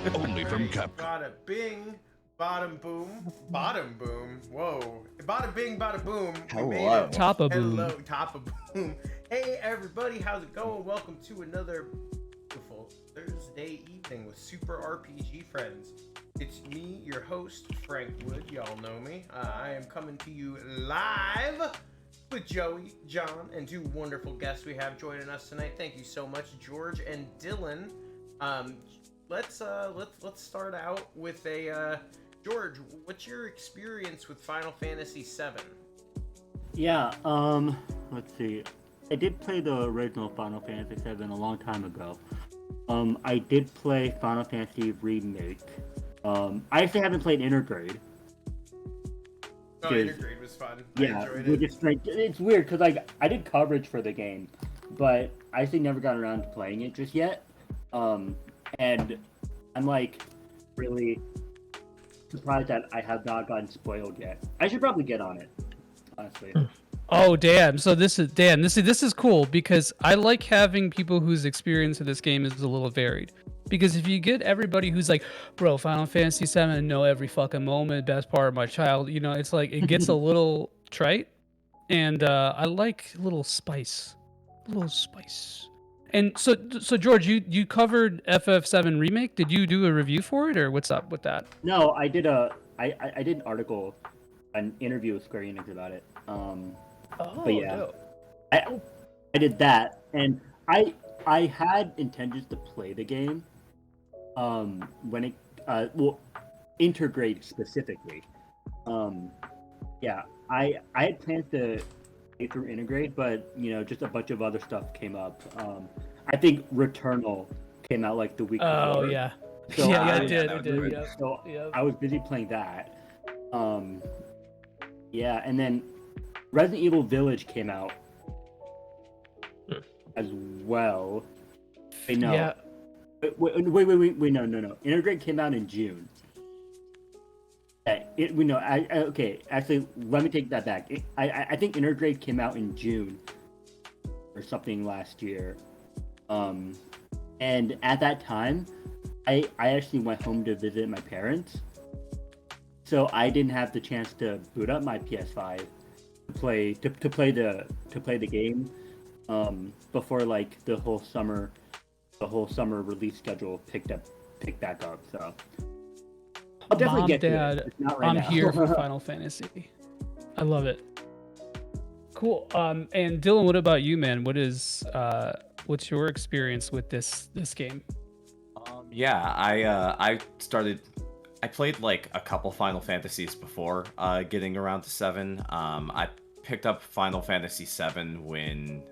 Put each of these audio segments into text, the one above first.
Only from Capcom. Bada bing, bottom boom, bottom boom. Whoa. Bada bing, bada boom. We made Hello. it. Top of boom. Hello, top of boom. Hey, everybody. How's it going? Welcome to another beautiful Thursday evening with Super RPG friends. It's me, your host, Frank Wood. Y'all know me. I am coming to you live with Joey, John, and two wonderful guests we have joining us tonight. Thank you so much, George and Dylan. Let's start out with a George. What's your experience with Final Fantasy VII? Yeah, let's see. I did play the original Final Fantasy VII a long time ago. I did play Final Fantasy Remake. I actually haven't played Intergrade. Oh, Intergrade was fun. I enjoyed we it. just like it's weird because like I did coverage for the game, but I actually never got around to playing it just yet. And I'm like really surprised that I have not gotten spoiled yet. I should probably get on it, honestly. Oh damn! So this is cool because I like having people whose experience of this game is a little varied. Because if you get everybody who's like, bro, Final Fantasy VII, know every fucking moment, best part of my child, you know, it's like it gets a little trite, and I like a little spice. And so George, you covered FF7 Remake. Did you do a review for it, or what's up with that? No, I did I did an article, an interview with Square Enix about it. But yeah, dope. I did that, and I had intentions to play the game, when it Intergrade specifically. Yeah, I had plans to play through Intergrade, but you know, just a bunch of other stuff came up. I think Returnal came out like the week before. Oh yeah. So It did. So Yep. I was busy playing that. Yeah, and then Resident Evil Village came out as well. Wait, no. Yeah. Wait, no. Intergrade came out in June. Okay, actually, let me take that back. I think Intergrade came out in June or something last year. And at that time, I actually went home to visit my parents. So I didn't have the chance to boot up my PS5 to play the game before like the whole summer release schedule picked back up. So I'll definitely Mom, get Dad, to it. It's not right I'm now. here for Final Fantasy. I love it. Cool. And Dylan, what about you, man? What's your experience with this game? Yeah, I played like a couple Final Fantasies before getting around to 7. I picked up Final Fantasy 7 when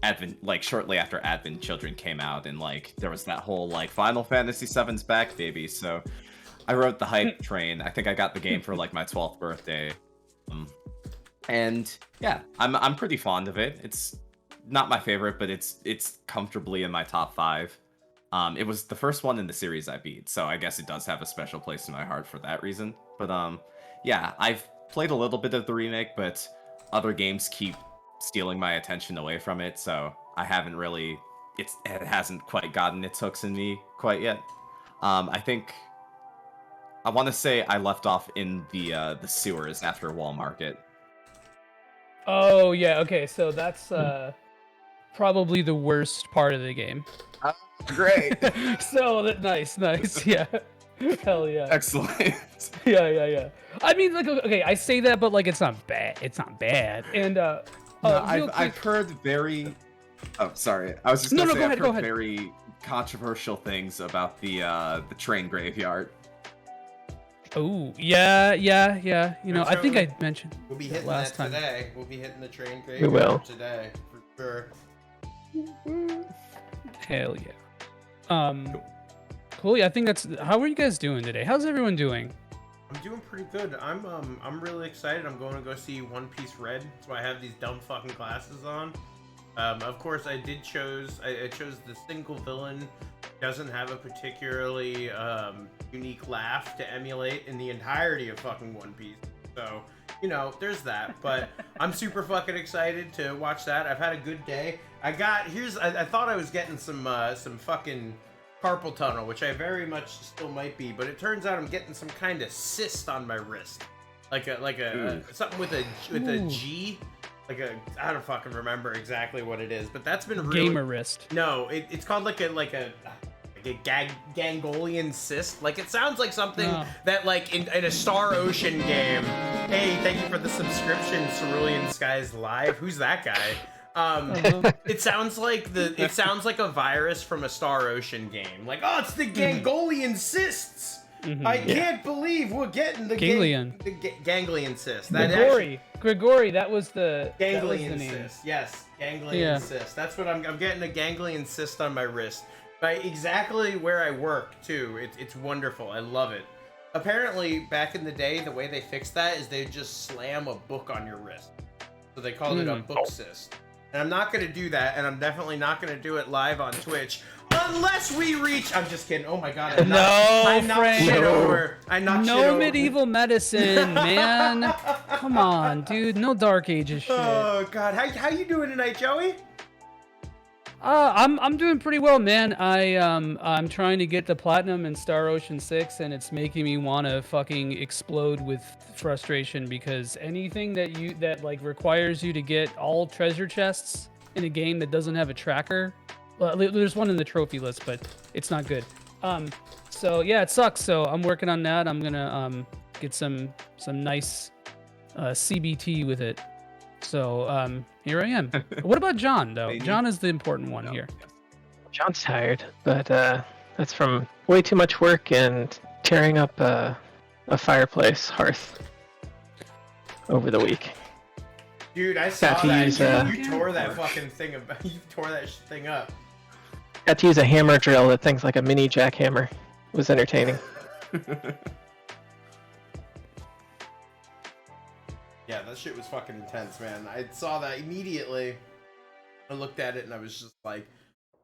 Advent, like shortly after Advent Children came out, and like there was that whole like Final Fantasy 7's back, baby. So I rode the hype train. I think I got the game for like my 12th birthday. And yeah, I'm pretty fond of it. It's not my favorite, but it's comfortably in my top 5. It was the first one in the series I beat, so I guess it does have a special place in my heart for that reason. But yeah, I've played a little bit of the remake, but other games keep stealing my attention away from it, so I haven't really. It hasn't quite gotten its hooks in me quite yet. I think I want to say I left off in the sewers after Wall Market. Oh yeah. Okay. So that's probably the worst part of the game. Great. So nice. Yeah. Hell yeah. Excellent. Yeah. I mean, like, okay, I say that, but like, it's not bad. And I've heard very. Oh, sorry. I was just gonna say I've heard very controversial things about the train graveyard. Oh yeah. You know, I think I mentioned We'll be hitting last that time. today. We'll be hitting the train We will. graveyard today for sure. Hell yeah. Cool. Yeah, I think that's. How are you guys doing today? How's everyone doing? I'm doing pretty good. I'm really excited. I'm going to go see One Piece Red. That's why I have these dumb fucking glasses on. Of course, I chose the single villain. Doesn't have a particularly unique laugh to emulate in the entirety of fucking One Piece. So, you know, there's that. But I'm super fucking excited to watch that. I've had a good day. I thought I was getting some fucking carpal tunnel, which I very much still might be, but it turns out I'm getting some kind of cyst on my wrist, like a something with a G, like a, I don't fucking remember exactly what it is, but that's been really, gamer wrist. No, it's called like a Gangolian cyst. Like, it sounds like something that, like, in a Star Ocean game. Hey, thank you for the subscription, Cerulean Skies Live. Who's that guy? It sounds like a virus from a Star Ocean game. Like, oh, it's the Gangolian cysts. I can't believe we're getting the Ganglion. Ganglion cyst. Grigori, that was the Ganglion name. cyst. Yes, ganglion cyst. That's what I'm getting, a ganglion cyst on my wrist. By exactly where I work, too. It's wonderful. I love it. Apparently, back in the day, the way they fixed that is they just slam a book on your wrist. So they called it a book cyst. And I'm not going to do that, and I'm definitely not going to do it live on Twitch. Unless we reach... I'm just kidding. Oh my god. I knocked shit over. No medieval medicine, man. Come on, dude. No Dark Ages shit. Oh god. How you doing tonight, Joey? I'm doing pretty well, man. I'm trying to get the platinum in Star Ocean 6, and it's making me want to fucking explode with frustration, because anything that like requires you to get all treasure chests in a game that doesn't have a tracker, well, there's one in the trophy list, but it's not good. So yeah, it sucks. So I'm working on that. I'm gonna get some nice CBT with it. So here I am. What about John, though? John is the important one here. John's tired, but that's from way too much work and tearing up a fireplace hearth over the week. Dude, I saw that. You tore that fucking thing up. You tore that thing up. Got to use a hammer drill that thing's like a mini jackhammer. It was entertaining. Yeah, that shit was fucking intense, man. I saw that immediately. I looked at it and I was just like,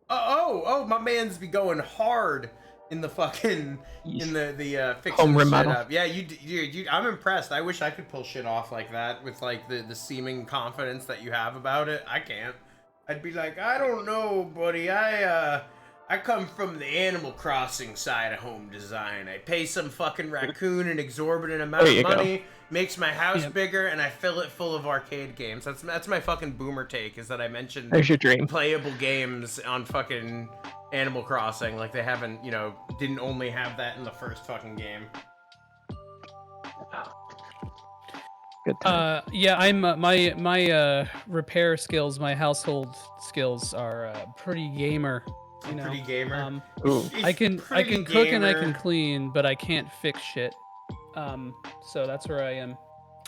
oh, my man's be going hard in the fucking, in the fixing shit up. Yeah, you, I'm impressed. I wish I could pull shit off like that with like the seeming confidence that you have about it. I can't. I'd be like, I don't know, buddy. I come from the Animal Crossing side of home design. I pay some fucking raccoon an exorbitant amount of money, makes my house bigger, and I fill it full of arcade games. That's my fucking boomer take, is that I mentioned there's your dream. Playable games on fucking Animal Crossing. Like, they haven't, didn't only have that in the first fucking game. Good time. Yeah, I'm my repair skills, my household skills are pretty gamer. Pretty gamer. I can cook and I can clean, but I can't fix shit. So that's where I am.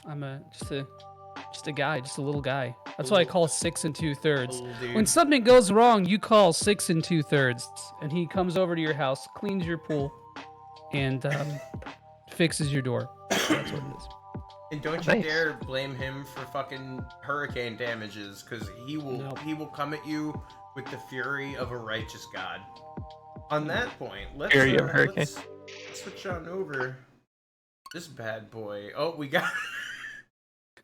I'm just a guy, just a little guy. That's why I call 6 2/3. When something goes wrong, you call 6 2/3, and he comes over to your house, cleans your pool, and fixes your door. That's what it is. And don't you dare blame him for fucking hurricane damages, because he will come at you with the fury of a righteous god. On that point, let's switch on over this bad boy. Oh, we got.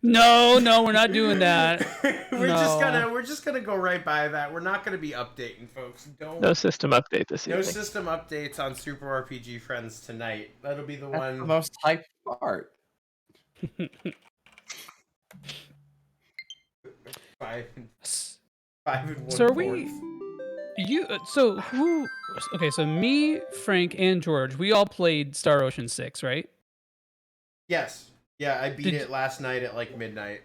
No, we're not doing that. We're just gonna go right by that. We're not gonna be updating, folks. No system update this evening. No system updates on Super RPG Friends tonight. That'll be the one. The most hyped part. 5 and 1/4. So are we? So who? Okay, so me, Frank, and George, we all played Star Ocean 6, right? Yes. Yeah, I beat it last night at like midnight.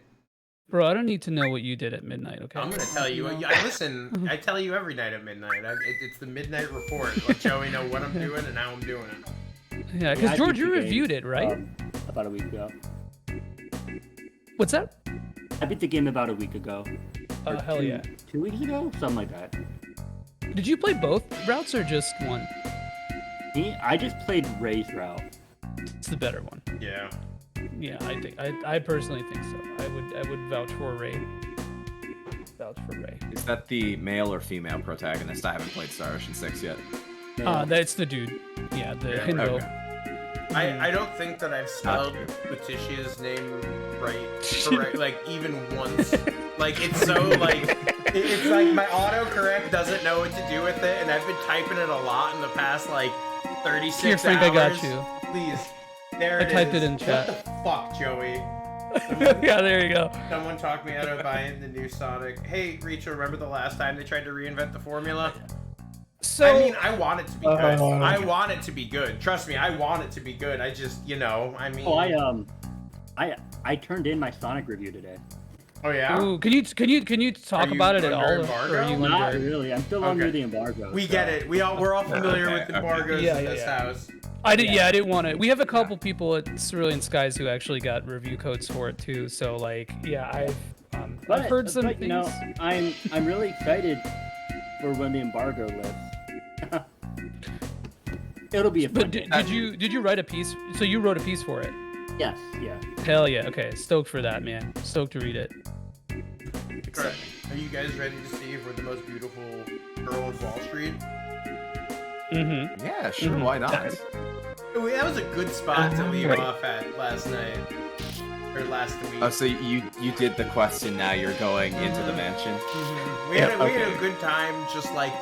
Bro, I don't need to know what you did at midnight, okay? I'm gonna tell you. Listen, I tell you every night at midnight. It's the midnight report. Let Joey know what I'm doing and how I'm doing it. Yeah, because George, you reviewed it, right? About a week ago. What's that? I beat the game about a week ago. Oh, hell yeah. 2 weeks ago? Something like that. Did you play both routes or just one? I just played Ray's route. It's the better one. Yeah. Yeah, I personally think so. I would vouch for Ray. Vouch for Ray. Is that the male or female protagonist? I haven't played Star Ocean 6 yet. That's the dude. Yeah, the Hindu. Okay. I don't think that I've spelled Letitia's name right, like even once. Like, it's so like It's like my autocorrect doesn't know what to do with it, and I've been typing it a lot in the past, like, 36 Here, Frank, hours. I got you. Please. There I it typed is. it in chat. What the fuck, Joey? Yeah, there you go. Someone talked me out of buying the new Sonic. Hey, Rachel, remember the last time they tried to reinvent the formula? So I mean, I want it to be good. I want it to be good. Trust me, I want it to be good. I just, I mean. Oh, I turned in my Sonic review today. Oh yeah. Ooh, can you talk Are you about it at under all? embargo? Or are you Not under... really. I'm still under the embargo. We so- get it. We're all familiar with embargoes in this house. I didn't want it. We have a couple people at Cerulean Skies who actually got review codes for it too. So like, yeah, I've heard some but, things. you know, I'm really excited for when the embargo lifts. It'll be a fun But game. did you write a piece? So you wrote a piece for it? Yes, yeah. Hell yeah. Okay, stoked for that, man. Stoked to read it. Alright, are you guys ready to see if we're the most beautiful girl of Wall Street? Mm-hmm. Yeah, sure. Why not? Oh, that was a good spot to leave off at last night. Or last week. Oh, so you did the quest and now you're going into the mansion? We had a good time, just like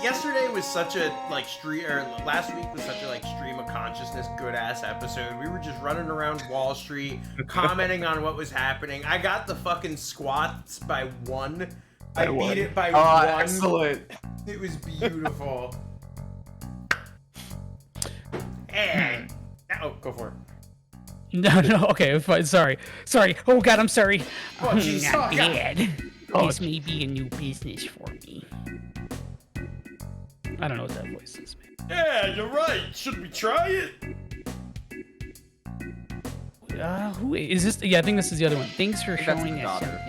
yesterday was such a last week was such a stream of consciousness good ass episode. We were just running around Wall Street, commenting on what was happening. I got the fucking squats by 1. I beat it by 1. Excellent. It was beautiful. And oh, go for it. No, okay, fine. Sorry. Oh God, I'm sorry. Oh, jeez. Not Oh, God. bad. Oh, This may be a new business for me. I don't know what that voice is, man. Yeah, you're right. Should we try it? Who is this? Yeah, I think this is the other one. Thanks for think that's showing the us daughter.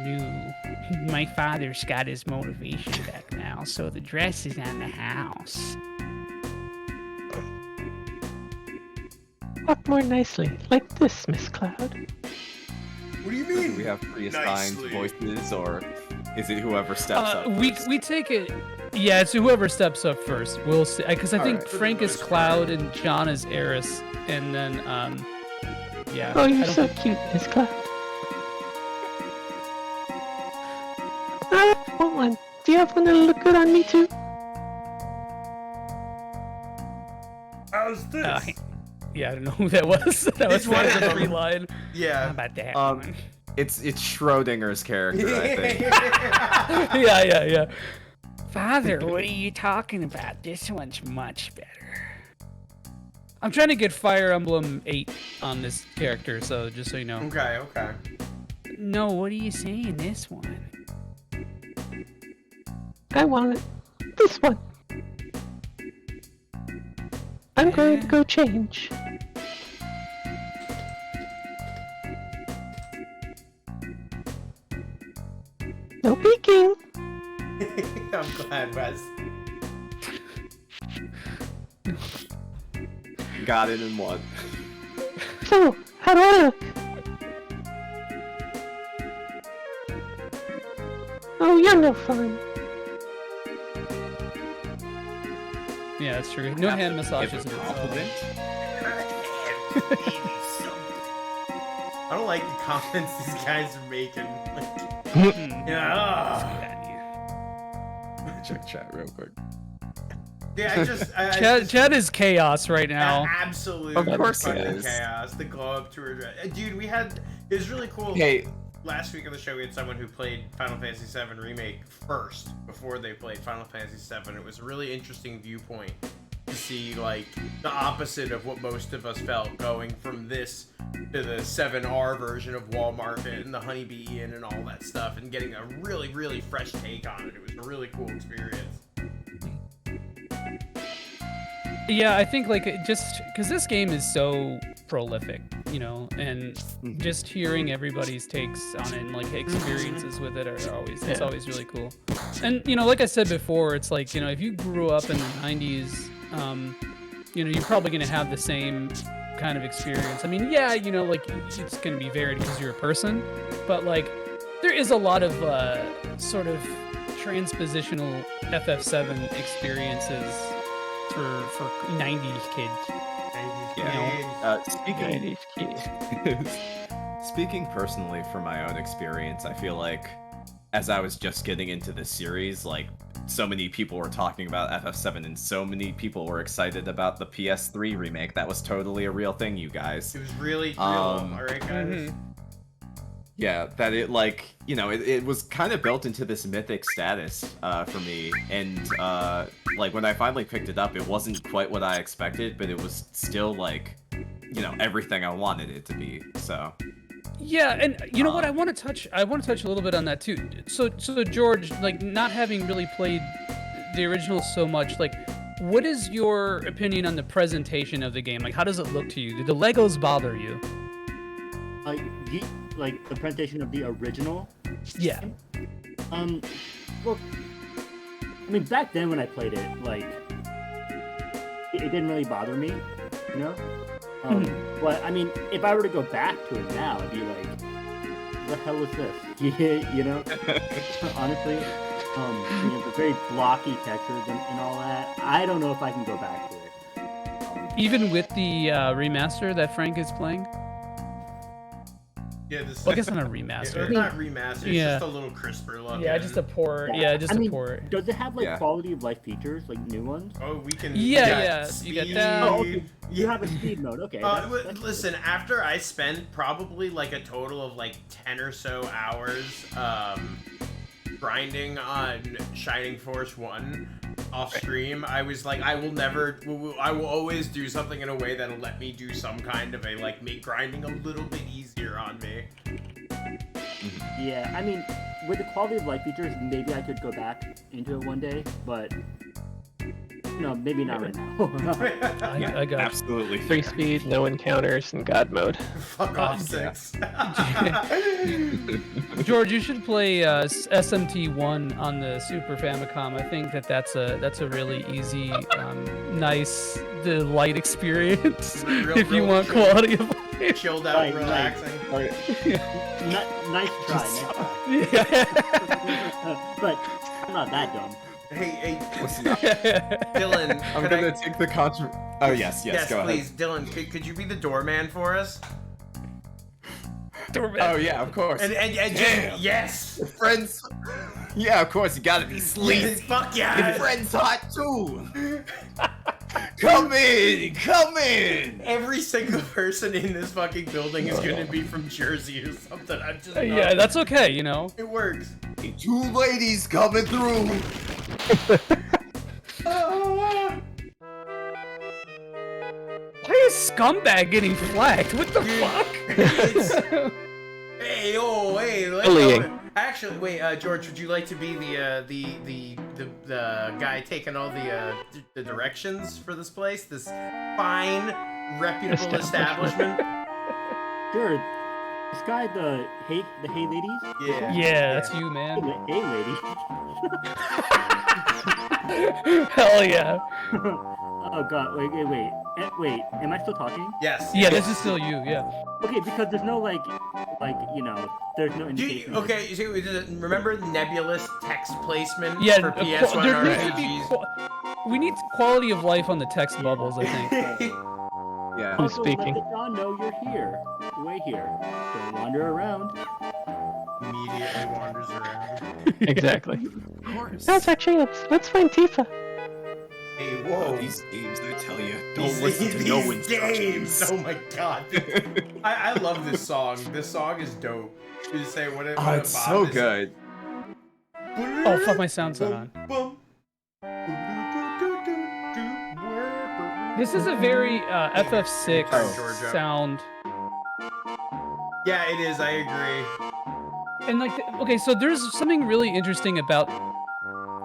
something new. My father's got his motivation back now, so the dress is on the house. Walk more nicely, like this, Miss Cloud. What do you mean? Do we have pre-assigned Nicely. voices, or is it whoever steps up? we first? we take it. Yeah, it's whoever steps up first. We'll see, because I think Alright. Frank is Cloud and John is Eris, and then yeah. Oh, I you're don't so think- cute, Miss Cloud. I want one. Do you have one that'll look good on me too? How's this? Yeah, I don't know who that was. That was It's one of the them. free line. How Yeah. about that Um, one? It's Schrodinger's character, I think. Yeah. Father, what are you talking about? This one's much better. I'm trying to get Fire Emblem 8 on this character, so just so you know. Okay. No, what are you saying? This one? I want it. This one. I'm going to go change. No peeking. I'm glad, Wes. Got it in one. So, how do I look? Oh, you're no fun. Yeah, that's true. No hand Give massages. a compliment. I don't like the comments these guys are making. Check chat real quick. Yeah, Chad is chaos right now. Absolute Of course it fucking is. chaos. The glow up tour, dude. It was really cool. Hey, Last week on the show, we had someone who played Final Fantasy VII Remake first before they played Final Fantasy VII. It was a really interesting viewpoint to see, like, the opposite of what most of us felt, going from this to the 7R version of Wall Market and the Honeybee Inn and all that stuff, and getting a really, really fresh take on it. It was a really cool experience. Yeah, I think like just because this game is so prolific, you know, and just hearing everybody's takes on it and like experiences with it are always it's always really cool. And you know, like I said before, it's like, you know, if you grew up in the 90s, you know, you're probably gonna have the same kind of experience. I mean, yeah, you know, like it's gonna be varied because you're a person, but like there is a lot of sort of transpositional FF7 experiences for 90s kids. yeah. Speaking. Speaking personally from my own experience, I feel like as I was just getting into the series, like so many people were talking about FF7 and so many people were excited about the PS3 remake. That was totally a real thing, you guys. It was really real. Um, All right, guys. Yeah, that it like, you know, it was kind of built into this mythic status for me, and like when I finally picked it up, it wasn't quite what I expected, but it was still like, you know, everything I wanted it to be. So Yeah, and you know what? I want to touch a little bit on that too. So George, like not having really played the original so much, like what is your opinion on the presentation of the game? Like how does it look to you? Do the Legos bother you? Like the presentation of the original. Yeah. Well, I mean, back then when I played it, like it didn't really bother me, you know. But I mean, if I were to go back to it now, I'd be like, "What the hell is this?" You know. Honestly, you know, the very blocky textures and all that. I don't know if I can go back to it. Even with the remaster that Frank is playing. Yeah, this Well, I guess not a remaster. It's not remastered. It's Yeah. just a little crisper look. Yeah, just a port. Yeah, just I a mean, port. does it have like Yeah. quality of life features, like new ones? Oh, we can. Yeah, speed. you get that. Oh, okay. You have a speed mode. Okay. that's Listen, after I spent probably like a total of like 10 or so hours grinding on Shining Force 1 off stream, I was like, I will always do something in a way that'll let me do some kind of a, like, make grinding a little bit easier on me. Yeah, I mean, with the quality of life features, maybe I could go back into it one day, but no, maybe not right now. I got absolutely 3 speed, no encounters, and God mode. Fuck off, 6. George, you should play SMT1 on the Super Famicom. I think that's a really easy, nice, light experience if you real want chill. quality of life. Chilled out, Right, relaxing. Nice try. But I'm not that dumb. Hey, Listen up. Dylan. I'm could gonna I- take the contra. Oh yes, Yes, go please, Dylan. Could you be the doorman for us? ahead. Oh yeah, of course. And Damn. yes. Friends. Yeah, of course. You gotta be sleek. Fuck Your yeah. friend's hot too. Come in. Every single person in this fucking building is gonna be from Jersey or something. I'm just Yeah, that's okay, you know. it works. Hey, 2 ladies coming through. Why is Scumbag getting flagged? What the fuck? Hey, Bullying. Actually, wait, George, would you like to be the guy taking all the directions for this place, this fine, reputable establishment? Sure. This guy, the hey ladies. Yeah. Yeah, that's you, man. Hey lady. Hell yeah. Oh god, wait. Am I still talking? Yes. Yeah, this is still you, yeah. Okay, because there's no like you know, there's no Do you, indication. okay, so remember nebulous text placement Yeah, for PS1 there needs to be RPGs? we need quality of life on the text bubbles, I think. Yeah. Who's Also, speaking? let the John know you're here. Way here. Don't wander around. Immediately wanders around. Exactly. Of course. Now's our chance. Let's find Tifa. Hey, Oh, whoa. these games, I tell you, These- don't listen to no these instructions. games. Oh my god. I love this song. This song is dope. You say what it Oh, it's so good. Oh fuck, my sound's not on. This is a very FF6 Georgia. sound. Yeah, it is. I agree. And like, okay, so there's something really interesting about,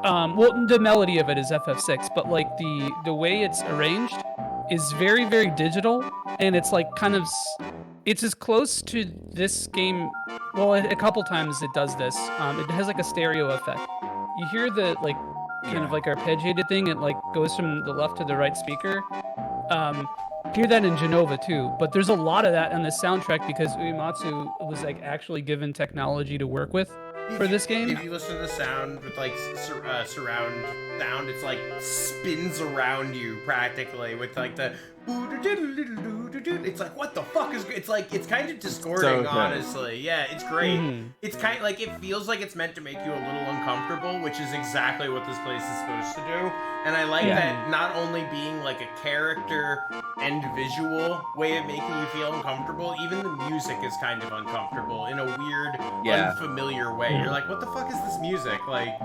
well, the melody of it is FF6, but like the way it's arranged is very, very digital, and it's like kind of, it's as close to this game. Well, a couple times it does this. It has like a stereo effect. You hear the like kind of like arpeggiated thing. It like goes from the left to the right speaker. Hear that in Genova too, but there's a lot of that on the soundtrack because Uematsu was like actually given technology to work with for this game. If you listen to the sound with like surround sound, it's like spins around you practically with like the It's like, what the fuck is? It's like, it's kind of discording, So good. honestly. Yeah, it's great. Mhm. It's kind of like, it feels like it's meant to make you a little uncomfortable, which is exactly what this place is supposed to do. And I like Yeah. that not only being like a character and visual way of making you feel uncomfortable, even the music is kind of uncomfortable in a weird, Yeah. unfamiliar way. You're like, what the fuck is this music? Like,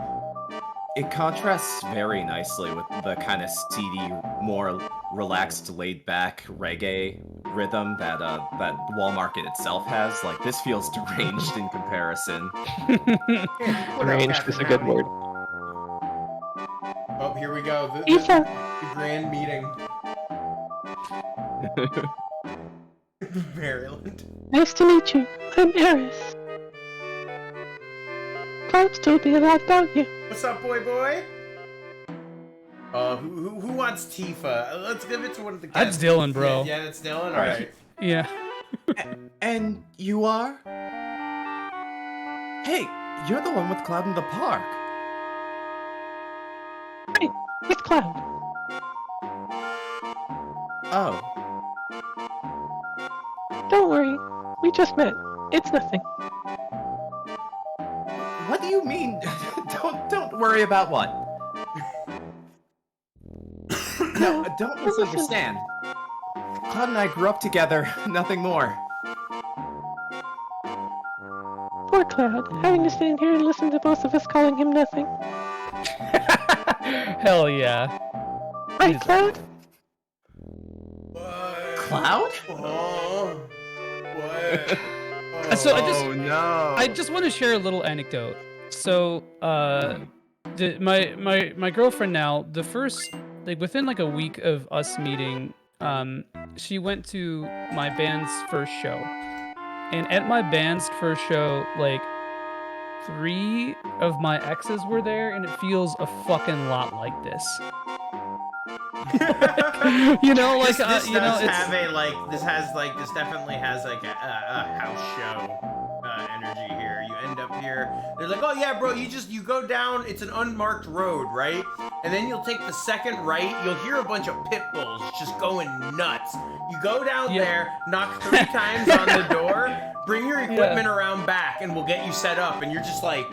It contrasts very nicely with the kind of seedy, more relaxed, laid-back reggae rhythm that that Wall Market itself has. Like, this feels deranged in comparison. what up, Deranged is a good Captain word. Oh, here we go. The Tifa! grand meeting. Maryland. Nice to meet you. I'm Eris. Cloud's told me a lot about you. What's up, boy? Who wants Tifa? Let's give it to one of the That's guests. Dylan, bro. Yeah, that's Dylan. Alright. Alright. Yeah. And you are? Hey, you're the one with Cloud in the park. Right, with Cloud. Oh, Don't worry. We just met. It's nothing. what do you mean? Don't worry about what? No, don't misunderstand. Cloud and I grew up together, nothing more. Poor Cloud, having to stand here and listen to both of us calling him nothing. Hell yeah. Right, Cloud? What? Cloud? Oh. What? So I just- Oh no. I just want to share a little anecdote. So, my girlfriend now, the first, like, within like a week of us meeting, she went to my band's first show. And at my band's first show, like, 3 of my exes were there, and it feels a fucking lot like this. You know, like, this you know, does it's... have a this definitely has like a house show energy here. You end up here. They're like, oh yeah, bro, you go down. It's an unmarked road, right? And then you'll take the second right. You'll hear a bunch of pit bulls just going nuts. You go down Yeah. there, knock 3 times on the door, bring your equipment around back, and we'll get you set up. And you're just like,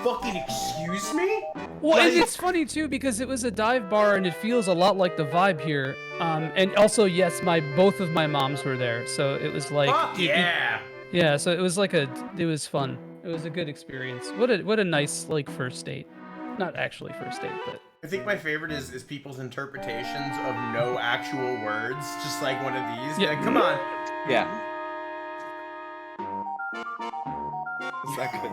fucking excuse me? Well, and Like- it's funny too because it was a dive bar and it feels a lot like the vibe here. And also, yes, both of my moms were there, so it was like, Fuck yeah. yeah. So it was like it was fun. It was a good experience. What a nice like first date. Not actually first date, but I think my favorite is people's interpretations of no actual words, just like one of these. Yeah. Like, come on. Yeah. Is that good?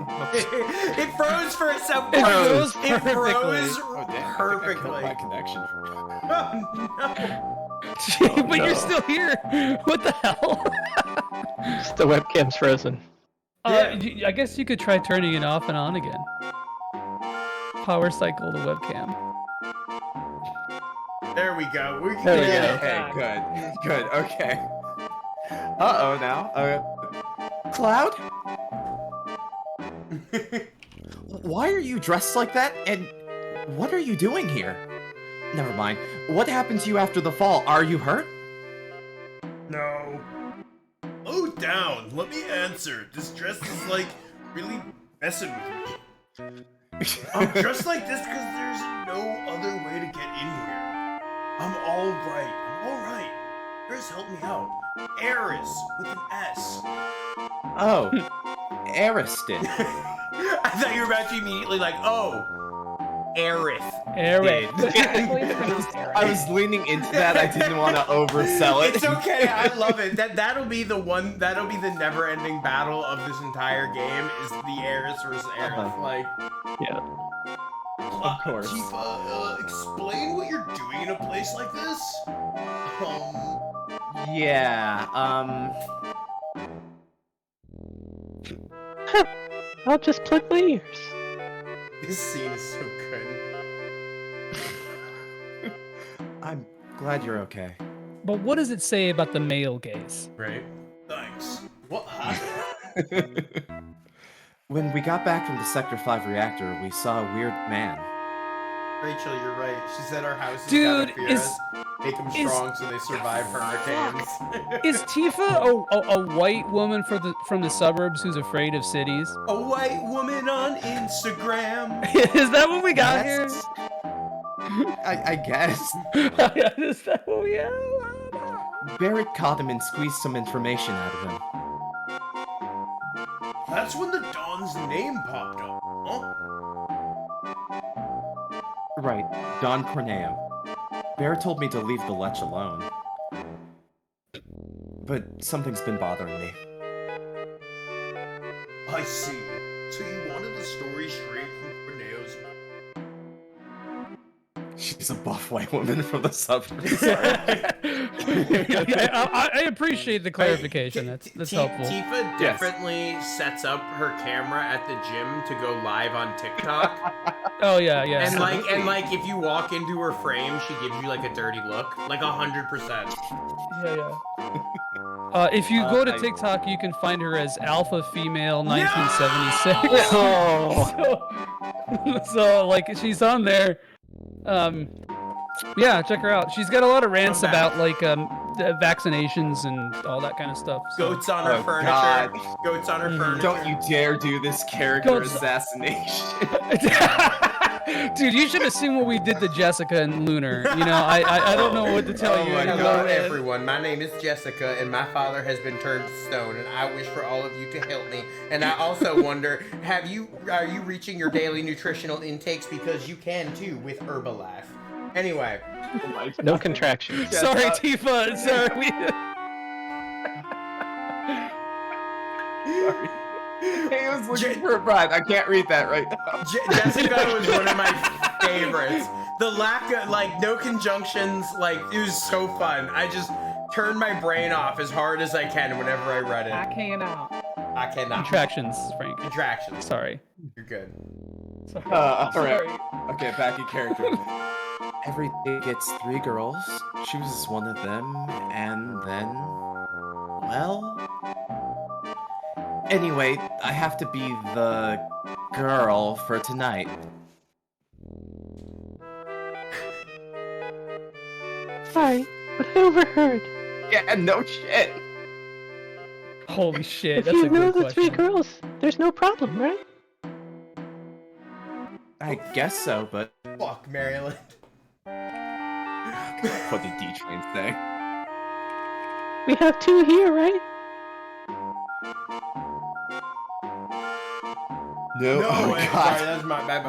It froze for itself. It froze It perfectly. froze Oh, damn. perfectly. My connection. Oh, no. but you're still here. What the hell? Just the webcam's frozen. I guess you could try turning it off and on again. Power cycle the webcam. There we go. There we get go. it. Okay, good, okay. Uh-oh now. Cloud? Why are you dressed like that? And what are you doing here? Never mind. What happened to you after the fall? Are you hurt? No. Oh, down. Let me answer. This dress is like really messing with me. I'm dressed like this because there's no other way to get in here. I'm all right. Eris, help me out. Eris with an S. Oh, Eris did. I thought you were about to immediately like, oh, Aerith. Eric. I was leaning into that. I didn't want to oversell it. It's okay. I love it. That'll be the never-ending battle of this entire game is the Eris versus Aerith. Like, Yeah. Of course. Tifa, explain what you're doing in a place like this. Yeah, I'll just plug my ears. This scene is so good. I'm glad you're okay. But what does it say about the male gaze? Right? Thanks. What? When we got back from the Sector 5 reactor, we saw a weird man. Rachel, you're right. She said our house has Dude, gotta fear is us. Make them strong so they survive hurricanes. Is Tifa a white woman from the suburbs who's afraid of cities? A white woman on Instagram. Is that what we got here? I guess. Is that what we have? Barret caught him and squeezed some information out of him. That's when the Don's name popped up, huh? Right, Don Corneo. Barret told me to leave the lech alone. But something's been bothering me. I see. So you wanted the story straight from Corneo's mouth. She's a buff white woman from the suburbs. I appreciate the clarification. That's helpful. Tifa definitely sets up her camera at the gym to go live on TikTok. Oh yeah. And like if you walk into her frame, she gives you like a dirty look, like 100%. Yeah. If you go to TikTok, you can find her as Alpha Female 1976. So like she's on there. Yeah, check her out. She's got a lot of rants about like vaccinations and all that kind of stuff. So. Goats on her furniture. God. Goats on her furniture. Don't you dare do this character assassination. Dude, you should have seen what we did to Jessica and Lunar. You know, I don't know what to tell you. Hello, everyone. My name is Jessica, and my father has been turned to stone, and I wish for all of you to help me. And I also wonder, are you reaching your daily nutritional intakes? Because you can too with Herbalife. Anyway. No contractions. Sorry, Tifa. Sorry. Sorry. He was looking for a bride. I can't read that right now. Jessica was one of my favorites. The lack of, like, no conjunctions, like, it was so fun. I just turned my brain off as hard as I can whenever I read it. I cannot. Contractions, Frank. Contractions. Sorry. You're good. Sorry. All right. Sorry. Okay, back in character. Every day gets 3 girls. Chooses one of them, and then... well... Anyway, I have to be the girl for tonight. Sorry, but I overheard. Yeah, no shit. Holy shit, If that's you a know good the 3 question. girls, there's no problem, right? I guess so, but Fuck, Maryland. what did D-Train say? We have 2 here, right? No, No, oh sorry, god. that's my bad.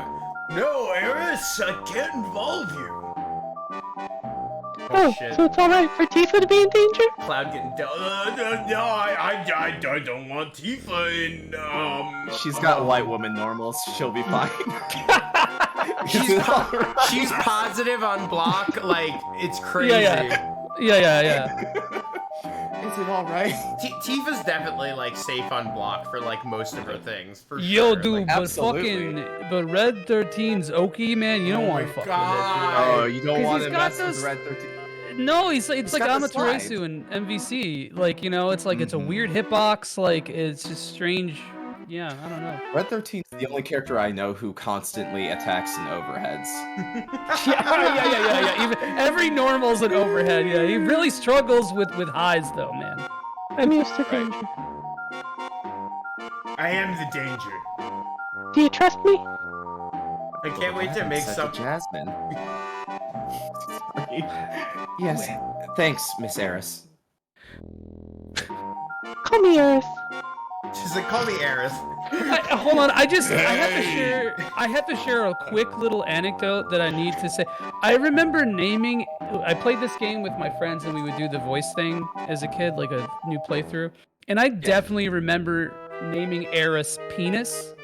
No, Eris, I can't involve you. Oh, Shit. so it's alright for Tifa to be in danger? Cloud getting no, I don't want Tifa in, She's got white woman normals. She'll be fine. She's positive on block, like, it's crazy. Yeah. Is it alright? Tifa's definitely, like, safe on block for, like, most of her things, for Yo, sure. dude, Like, but absolutely. but Red 13's Oki, man, you don't Oh want my to fuck God. Oh, you don't 'Cause want he's to got mess those- with Red 13. with it. No, it's like got the Amaterasu in MVC. Like, you know, it's like it's a weird hitbox. Like, it's just strange. Yeah, I don't know. Red 13's the only character I know who constantly attacks in overheads. Yeah. Even every normal's an overhead. Yeah, he really struggles with highs though, man. I'm used to danger. I am the danger. Do you trust me? I can't wait to make Such a some. Jasmine. Sorry. Yes, thanks, Miss Eris. Call me Eris. She's like, call me Eris. Hold on, I have to share a quick little anecdote that I need to say. I remember naming. I played this game with my friends, and we would do the voice thing as a kid, like a new playthrough. And I definitely remember naming Eris Penis.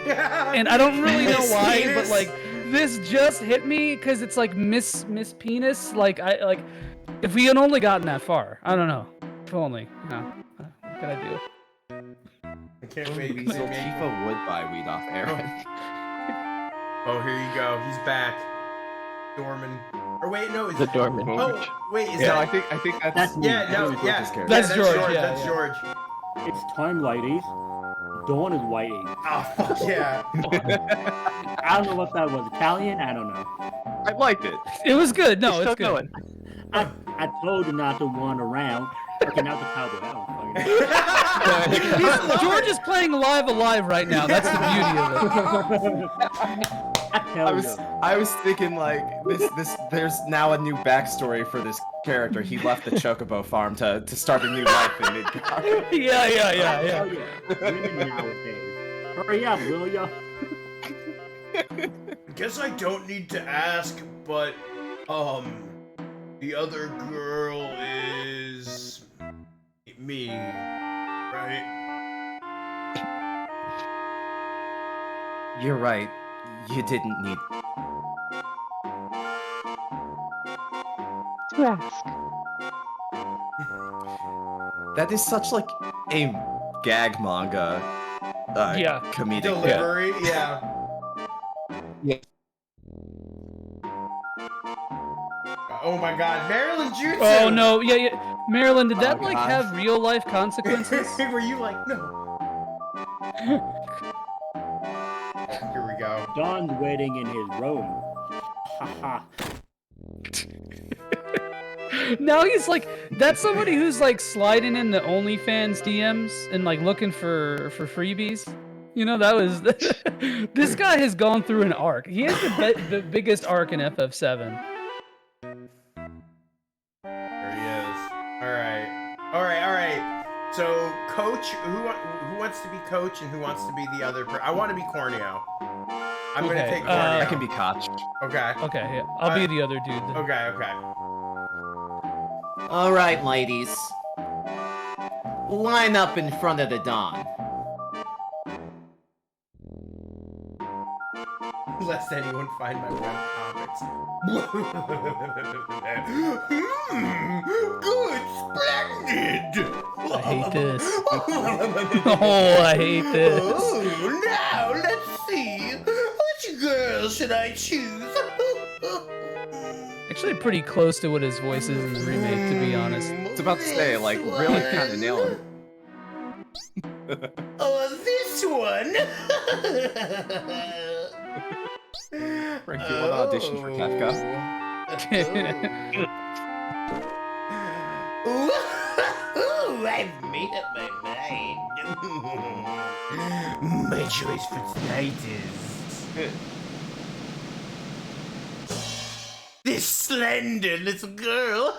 And I don't really know why, but like this just hit me because it's like Miss Penis. Like if we had only gotten that far, I don't know. If only. No. What can I do? I can't wait. Weasel Tifa would buy weed off Aaron. Oh, here you go. He's back. Dorman. Or wait, no, is The Dorman. Oh, wait, is Yeah, that? I think that's That's me. Yeah, no, George's yeah. character. That's George, yeah, That's yeah. George. It's time, ladies. Dawn is waiting. Oh, fuck yeah. I don't know what that was. Italian? I don't know. I liked it. It was good. No, You're it's still good. going. I told you not to run around. Okay, now the cowboy. I don't fucking know. George is playing Live Alive right now. That's the beauty of it. I was thinking like this. There's now a new backstory for this character. He left the Chocobo farm to start a new life in Midgard. Yeah. Women nowadays. Hurry up, will ya? Guess I don't need to ask, but the other girl is me, right? You're right. You didn't need. To ask. That is such like a gag manga. Yeah. Comedic Delivery, yeah. Oh my God, Marilyn Jutsu! Oh no, yeah. Marilyn, did that Oh, like gosh. have real life consequences? Were you like, no? Here we go. Don's waiting in his room. Haha. Now he's like, that's somebody who's like sliding in the OnlyFans DMs and like looking for freebies. You know, that was this guy has gone through an arc. He has the biggest arc in FF7. There he is. All right. So, Coach, who wants to be Coach and who wants to be the other? I want to be Corneo. I'm gonna take Corneo. I can be Koch. Okay. Okay, yeah, I'll be the other dude. Okay. All right, ladies. Line up in front of the Don. Lest anyone find my webcomics. Good, splendid. I hate this. Oh, I hate this. Oh, now let's see. Which girl should I choose? Actually, pretty close to what his voice is in the remake, to be honest. I was about to say, like, really kind of nailing it. Oh, this one. Frank, you want to audition for Kafka? Ooh, I've made up my mind. My choice for tonight is this slender little girl.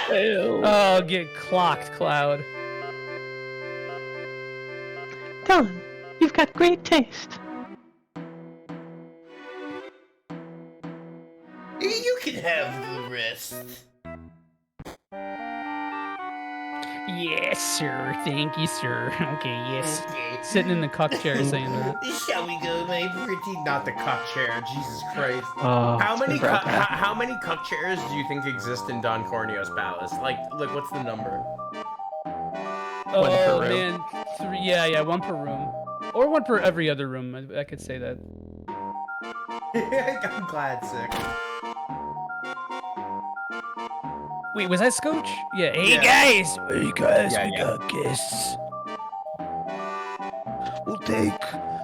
Oh, get clocked, Cloud. Don, you've got great taste. You can have the rest. Yes, sir. Thank you, sir. Okay, yes. Okay. Sitting in the cuck chair saying that. Shall we go, my pretty? Not the cuck chair. Jesus Christ. Oh, How it's many been brought back. how many cuck chairs do you think exist in Don Corneo's palace? Like, what's the number? One per Oh room. man, three. Yeah, one per room, or one per every other room. I could say that. I'm glad, sick. Wait, was that Scotch? Yeah. Hey, guys. Hey, guys. Yeah, we yeah. got guests. We'll take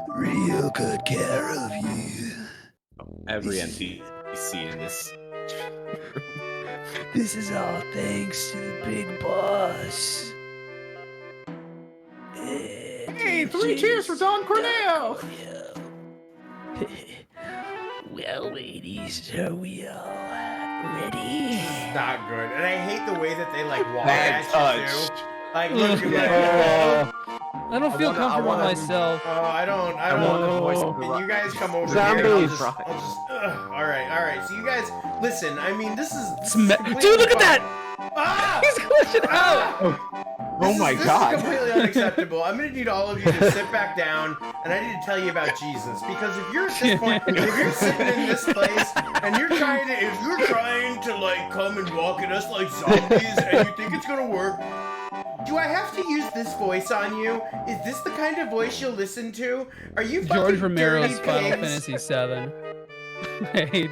real good care of you. Every NPC in this. This is all thanks to the big boss. Hey, 3 cheers for Don Corneo! Well, ladies, are we all ready? Not good. And I hate the way that they like walk Bad at touch. you too. Like, look at I don't feel comfortable myself. Oh, I don't. want the voice of the Can you guys come over Zombies. here? I'll just all right. So you guys, listen. I mean, this is completely Dude, look at fine. that! Ah! He's glitching out. Oh my God. This is completely unacceptable. I'm gonna need all of you to sit back down, and I need to tell you about Jesus. Because if you're at this point, if you're sitting in this place and you're trying to like come and walk at us like zombies, and you think it's gonna work, do I have to use this voice on you? Is this the kind of voice you'll listen to? Are you George fucking Romero's dirty Final pigs? Fantasy VII. Hey,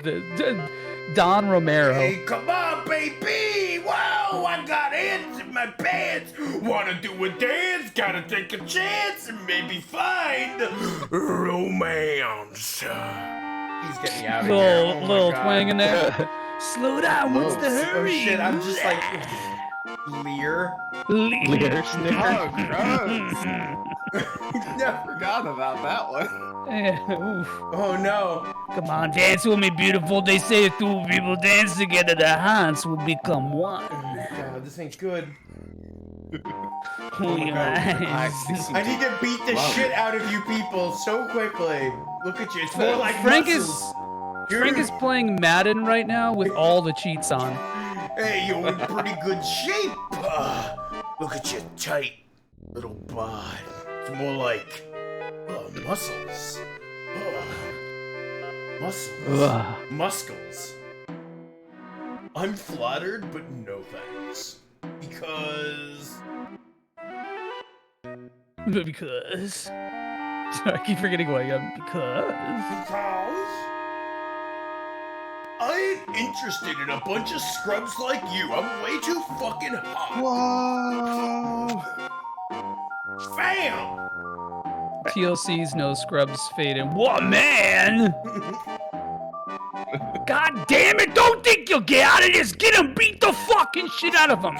Don Romero. Hey, come on, baby! Whoa, I got ants in my pants. Wanna do a dance? Gotta take a chance and maybe find romance. He's getting me out of here. Oh my Little God. twang in there. Slow down, what's the Oh hurry? shit, I'm just like Lear. Lear Snicker. gross. No. Forgot about that one. Oof. Oh no. Come on, dance with me, beautiful. They say if two people dance together, their hearts will become one. God, this ain't good. Oh, your eyes. I need to beat the shit out of you people so quickly. Look at you. It's more like Frank muscles. Frank is playing Madden right now with all the cheats on. Hey, you're in pretty good shape. Look at your tight little bod. It's more like muscles. Muscles. Ugh. Muscles. I'm flattered, but no thanks. Because... Because. Sorry, I keep forgetting why I'm. Because. I ain't interested in a bunch of scrubs like you. I'm way too fucking hot. Whoa. Bam! TLC's no scrubs fading. What, man? God damn it, don't think you'll get out of this. Get him, beat the fucking shit out of him.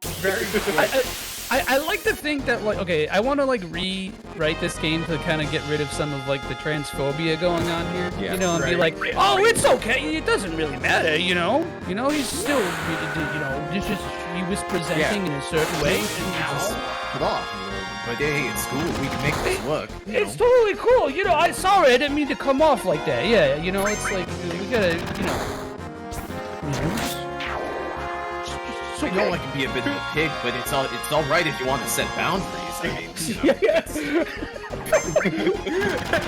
Very good. I like to think that, like, okay, I want to, like, rewrite this game to kind of get rid of some of, like, the transphobia going on here. Yeah, you know, and be right. like, oh, it's okay. It doesn't really matter, you know? You know, he's still, you know, this just, he was presenting in a certain way. Put off. But hey, it's cool. We can make this work. It's totally cool. You know, I'm sorry, I didn't mean to come off like that. Yeah, you know, it's like, we gotta, you know. I know I can be a bit of a pig, but it's all right if you want to set boundaries. I mean, you know,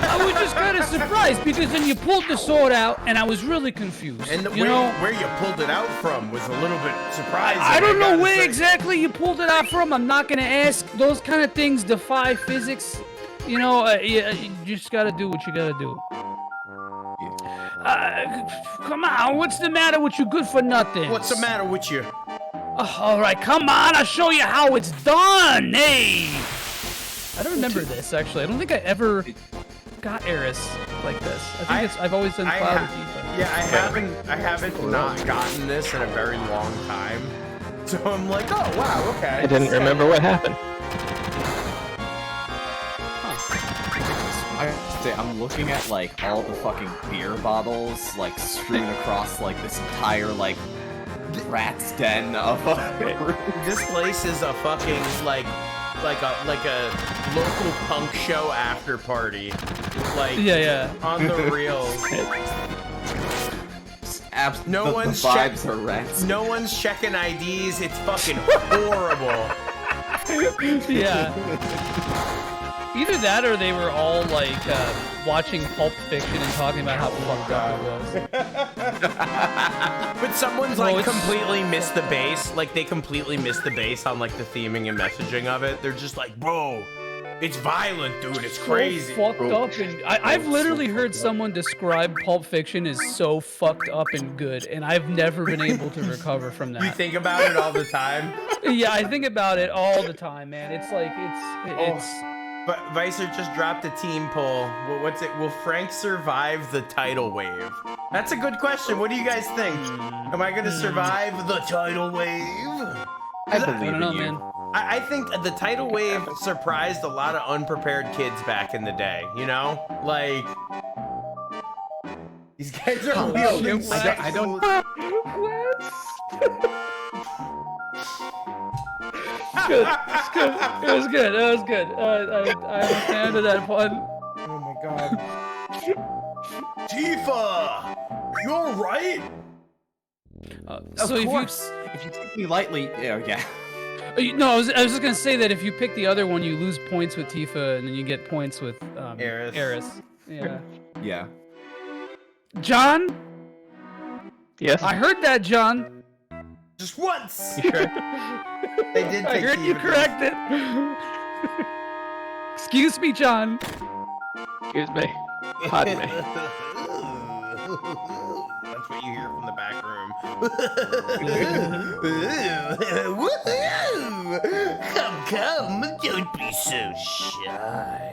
I was just kind of surprised because then you pulled the sword out and I was really confused. And you know, where you pulled it out from was a little bit surprising. I don't know gotta where say. exactly you pulled it out from. I'm not gonna ask. Those kind of things defy physics. You know, you just gotta do what you gotta do. Come on, what's the matter with you? Good for nothing. What's the matter with you? All right, come on. I'll show you how it's done. Hey. I don't remember this, actually. I don't think I ever got Eris like this. I think I've always done Cloud or Tifa. Yeah, I haven't not gotten this in a very long time. So I'm like, oh wow, okay. I didn't remember what happened. I'm looking at like all the fucking beer bottles like strewn across like this entire like rat's den of a This place is a fucking like a local punk show after party. Like Yeah. on the real. No one's vibes are rats. No one's checking IDs. It's fucking horrible. Yeah. Either that or they were all like watching Pulp Fiction and talking about how fucked up it was. But someone's No, like it's- completely missed the base. Like they completely missed the base on like the theming and messaging of it. They're just like, bro, it's violent, dude. It's crazy. So fucked up, and I've literally heard someone describe Pulp Fiction as so fucked up and good, and I've never been able to recover from that. You think about it all the time. Yeah, I think about it all the time, man. It's like it's. But Vicer just dropped a team poll. What's it? Will Frank survive the tidal wave? That's a good question. What do you guys think? Am I gonna survive the tidal wave? I believe I don't know, in you. man. I think the tidal wave surprised a lot of unprepared kids back in the day. You know, like these guys are wielding I don't. Good. It's good. It was good. It was good. I'm a fan of that pun. Oh my god. Tifa! You're right! So Of course. If you take me lightly, yeah. No, I was just gonna say that if you pick the other one, you lose points with Tifa, and then you get points with Eris. Yeah. Yeah. John, Yes? I heard that, John. Just once! You sure? They did I take heard you Tifa. corrected. Excuse me, John. Excuse me. Pardon me. That's what you hear from the back room. Come, don't be so shy.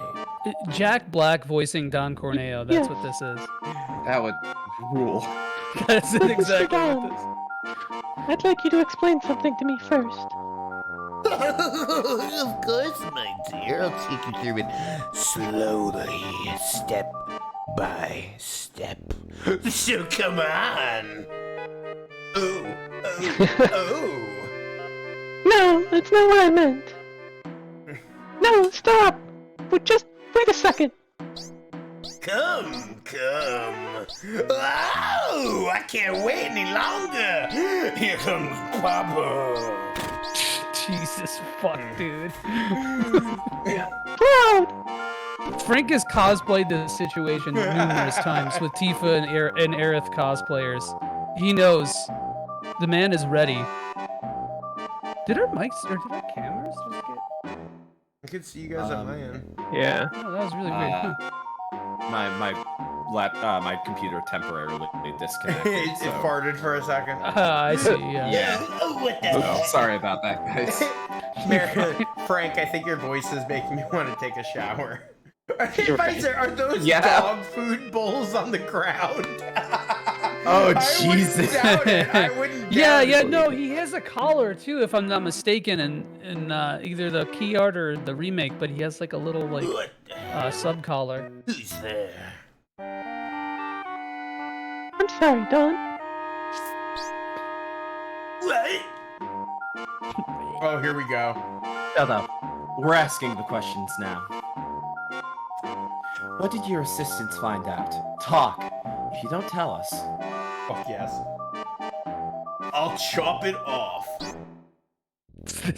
Jack Black voicing Don Corneo. That's what this is. That would rule. That's But Mr. exactly Don, what this. I'd like you to explain something to me first. Of course, my dear. I'll take you through it slowly, step by step. So come on. Oh. No, that's not what I meant. No, stop! Just wait a second. Come. Oh, I can't wait any longer. Here comes Papa. Jesus fuck, dude. Cloud! Frank has cosplayed this situation numerous times with Tifa and Aerith cosplayers. He knows. The man is ready. Did our mics or did our cameras just get... I can see you guys at my end. Yeah. Oh, that was really weird. Huh? My computer temporarily disconnected. It so. farted for a second. I see, yeah. Oh, what the Oh, sorry about that, guys. Frank, I think your voice is making me want to take a shower. You're right. Are those Yeah. dog food bowls on the ground? Oh, I Jesus. wouldn't doubt it. I wouldn't Yeah, doubt yeah, it. no, he has a collar too, if I'm not mistaken, in either the key art or the remake, but he has like a little like What the hell? sub collar. Who's there? I'm sorry, Don. What? Oh, here we go. Shut up. We're asking the questions now. What did your assistants find out? Talk. If you don't tell us. Fuck yes. I'll chop it off.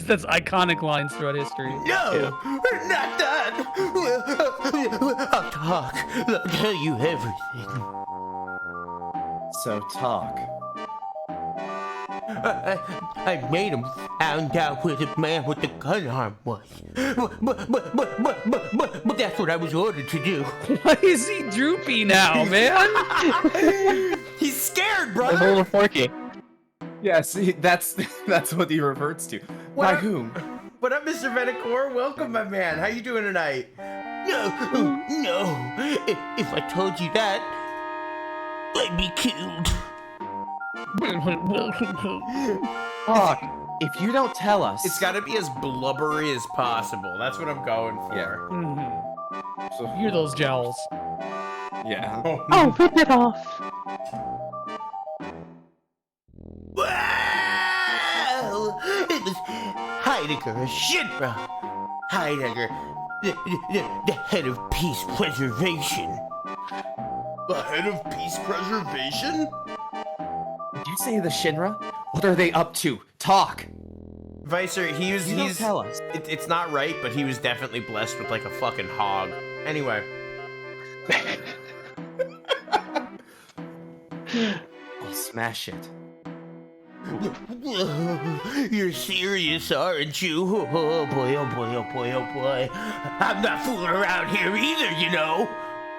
That's iconic lines throughout history. No, not that. I'll talk. I'll tell you everything. So talk. I made him found out where the man with the gun arm was. But that's what I was ordered to do. Why is he droopy now, man? He's scared, It's a brother. little forky. Yes, that's what he reverts to. What By up? whom? What up, Mr. Venicor? Welcome, my man. How you doing tonight? No. If I told you that, I'd be killed. Talk. If you don't tell us. It's got to be as blubbery as possible. That's what I'm going for. Yeah. So, Hear those jowls. yeah. Oh, rip it off. Wow! It was Heidegger, a Shinra. Heidegger, the head of peace preservation. The head of peace preservation? Did you say the Shinra? What are they up to? Talk. Vicer, You don't he's tell us. it's not right, but he was definitely blessed with like a fucking hog. Anyway. I'll smash it. You're serious, aren't you? Oh boy, oh boy, oh boy, oh boy. I'm not fooling around here either, you know.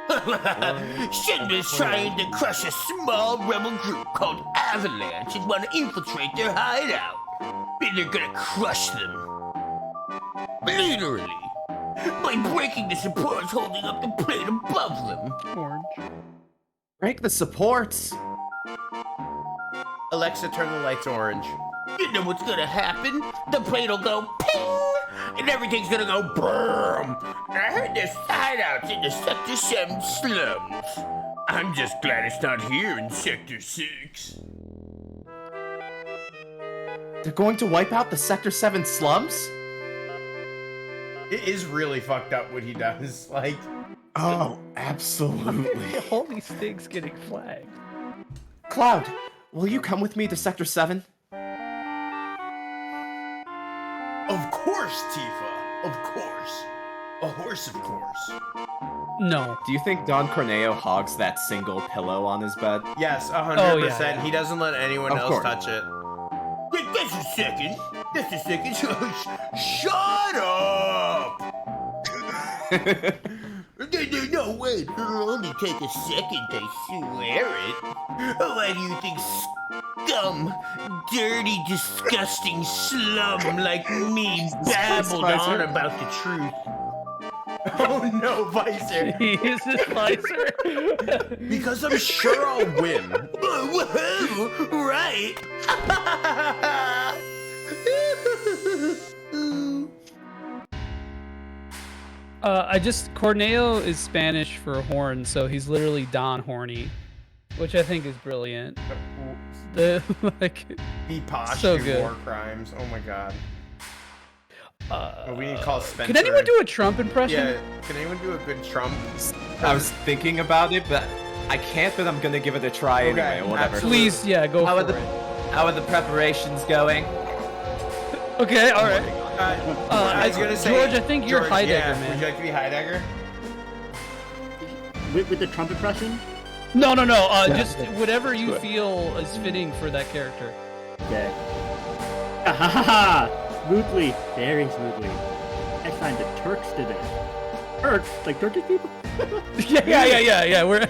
Shinra's trying to crush a small rebel group called Avalanche and want to infiltrate their hideout. And they're gonna crush them. Literally. By breaking the supports holding up the plate above them. Orange. Break the supports. Alexa, turn the lights orange. You know what's gonna happen? The plate will go ping! And everything's gonna go boom! I heard there's hideouts in the Sector 7 slums. I'm just glad it's not here in Sector 6. They're going to wipe out the Sector 7 slums? It is really fucked up what he does. Like, Oh, absolutely. All these things getting flagged. Cloud, will you come with me to Sector 7? of course, Tifa. Of course. A horse, of course. No. Do you think Don Corneo hogs that single pillow on his bed? Yes, 100%. Oh, yeah. He doesn't let anyone Of else course. touch it. Wait, just a second. Just a second. Shut up! No, wait. It'll only take a second, I swear it. Why do you think scum, dirty, disgusting slum like me babbled Spicer. on about the truth? Oh no, Visor! He is this visor. Because I'm sure I'll win. Right. Corneo is Spanish for horn, so he's literally Don Horny, which I think is brilliant. The He posh so do good. war crimes. Oh my god. We need to call Spencer. Can anyone do a Trump impression? Yeah, can anyone do a good Trump? I was thinking about it, but I can't. But I'm gonna give it a try Okay, anyway. Whatever. absolutely. Please, yeah, go How for are it. How are the preparations going? Okay, all right. I was gonna say, George, I think you're George, Heidegger, yeah. man. Would you like to be Heidegger? With the Trump impression? No. Just whatever you feel is fitting for that character. Okay. Ha! Smoothly, very smoothly. I find the Turks to this. Turks? Like Turkish people? Yeah. We're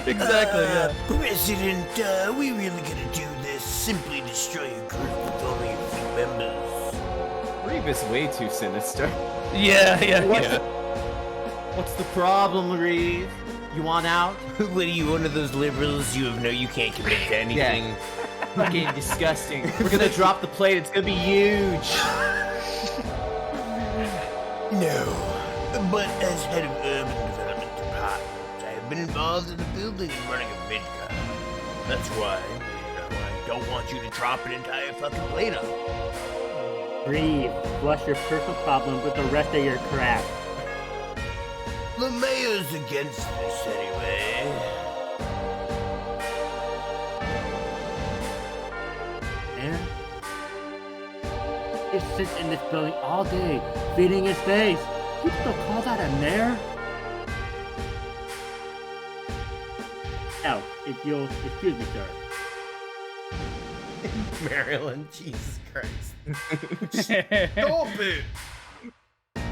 exactly, yeah. President, we really gonna do this? Simply destroy a group with only a few members. Reeve is way too sinister. Yeah. What's the problem, Reeve? You want out? What are you, one of those liberals? You can't commit to anything. Fucking disgusting. We're gonna drop the plate. It's gonna be huge. No, but as head of urban development department, I have been involved in the building and running a midcon. That's why, I don't want you to drop an entire fucking plate on. Breathe. Flush your personal problems with the rest of your crap. The mayor's against this anyway. Mayor? He sits in this building all day, feeding his face. You still call that a mayor? Now, if you'll excuse me, sir. Maryland, Jesus Christ. Stop it!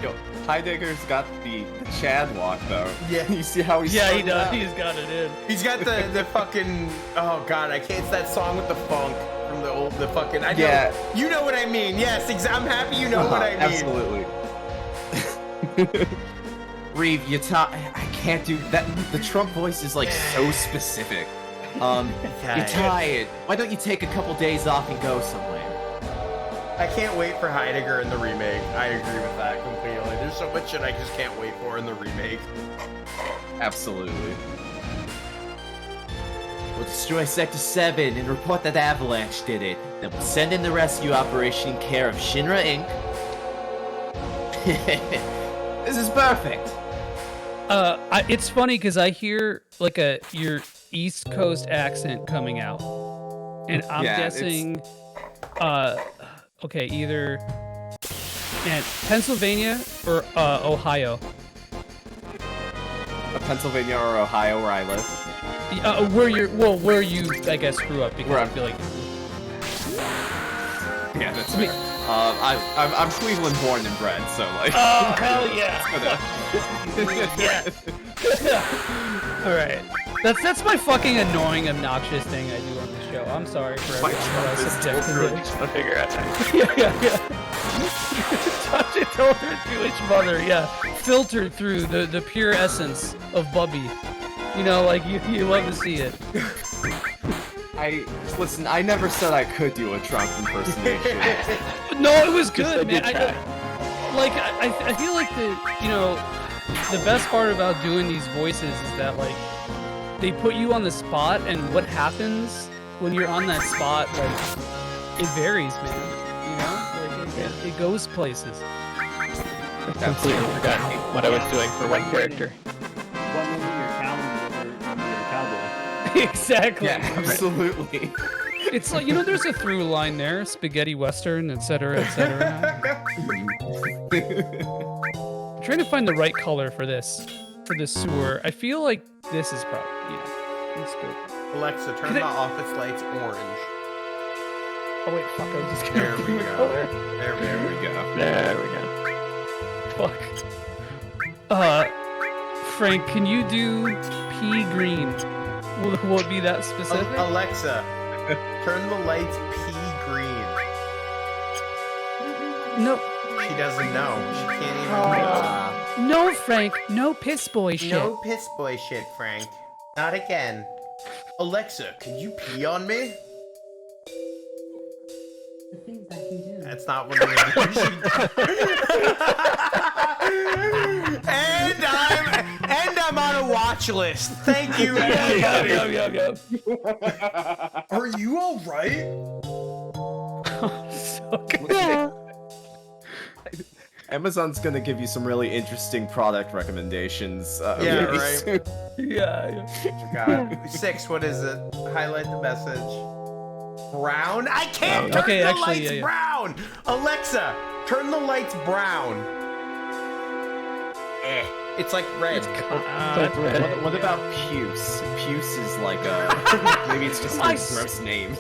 Yo, Heidegger's got the Chad walk though. Yeah. You see how he's Yeah, he strung does. out? He's got it in. He's got the fucking, oh god, I can't, it's that song with the funk from the fucking, I know, Yeah. you know what I mean, yes, I'm happy you know what I mean. Absolutely. Reeve, I can't do that. The Trump voice is like so specific. You're tired. Why don't you take a couple days off and go somewhere? I can't wait for Heidegger in the remake. I agree with that completely. There's so much shit I just can't wait for in the remake. Absolutely. We'll destroy Sector 7 and report that the Avalanche did it. Then we'll send in the rescue operation in care of Shinra Inc. This is perfect. It's funny because I hear like your East Coast accent coming out, and I'm guessing, okay, either Pennsylvania or Ohio. Pennsylvania or Ohio, where I live. Where you I guess grew up, because I feel like. Yeah, that's fair. I'm Cleveland born and bred, so like. Oh hell yeah! All right, that's my fucking annoying, obnoxious thing I do on the show. I'm sorry for My everyone Trump else is subjected to Really it. trying to figure out how Yeah. Touch it over Jewish mother, yeah. Filtered through the pure essence of Bubby. You know, like you love to see it. Listen, I never said I could do a Trump impersonation. No, it was Just good, a man. good try. I feel like the best part about doing these voices is that like they put you on the spot, and what happens when you're on that spot, like it varies, man. You know, like it goes places. I completely forgot what I was doing for one character. One minute you're talented, you're a cowboy. Exactly. Yeah, absolutely. It's like, there's a through line there, spaghetti western, etc., etc. I'm trying to find the right color for this sewer. I feel like this is probably, let's go. Alexa, turn the office lights orange. Oh wait, fuck, I was just gonna There we do the go. color. There we go. There we go. Fuck. Frank, can you do pea green? Will it be that specific? Alexa, turn the lights pea green. No. She doesn't know. She can't even. No, Frank. No piss boy shit. No piss boy shit, Frank. Not again. Alexa, can you pee on me? The things that he did. That's not what I'm gonna do. And I'm on a watch list. Thank you. Are you all right? So good. Yeah. Amazon's gonna give you some really interesting product recommendations. Yeah, really right. soon. Yeah. God. 6, what is it? Highlight the message. Brown? I can't turn Okay, the actually, lights yeah. brown! Alexa, turn the lights brown. It's like red. What about puce? Puce is like a maybe it's just a gross name.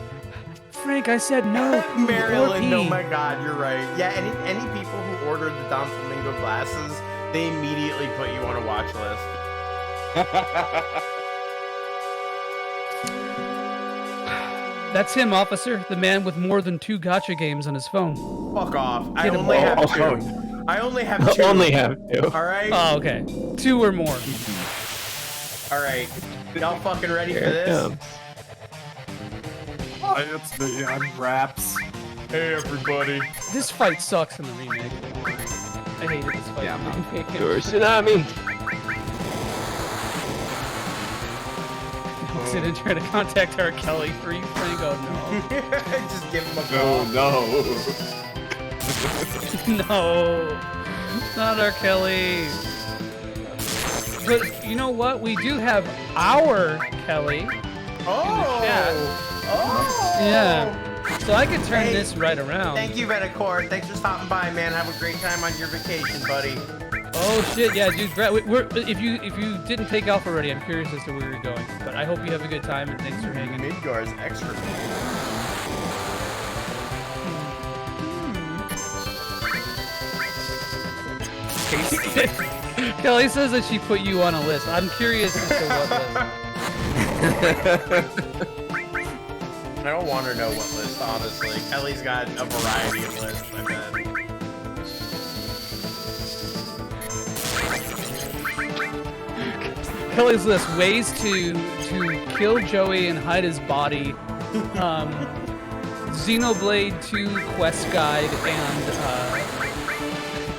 Frank, I said no. Maryland, oh pee. my god, you're right. Yeah, any people who ordered the Don Flamingo glasses, they immediately put you on a watch list. That's him, officer. The man with more than 2 gotcha games on his phone. Fuck off. I Get him. only have 2. I only have 2. Only have 2. Alright? Oh, okay. 2 or more. Alright. Y'all fucking ready for Here it this? comes. It's the Raps. Hey everybody. This fight sucks in the remake. I hated this fight. Yeah, in the remake. Your tsunami. Sit and try to contact R. Kelly for you, Frank. Oh Just give him a Oh call. no. no. Not R. Kelly. But you know what? We do have our Kelly. Oh! chat. Oh! Yeah. So I can turn Hey, this right around. Thank you, Venicord. Thanks for stopping by, man. Have a great time on your vacation, buddy. Oh shit, yeah, dude. Brett, if you didn't take off already, I'm curious as to where you're going. But I hope you have a good time and thanks for hanging. Midgar's extra. Kelly says that she put you on a list. I'm curious as to what list. I don't want to know what list, honestly. Kelly's got a variety of lists, I bet. Kelly's list: ways to kill Joey and hide his body. Xenoblade 2 quest guide and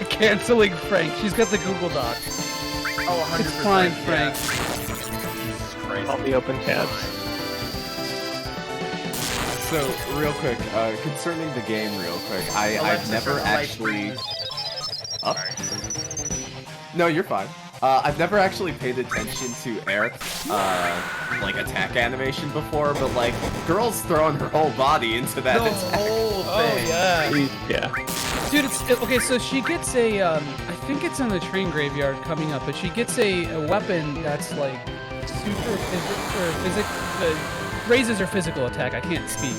canceling Frank. She's got the Google Doc. Oh, 100%. It's fine, yeah. Frank. Jesus Christ. All the open tabs. So real quick, concerning the game, real quick, I've Alexa, never turn the lights actually. green. Up? No, you're fine. I've never actually paid attention to Eric's like attack animation before, but like girl's throwing her whole body into that The attack. whole Oh thing. yeah. Yeah. Dude, okay, so she gets a, I think it's in the train graveyard coming up, but she gets a weapon that's like super raises her physical attack, I can't speak.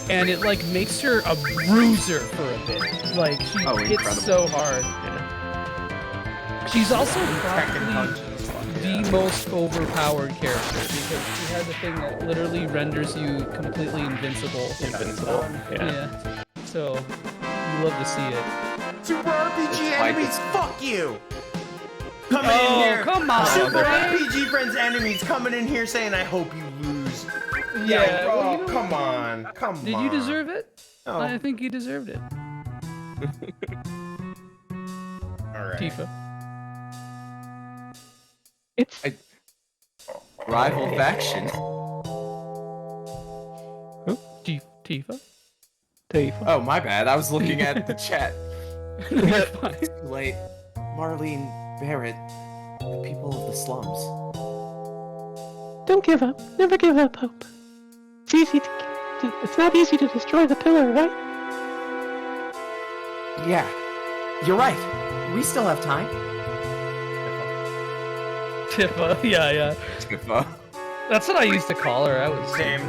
And it like makes her a bruiser for a bit. Like, she hits incredible. so hard. She's also Tekken probably punches. Fuck yeah. the most overpowered character because she has a thing that literally renders you completely invincible. Invincible. Yeah. Yeah. So, you love to see it. Super RPG It's enemies, like- fuck you! Coming Oh, in here. come on, Super Frank. RPG friends enemies coming in here saying, I hope you lose. Yeah, oh, well, you know- come on. Come on. Did you deserve it? No. I think you deserved it. Alright. Tifa. It's Rival faction. Tifa. Tifa. Oh, my bad. I was looking at the chat. You're fine. Too late. Marlene, Barret, the people of the slums. Don't give up. Never give up hope. It's easy it's not easy to destroy the pillar, right? Yeah, you're right. We still have time. Tifa. Yeah. Tifa. That's what I used to call her. I was. Same.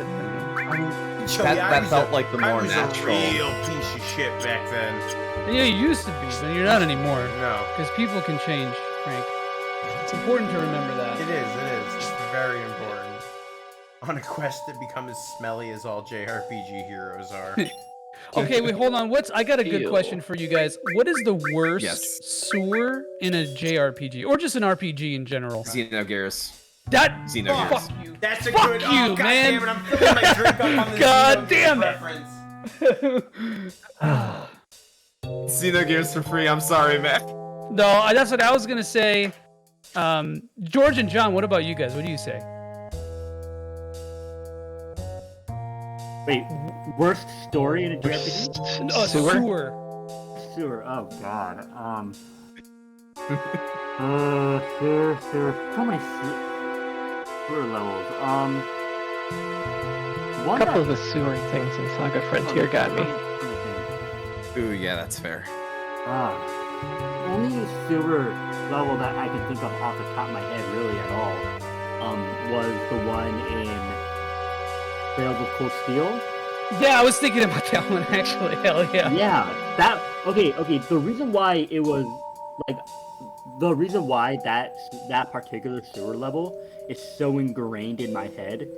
That felt like the more natural. I was a real piece of shit back then. Yeah, you used to be, but you're not anymore. No. Because people can change, Frank. It's important to remember that. It is. It's very important. On a quest to become as smelly as all JRPG heroes are. Okay, wait, hold on. I got a good Ew. question for you guys. What is the worst Yes. sewer in a JRPG or just an RPG in general? Xenogears. That Xenogears. fuck you. That's a Fuck good. you, Oh, God man. damn it! I'm filling my drink up on this God Xenogears damn it. reference. Xenogears for free. I'm sorry, man. No, that's what I was gonna say. George and John, what about you guys? What do you say? Wait, worst story in a JRPG? Sewer? Sewer. Oh god. Sewer. So many sewer levels. A One couple of that- the sewer things in Saga Frontier got me. Ooh, yeah, that's fair. Only sewer level that I can think of off the top of my head, really at all, was the one in Trails of Cold Steel. Yeah, I was thinking about that one actually. Hell yeah. Yeah, that. Okay. The reason why it was like, the reason why that particular sewer level is so ingrained in my head,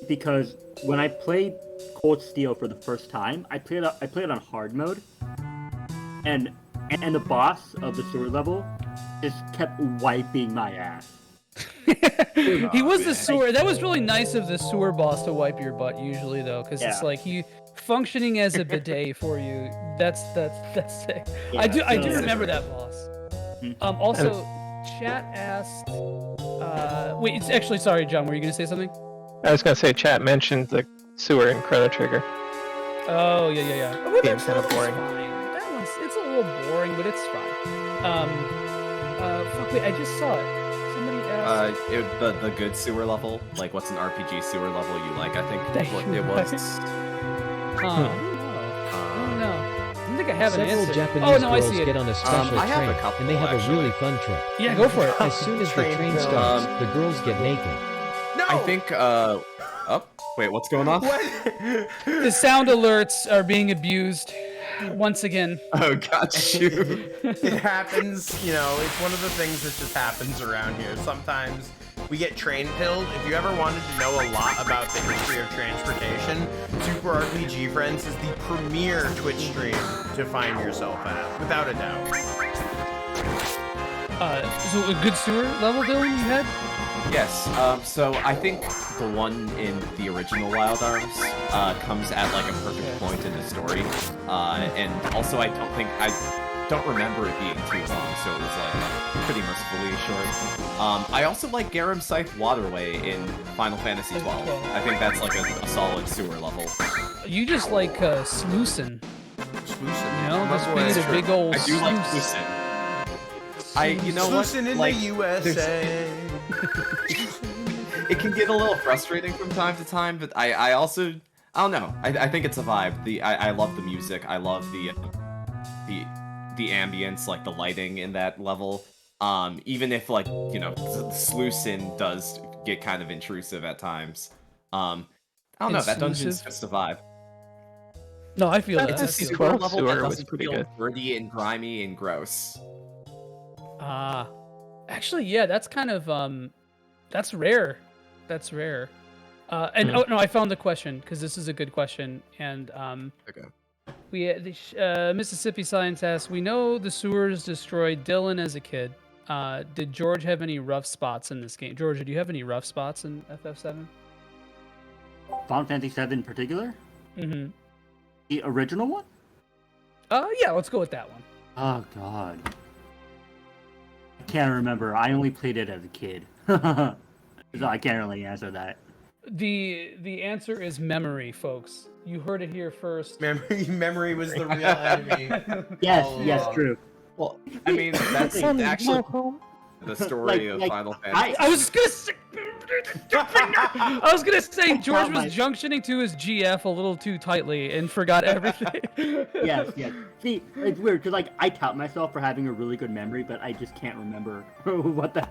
because when I played Cold Steel for the first time, I played it on hard mode, and the boss of the sewer level just kept wiping my ass. He was the sewer. That was really nice of the sewer boss to wipe your butt usually though, because it's Yeah. like he functioning as a bidet for you. That's sick. Yeah, I do so- remember that boss. Also, chat asked. Wait, it's actually sorry, John. Were you gonna say something? I was gonna say, chat mentioned the sewer in Chrono Trigger. Oh yeah. Oh, Game's kind of boring. Fine. That one's it's a little boring, but it's fine. Fuck, wait, I just saw it. Somebody asked. The good sewer level. Like, what's an RPG sewer level you like? I think That what you it was. I don't know. I don't think I have an Several answer. Japanese Oh no, I girls see it. get on a special I have a train, couple, and they have actually. a really fun trip. Yeah, go for it. As soon as the train starts, the girls get naked. No. I think. Oh, wait, what's going on? What? The sound alerts are being abused once again. Oh, got you. It happens, you know, it's one of the things that just happens around here. Sometimes we get train pilled. If you ever wanted to know a lot about the history of transportation, Super RPG Friends is the premier Twitch stream to find yourself at, without a doubt. So a good sewer level, Dylan, you had? Yes. So I think the one in the original Wild Arms comes at like a perfect point in the story, and also I don't remember it being too long, so it was like pretty mercifully short. I also like Garam Scythe Waterway in Final Fantasy XII. I think that's like a solid sewer level. You just like sluicing, Sluicing. you know, My just boy, being that's a true. big old I do like sluice. sluicing. You know what? Sluicing in Like, the USA. it can get a little frustrating from time to time, but I also I don't know. I think it's a vibe. I love the music. I love the ambience, like the lighting in that level. Even if like, you know, the sluicing does get kind of intrusive at times. I don't know. That dungeon's Intrusive? just a vibe. No, I feel that. It's I a feel sewer C12 level sewer that was doesn't pretty feel good. dirty and grimy and gross. Actually, yeah, that's kind of that's rare. That's rare. And oh no, I found the question because this is a good question. And Okay. Mississippi Science asks, we know the sewers destroyed Dylan as a kid. Did George have any rough spots in this game? George, do you have any rough spots in FF7? Final Fantasy VII in particular? Mm-hmm. The original one? Yeah, let's go with that one. Oh god. I can't remember. I only played it as a kid. So I can't really answer that. The answer is memory, folks. You heard it here first. Memory was the real enemy. Yes, all yes, along. true. Well, I mean, that's actually the story of like, Final Fantasy. I was gonna say, George was junctioning to his GF a little too tightly and forgot everything. Yes. See, it's weird because like I tout myself for having a really good memory, but I just can't remember what the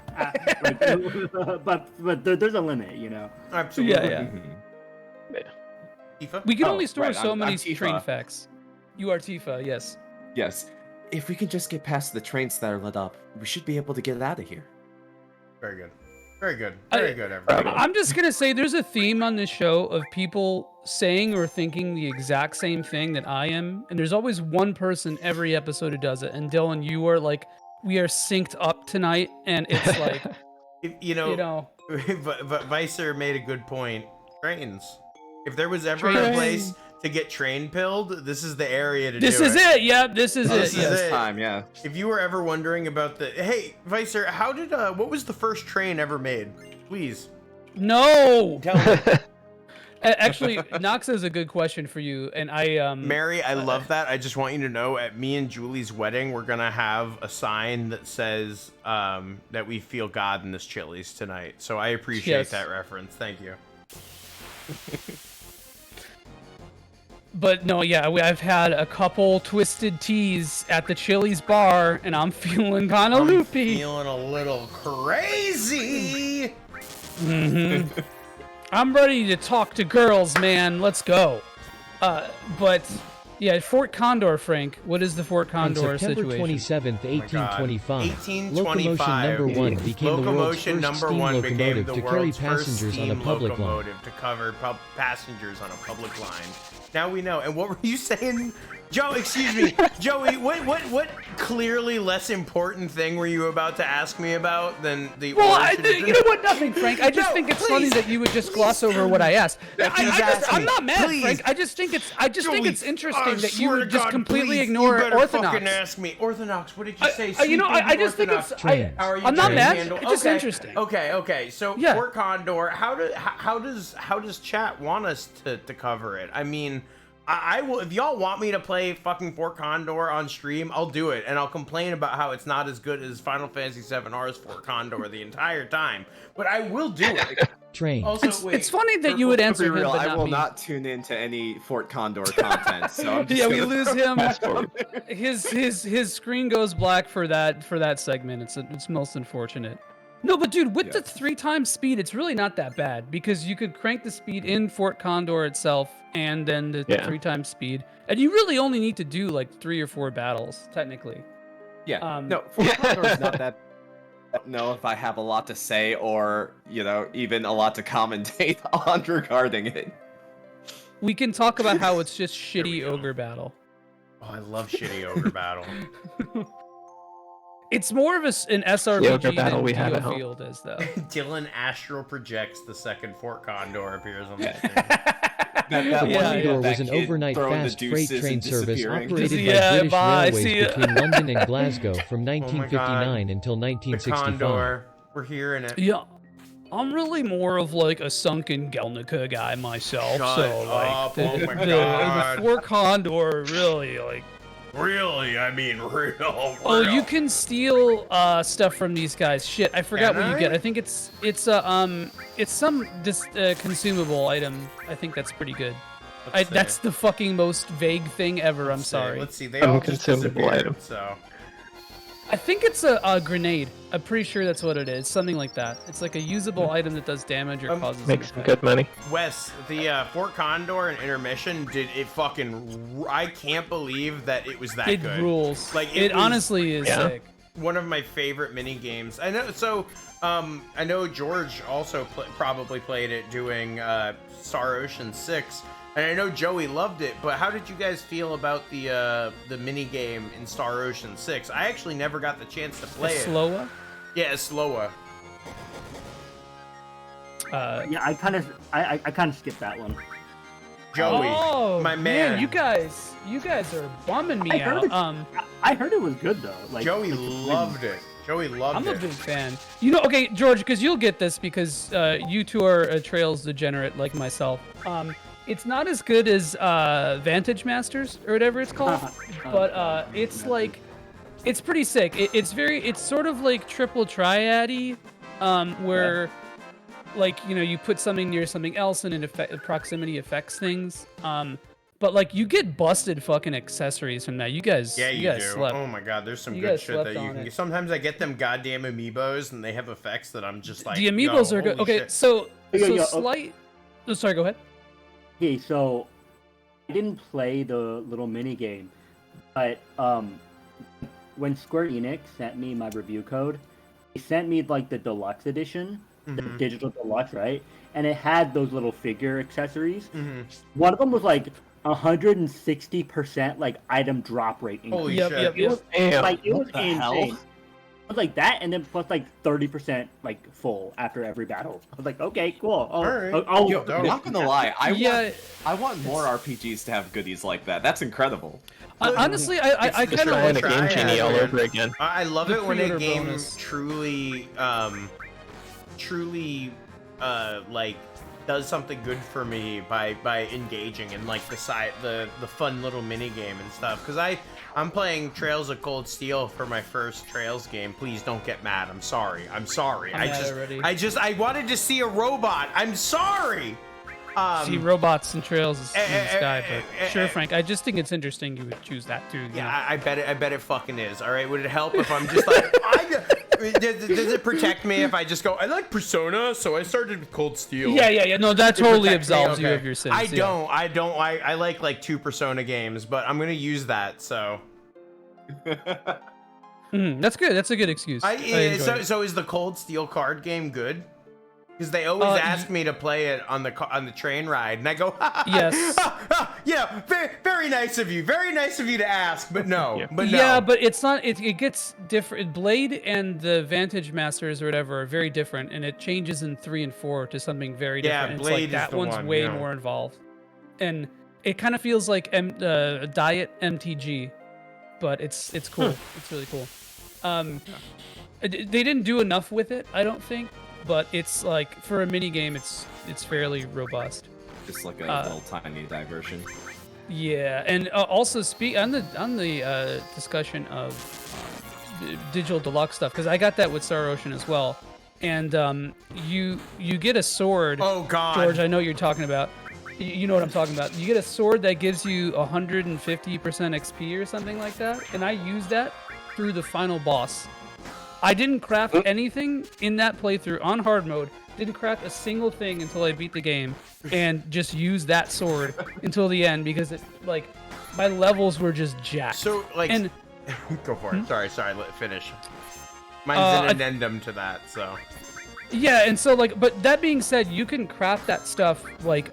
but there's a limit, you know. Absolutely. Yeah. Tifa? We can Oh, only store right, so I'm many Tifa. train facts. You are Tifa, yes. Yes. If we can just get past the trains that are lit up, we should be able to get out of here. Very good. Very good. Very good, everybody. I'm just gonna say there's a theme on this show of people saying or thinking the exact same thing that I am, and there's always one person every episode who does it. And Dylan, you are like, we are synced up tonight, and it's like, you know, but Vicer made a good point. Trains. If there was ever a place to get train pilled, this is the area to do it. This is it. Yeah, this is it. This is it. Time, yeah. If you were ever wondering about hey, Vicer, how did what was the first train ever made? Please. No. Tell me. Actually, Nox has a good question for you, and Mary, I love that. I just want you to know, at me and Julie's wedding, we're gonna have a sign that says that we feel God in this Chili's tonight. So I appreciate that reference. Thank you. But no, yeah, I've had a couple twisted teas at the Chili's bar, and I'm feeling kind of loopy. Feeling a little crazy. Mm-hmm. I'm ready to talk to girls, man. Let's go. But yeah, Fort Condor, Frank. What is the Fort Condor September situation? 27th, 1825, 1825. Locomotion number 1 became the world's Locomotion first number steam 1 became locomotive the to carry world's first passengers on a steam public line. locomotive to cover passengers on a public line. Now we know. And what were you saying, Joe? Excuse me, Joey. What clearly less important thing were you about to ask me about than the? Well, you know what? Nothing, Frank. I just think it's funny that you would just gloss over what I asked. I'm not mad, Frank. I just think it's interesting that you would just completely ignore Orthodox. Fucking ask me, Orthodox. What did you say? You know, I just think it's. I'm not mad. It's just interesting. Okay. So Fort Condor. How does chat want us to cover it? I mean, I will. If y'all want me to play fucking Fort Condor on stream, I'll do it, and I'll complain about how it's not as good as Final Fantasy VII R's Fort Condor the entire time. But I will do it. Train. Also, it's funny that you would answer him, but I will me. not tune into any Fort Condor content. So I'm just yeah, we lose him. His screen goes black for that segment. It's most unfortunate. No, but dude, with the 3x speed, it's really not that bad because you could crank the speed in Fort Condor itself and then the 3x speed, and you really only need to do like 3 or 4 battles technically. Yeah. No, Fort Condor is not that. I don't know if I have a lot to say or even a lot to commentate on regarding it. We can talk about how it's just shitty ogre battle. Oh, I love shitty ogre battle. It's more of an SRPG battle than we have at home. Field is, though. Dylan astral projects the second Fort Condor appears on the screen. The Condor was an overnight fast freight train service operated by British Railways between London and Glasgow from 1959 until 1965. The Condor, we're hearing it. Yeah, I'm really more of like a sunken Gelnica guy myself. Shut so up. like Oh my God. the Fort Condor really like. Really? I mean, real. Oh, you can steal stuff from these guys. Shit, I forgot what you get. I think it's some consumable item. I think that's pretty good. That's the fucking most vague thing ever. I'm sorry. Let's see. They all just consumable item. So. I think it's a grenade. I'm pretty sure that's what it is. Something like that. It's like a usable item that does damage or causes. Makes some good money. Wes, the Fort Condor and Intermission did it fucking. I can't believe that it was that good. It rules. Like it honestly is sick. One of my favorite mini games. I know. So, I know George also probably played it doing Star Ocean 6. And I know Joey loved it, but how did you guys feel about the mini game in Star Ocean 6? I actually never got the chance to play it. Slowa? Yeah, it's Slowa. Yeah, I kind of skipped that one. Joey, my man. You guys are bumming me out. I heard it was good though. Like Joey loved it. Joey loved it. I'm a big fan. Okay, George, because you'll get this because you two are a Trails degenerate like myself. It's not as good as Vantage Masters or whatever it's called, but it's like it's pretty sick. It's sort of like triple triad-y, where like you put something near something else and proximity affects things. But like you get busted fucking accessories from that. You guys, yeah, you guys do. Slept. Oh my God, there's some good shit that you can get. Sometimes I get them goddamn amiibos and they have effects that I'm just like. The amiibos are good. Okay, shit. so slight. Oh, sorry, go ahead. Okay, so I didn't play the little mini game, but when Square Enix sent me my review code, they sent me like the deluxe edition, the digital deluxe, right? And it had those little figure accessories. Mm-hmm. One of them was like 160% like item drop rate increase. Holy shit! It was, like, it was the insane. hell? It was like that, and then plus like 30% like full after every battle. I was like, okay, cool. Yo, not gonna lie, I want more RPGs to have goodies like that. That's incredible. Honestly, I kind of want like a game genie all over again. I love The it when a creator game bonus. truly like does something good for me by engaging in like the fun little mini game and stuff. Because I'm playing Trails of Cold Steel for my first Trails game. Please don't get mad. I'm sorry. I'm mad already. I wanted to see a robot. I'm sorry. See robots and trails in the sky, but sure, Frank. I just think it's interesting you would choose that too. Yeah, I bet it fucking is. All right, would it help if I'm just like, does it protect me if I just go, I like Persona, so I started with Cold Steel? Yeah. No, that totally absolves you of your sins. I don't. I like 2 Persona games, but I'm gonna use that. So. That's good. That's a good excuse. So is the Cold Steel card game good? Because they always ask me to play it on the train ride, and I go, yes, yeah, very nice of you, to ask, but no, yeah, but it's not. It gets different. Blade and the Vantage Masters or whatever are very different, and it changes in 3 and 4 to something very different. Yeah, It's Blade like that is the one's one, way yeah. more involved, and it kind of feels like a diet MTG, but it's cool. It's really cool. They didn't do enough with it, I don't think. But it's like for a mini game, it's fairly robust. Just like a little tiny diversion. Yeah, and also on the discussion of digital deluxe stuff, because I got that with Star Ocean as well, and you get a sword. Oh God, George, I know you're talking about. You know what I'm talking about. You get a sword that gives you 150% XP or something like that, and I used that through the final boss. I didn't craft anything in that playthrough on hard mode. Didn't craft a single thing until I beat the game, and just used that sword until the end because it like my levels were just jacked. So like, and go for it. Sorry. Let it finish. Mine's an addendum to that. So. Yeah, and so like, but that being said, you can craft that stuff like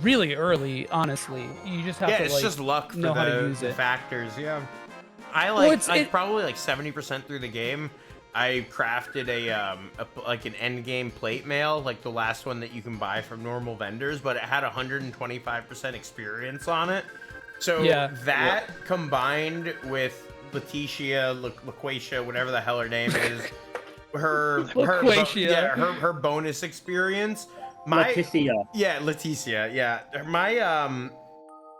really early. Honestly, you just have to it's like just luck for know how to use the it. factors. Yeah. I probably like 70% through the game. I crafted an end game plate mail, like the last one that you can buy from normal vendors, but it had 125% experience on it. So that combined with LaQuatia, whatever the hell her name is, her bonus experience. Leticia. Yeah, Leticia. Yeah,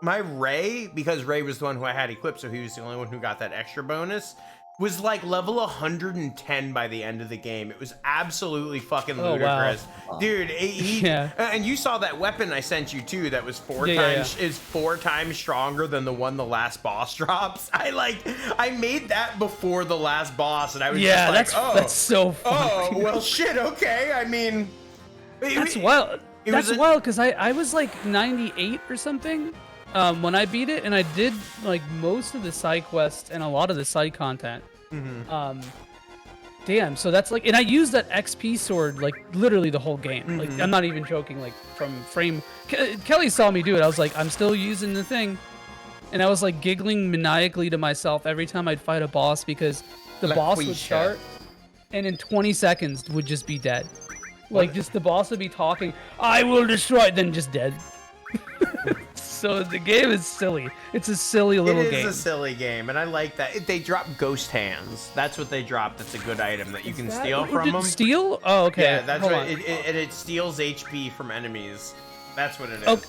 my Ray, because Ray was the one who I had equipped, so he was the only one who got that extra bonus, was like level 110 by the end of the game. It was absolutely fucking ludicrous. Wow. Dude, and you saw that weapon I sent you too that was 4 times stronger than the one the last boss drops. I made that before the last boss, and I was just like, that's so funny. Oh, well shit, okay. I mean, that's wild. That's wild because I was like 98 or something when I beat it, and I did like most of the side quests and a lot of the side content. Damn, so that's like, and I used that XP sword like literally the whole game. Like I'm not even joking. Like from frame, Kelly saw me do it. I was like, I'm still using the thing, and I was like giggling maniacally to myself every time I'd fight a boss because the boss would start, and in 20 seconds would just be dead. Like just the boss would be talking, I will destroy, then just dead. So the game is silly. It's a silly little game. It is a silly game, and I like that. They drop ghost hands. That's what they drop. That's a good item that you can steal from them. Steal? Oh, okay. Yeah, that's right. It steals HP from enemies. That's what it is. Okay,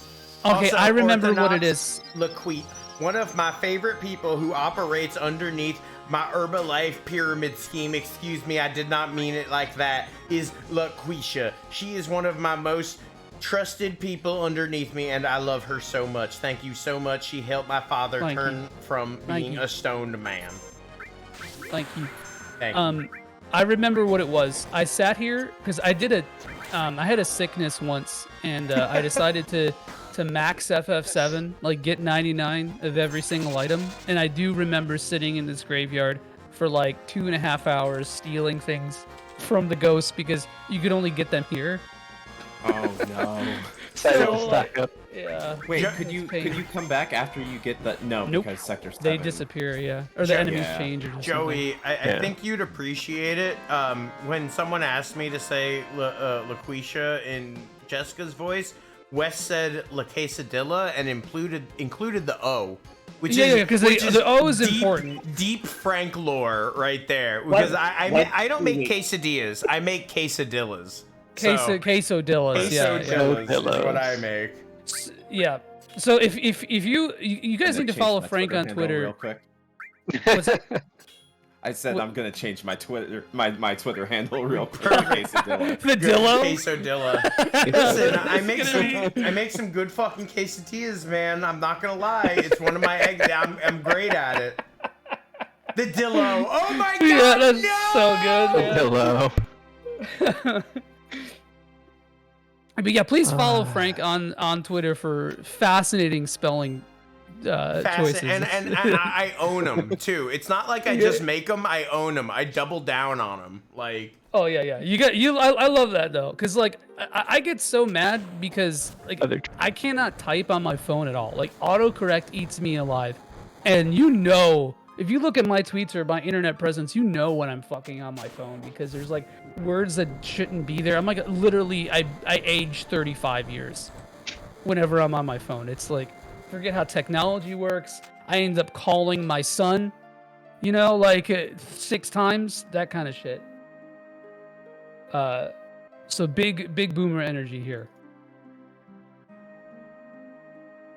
Also, I remember what it Orthodox is. LaQuit, one of my favorite people who operates underneath my Herbalife pyramid scheme, excuse me, I did not mean it like that, is LaQuisha. She is one of my most trusted people underneath me, and I love her so much. Thank you so much. She helped my father turn from being a stoned man. Thank you. Thank you. I remember what it was. I sat here because I did I had a sickness once, and I decided to max FF7, like get 99 of every single item. And I do remember sitting in this graveyard for like 2.5 hours stealing things from the ghosts because you could only get them here. Oh no. Stack up. Yeah. Wait, could you come back after you get the Nope. Because Sector 7. They disappear, yeah. Or the enemies change or something. Joey, I think you'd appreciate it when someone asked me to say LaQuisha in Jessica's voice. Wes said La Quesadilla and included the O. Which is because the O is deep, important. Deep Frank lore right there. Because I don't make quesadillas. I make quesadillas. Quesodillas, Quesodillas is what I make. Yeah. So if you guys need to follow Frank on Twitter. Real quick. What's that? I said I'm gonna change my Twitter handle real quick. Quesadilla. The Dillo. Quesodilla. Listen, I make some good fucking quesadillas, man. I'm not gonna lie. It's one of my eggs. I'm great at it. The Dillo. Oh my god. Yeah, that's no! so good. The Dillo. But yeah, please follow Frank on Twitter for fascinating spelling choices. And I own them too. It's not like I just make them. I own them. I double down on them. Like. Oh yeah. I love that though, cause like I get so mad because like I cannot type on my phone at all. Like autocorrect eats me alive, and if you look at my tweets or my internet presence, when I'm fucking on my phone because there's like words that shouldn't be there. I'm like literally I age 35 years whenever I'm on my phone. It's like forget how technology works. I end up calling my son, like 6 times, that kind of shit. So big boomer energy here.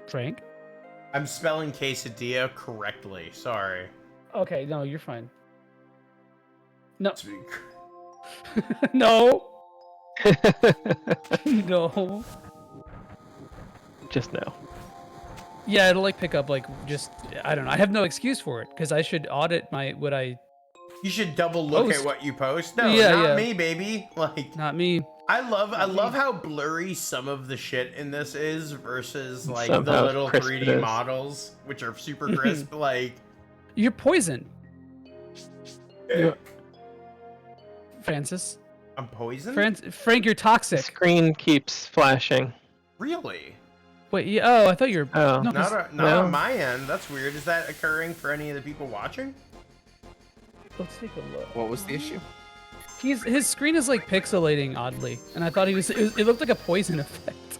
Frank? I'm spelling quesadilla correctly. Sorry. Okay, no, you're fine. No. Speak. No. No. Just no. Yeah, it'll like pick up like just I don't know. I have no excuse for it because I should audit what I. You should double look at what you post. No, Yeah, not yeah. me, baby. Like Not me. I love how blurry some of the shit in this is versus like the Somehow little crisp 3D it is. models, which are super crisp. Like You're poison, Yeah. Francis. I'm poisoned. Frank, you're The toxic. screen keeps flashing. Really? Wait, yeah, oh, I thought you were. Oh. No, 'cause- Not on my end. That's weird. Is that occurring for any of the people watching? let's take a look. What was the issue? His screen is like pixelating oddly, and I thought it looked like a poison effect.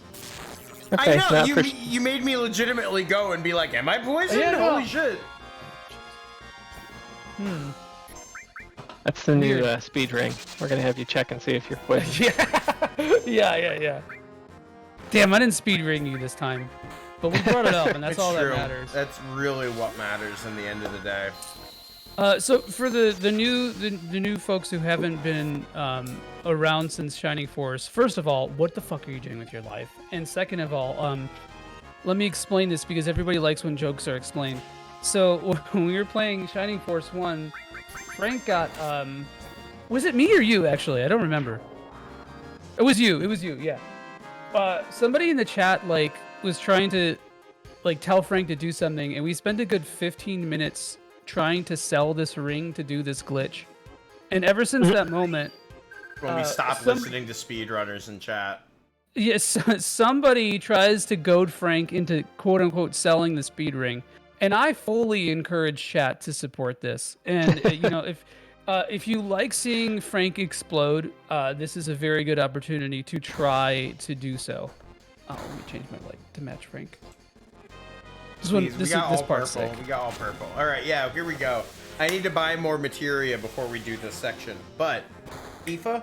Okay, I know now you made me legitimately go and be like, "Am I poisoned? Yeah, no. Holy shit!" that's the new speed ring. We're gonna have you check and see if you're poisoned. Yeah. Damn, I didn't speed ring you this time, but we brought it up, and that's It's all true. that matters. That's really what matters in the end of the day. So for the new folks who haven't been around since Shining Force, first of all, what the fuck are you doing with your life? And second of all, let me explain this because everybody likes when jokes are explained. So when we were playing Shining Force 1, Frank got was it me or you actually? I don't remember. It was you, yeah. Somebody in the chat like was trying to like tell Frank to do something, and we spent a good 15 minutes trying to sell this ring to do this glitch. And ever since that moment, When we stopped listening to speedrunners in chat. yes, somebody tries to goad Frank into quote unquote selling the speed ring. And I fully encourage chat to support this. And if you like seeing Frank explode, this is a very good opportunity to try to do so. Oh, let me change my light to match Frank. This part's sick. We got all purple. All right, yeah, here we go. I need to buy more materia before we do this section. But Tifa,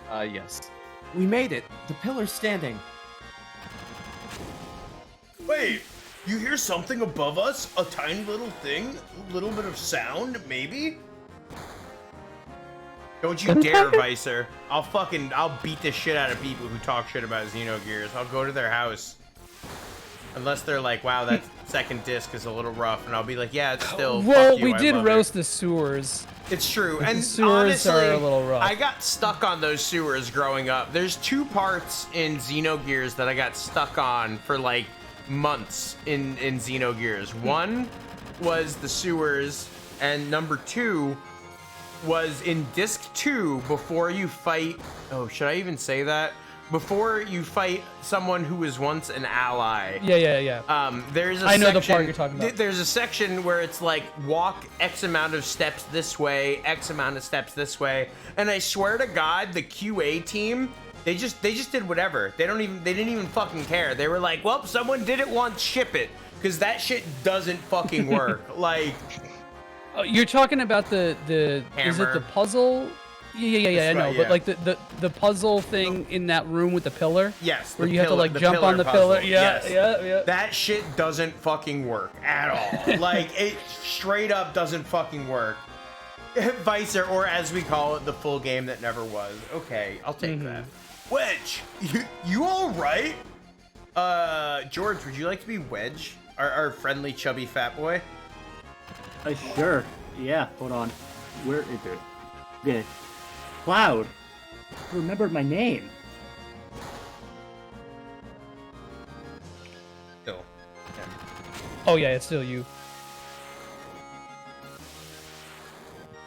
Yes. We made it. The pillar's standing. wait, you hear something above us? A tiny little thing? A little bit of sound, maybe? Don't you dare, Vicer. I'll beat the shit out of people who talk shit about Xenogears. I'll go to their house. Unless they're like, wow, that second disc is a little rough, and I'll be like, yeah, it's still. Well, fuck you, we I did love roast it. the sewers. It's true, and The sewers honestly, are a little rough. I got stuck on those sewers growing up. There's 2 parts in Xenogears that I got stuck on for like months in Xenogears. One was the sewers, and number 2 was in disc 2 before you fight. Oh, should I even say that? Before you fight someone who was once an ally. Yeah. There's a I know section, the part you're talking about. There's a section where it's like walk X amount of steps this way, X amount of steps this way, and I swear to God, the QA team, they just did whatever. They didn't even fucking care. They were like, well, someone did it once, ship it, because that shit doesn't fucking work. Like, you're talking about the Hammer. Is it the puzzle? Yeah, I know. Right, But like the puzzle thing in that room with the pillar? Yes. Where you have to like jump on the pillar. Yes. Yeah. That shit doesn't fucking work at all. Like, it straight up doesn't fucking work. Vicer, or as we call it, the full game that never was. Okay, I'll take that. Wedge, you all right? George, would you like to be Wedge? Our friendly, chubby fat boy? Sure. Yeah, hold on. Where is it? Good. Cloud. I remembered my name. Still. Oh yeah, it's still you.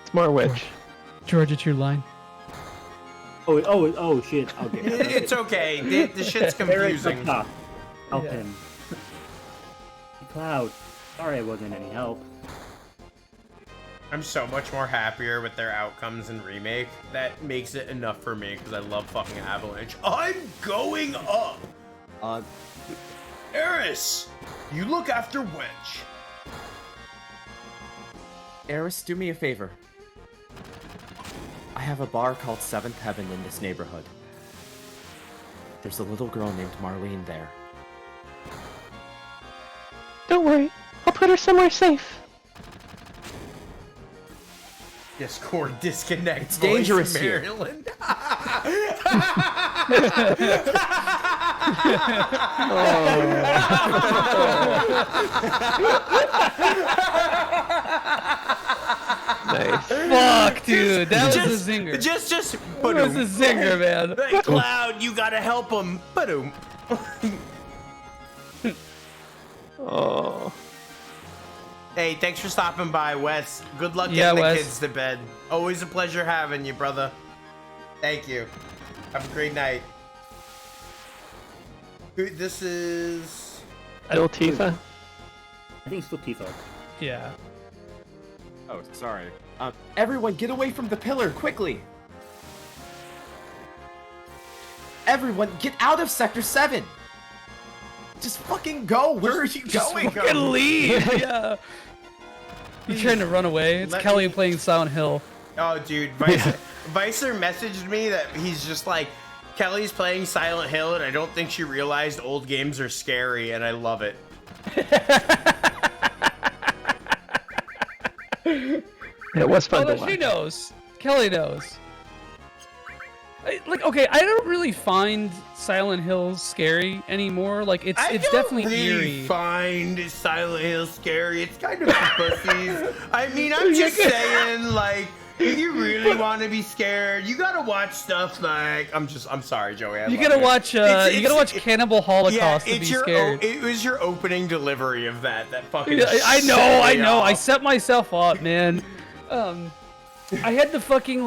It's more Wedge. George, it's your line. Oh, shit. Okay. It's okay. The shit's confusing. Help him. Cloud. Sorry I wasn't any help. I'm so much more happier with their outcomes in Remake. That makes it enough for me because I love fucking Avalanche. I'm going up! Eris! You look after Wedge. Eris, do me a favor. I have a bar called Seventh Heaven in this neighborhood. There's a little girl named Marlene there. Don't worry, I'll put her somewhere safe. Discord disconnect. It's dangerous here. Maryland. Nice. Fuck, dude, that was a zinger. Just That was a zinger, man. Hey, Cloud, you gotta help him. Ba-doom. Oh. Hey, thanks for stopping by, Wes. Good luck Yeah, getting Wes. the kids to bed. Always a pleasure having you, brother. Thank you. Have a great night. This is... Still Tifa? I think it's still Tifa. Yeah. Oh, sorry. Everyone, get away from the pillar, quickly! Everyone, get out of Sector 7! Just fucking go! Where are you going? Fucking leave! Yeah. You're trying to run away. It's Kelly playing Silent Hill. Oh, dude, Vicer messaged me that he's just like, Kelly's playing Silent Hill, and I don't think she realized old games are scary, and I love it. It was fun to Although watch. she knows. Kelly knows. Okay, I don't really find Silent Hill scary anymore. Like, it's definitely really eerie. Find Silent Hill scary. It's kind of for pussies. I mean, I'm just saying, like, if you really want to be scared, you gotta watch stuff like I'm sorry, Joey. You gotta watch. You gotta watch Cannibal Holocaust to be scared. It was your opening delivery of that fucking. I know. Off. I set myself up, man. I had the fucking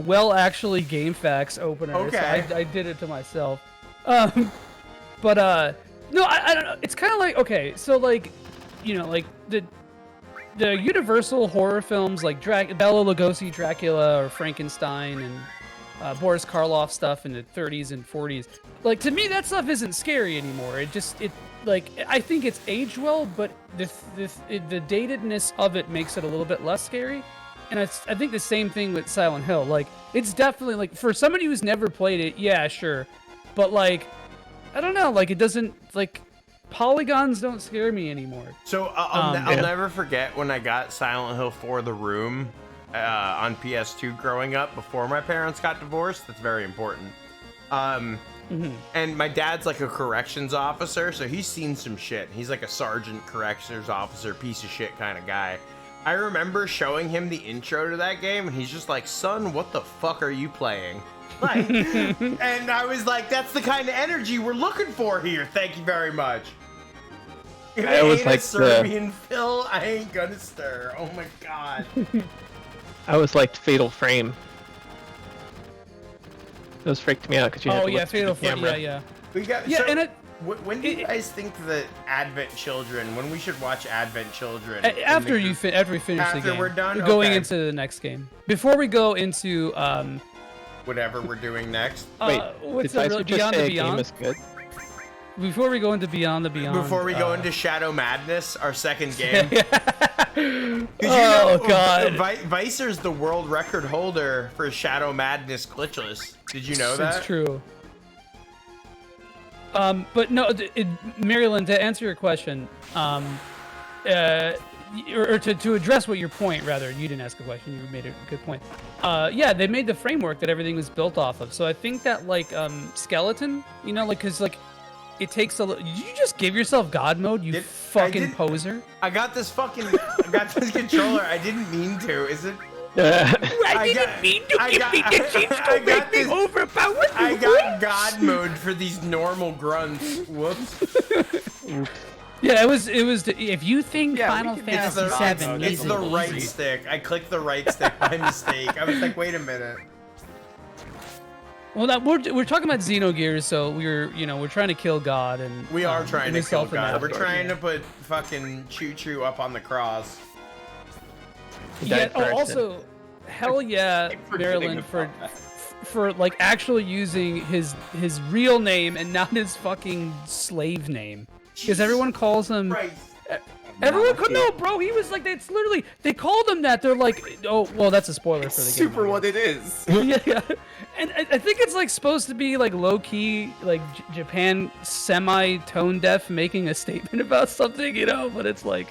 well actually game facts opener. Okay. So I did it to myself. No, I don't know. It's kind of like, okay, so like, you know, like the Universal horror films like Bela Lugosi Dracula or Frankenstein and Boris Karloff stuff in the 30s and 40s. Like, to me, that stuff isn't scary anymore. I think it's aged well, but the datedness of it makes it a little bit less scary. And I think the same thing with Silent Hill. Like, it's definitely, like, for somebody who's never played it, yeah, sure. But, like, I don't know, like, it doesn't, like, polygons don't scare me anymore. So I'll never forget when I got Silent Hill 4 The Room on PS2 growing up before my parents got divorced. That's very important. And my dad's like a corrections officer, so he's seen some shit. He's like a sergeant corrections officer, piece of shit kind of guy. I remember showing him the intro to that game, and he's just like, son, what the fuck are you playing? Like, and I was like, that's the kind of energy we're looking for here. Thank you very much. If it ain't a Serbian Phil, I ain't gonna stir. Oh my god. I always liked Fatal Frame. Those freaked me out because you had to look through the camera. Yeah. We got, Yeah, so, and when do you guys think that Advent Children, when we should watch Advent Children? After we finish the After game. we're done? Going Okay. into the next game. Before we go into whatever we're doing next. Wait, what's did the Dicer real just Beyond say the a game Beyond? is good? Before we go into Beyond the Beyond. Before we go into Shadow Madness, our second game. Oh, God. Vicer's the world record holder for Shadow Madness glitchless. Did you know that? It's true. But no, Maryland, to answer your question, or to address what your point, rather, you didn't ask a question, you made a good point. Yeah, they made the framework that everything was built off of. So I think that, like, Skeleton, you know, like, because, like, it takes a little. Did you just give yourself God mode, you fucking poser? I got this controller. I didn't mean to. Is it? I didn't mean to give me the chance to make me overpowered. I got God mode for these normal grunts. Whoops. Yeah, it was. If you think Final Fantasy VII, it's the right stick. I clicked the right stick by mistake. I was like, wait a minute. Well, we're talking about Xenogears, so we're trying to kill God, and we are trying to kill God. We're trying to put fucking Choo up on the cross. Yeah. Oh, also, hell yeah, Maryland for like actually using his real name and not his fucking slave name, because everyone calls him. Everyone could know, bro. He was like, it's literally they called him that. They're like, oh, well, that's a spoiler for the game. Super what it is. Yeah. And I think it's like supposed to be like low key, like Japan semi tone deaf making a statement about something, you know. But it's like,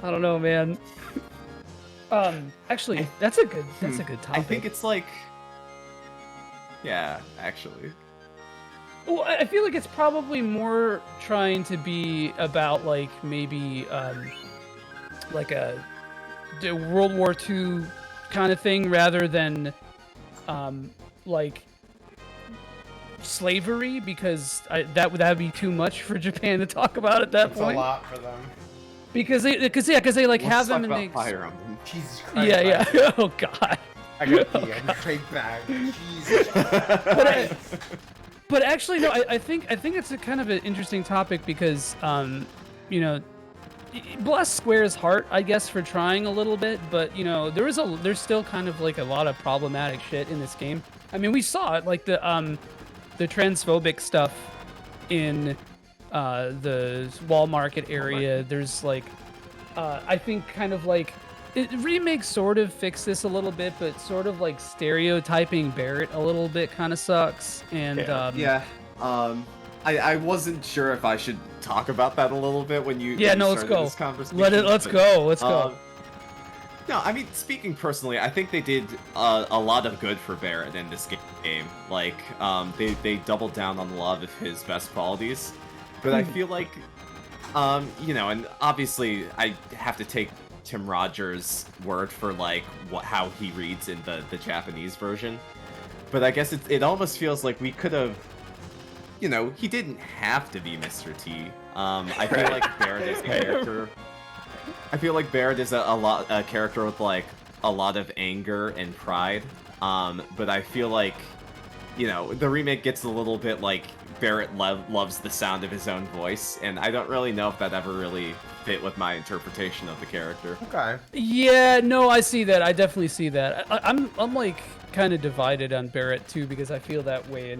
I don't know, man. Actually, that's a good topic. I think it's like, yeah, actually. Well, I feel like it's probably more trying to be about like maybe like a World War II kind of thing rather than like slavery, because that would be too much for Japan to talk about at that point. It's a lot for them. Because they like Let's have talk them about and Fire Emblem. Jesus Christ. Yeah. Oh God. I got pee. I got right back. Jesus Christ. But actually, no. I think it's a kind of an interesting topic because, you know, bless Square's heart, I guess, for trying a little bit. But you know, there's still kind of like a lot of problematic shit in this game. I mean, we saw it, like the transphobic stuff in the Wall Market area. There's like, I think kind of like. Remake sort of fixed this a little bit, but sort of like stereotyping Barret a little bit kind of sucks. And I wasn't sure if I should talk about that a little bit when you let's go. This conversation, Let's go. No, I mean, speaking personally, I think they did a lot of good for Barret in this game. Like, they doubled down on a lot of his best qualities, but I feel like, you know, and obviously I have to take Tim Rogers' word for like how he reads in the Japanese version, but I guess it almost feels like we could have, you know, he didn't have to be Mr. T. I feel like Barret is a character. I feel like Barret is a character with like a lot of anger and pride. But I feel like, you know, the remake gets a little bit like Barret loves the sound of his own voice, and I don't really know if that ever really fit with my interpretation of the character. Okay. Yeah, no, I see that. I definitely see that. I'm like kind of divided on Barret too, because I feel that way